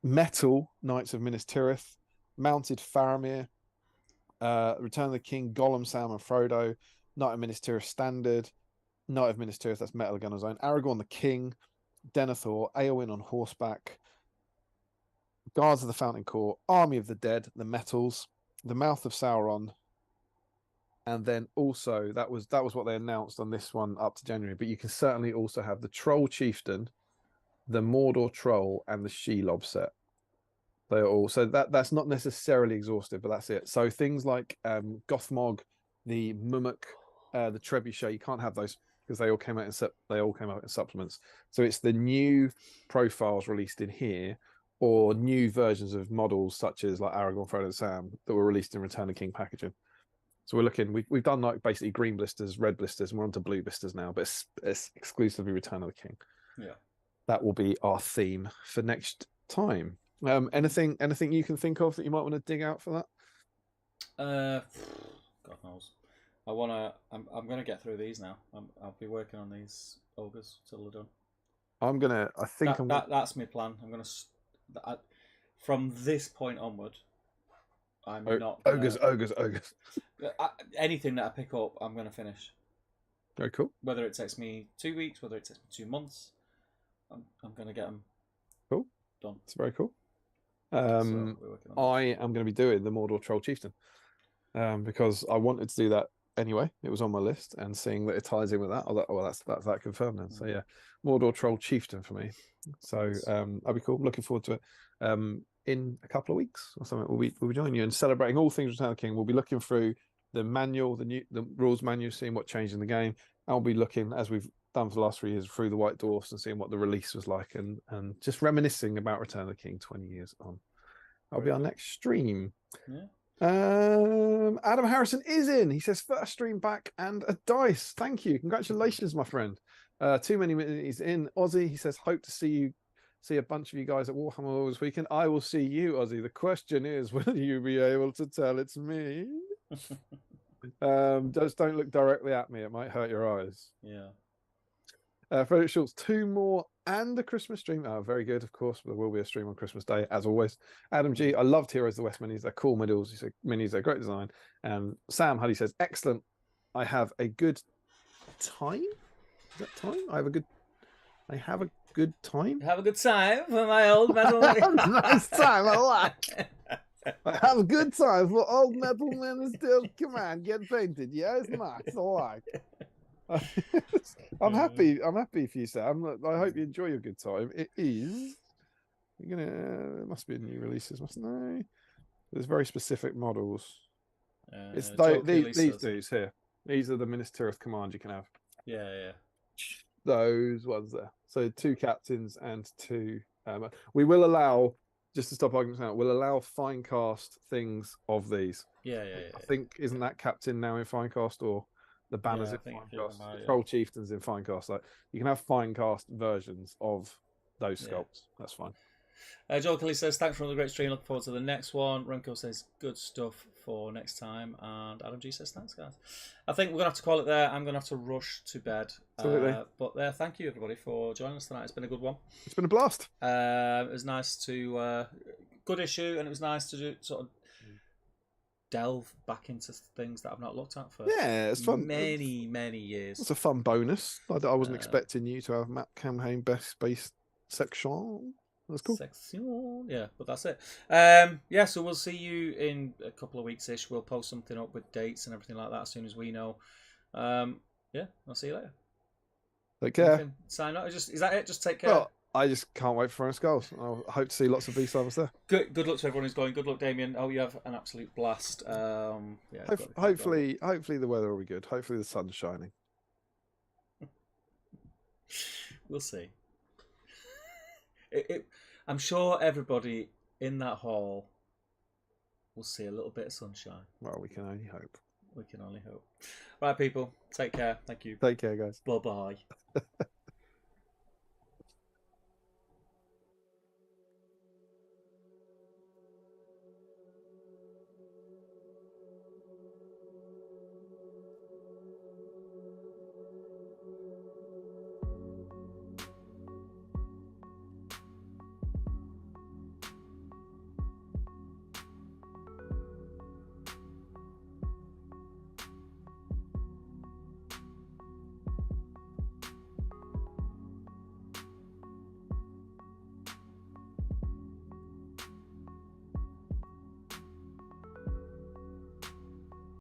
Metal Knights of Minas Tirith, Mounted Faramir, Return of the King, Gollum, Sam and Frodo, Knight of Minas Tirith Standard, Knight of Minas Tirith, that's Metal Gunner's Own, Aragorn the King, Denethor, Eowyn on horseback, Guards of the Fountain Court, Army of the Dead, the Metals, the Mouth of Sauron, and then also that was what they announced on this one up to January. But you can certainly also have the Troll Chieftain, the Mordor Troll, and the Shelob set. They're all so that's not necessarily exhaustive, but that's it. So things like Gothmog, the Mumuk, the Trebuchet, you can't have those because they all came out in supplements. So it's the new profiles released in here, or new versions of models such as like Aragorn, Frodo, and Sam that were released in Return of the King packaging. So we're looking, we've done like basically green blisters, red blisters, and we're onto blue blisters now, but it's exclusively Return of the King. Yeah. That will be our theme for next time. Anything you can think of that you might want to dig out for that? God knows. I'm gonna get through these now. I'll be working on these ogres till they're done. That's my plan. I'm gonna from this point onward. I'm not ogres. Anything that I pick up, I'm going to finish. Very cool. Whether it takes me 2 weeks, whether it takes me 2 months, I'm going to get them. Cool. Done. It's very cool. I am going to be doing the Mordor Troll Chieftain because I wanted to do that anyway. It was on my list, and seeing that it ties in with that, that's that confirmed then. So yeah, Mordor Troll Chieftain for me. So that'd be cool. I'm looking forward to it. in a couple of weeks or something. We'll be joining you and celebrating all things Return of the King. We'll be looking through the manual, the rules manual, seeing what changed in the game. And we'll be looking, as we've done for the last 3 years, through the White Dwarfs and seeing what the release was like, and just reminiscing about Return of the King 20 years on. That'll be our next stream. Yeah. Adam Harrison is in. He says first stream back and a dice. Thank you. Congratulations, my friend. Too many minutes in. Ozzy, he says, hope to see a bunch of you guys at Warhammer this weekend. I will see you, Ozzy. The question is, will you be able to tell it's me? Just don't look directly at me. It might hurt your eyes. Yeah. Frederick Schultz, 2 more and a Christmas stream. Oh, very good, of course. There will be a stream on Christmas Day, as always. Adam G, I loved Heroes of the West minis. They're cool minis. He said minis, they're great design. And Sam Huddy says, excellent. I have a good time. Is that time? I have a good time. Have a good time for my old metal. Nice time, I like. I have a good time for old metal men and still come on, get painted. Yeah, it's nice. I like. I'm happy for you, Sam. I hope you enjoy your good time. It is. There must be new releases, mustn't there? There's very specific models. It's these dudes here. These are the Minister of Command you can have. Yeah. Those ones there. So 2 captains and 2. We will allow, just to stop arguments now, we'll allow Finecast things of these. Yeah. I think, isn't that captain now in Finecast, or the banners in Finecast? The Troll Chieftains in Finecast. Like, you can have Finecast versions of those sculpts. That's fine. Joel Kelly says, thanks for another great stream. Looking forward to the next one. Remco says, good stuff for next time. And Adam G says, thanks, guys. I think we're going to have to call it there. I'm going to have to rush to bed. But thank you, everybody, for joining us tonight. It's been a good one. It's been a blast. It was nice to... good issue, and it was nice to sort of delve back into things that I've not looked at for it's fun. many years. It's a fun bonus. I wasn't expecting you to have map campaign based section. That's cool. Section. Yeah, but that's it. So we'll see you in a couple of weeks-ish. We'll post something up with dates and everything like that as soon as we know. I'll see you later. Take care. Sign up. Is that it? Just take care. Well, I just can't wait for Throwing Skulls. I hope to see lots of BSIME there. Good luck to everyone who's going. Good luck, Damien. Oh, you have an absolute blast. Hopefully the weather will be good. Hopefully the sun's shining. We'll see. I'm sure everybody in that hall will see a little bit of sunshine. Well, we can only hope. We can only hope. Right, people. Take care. Thank you. Take care, guys. Bye-bye.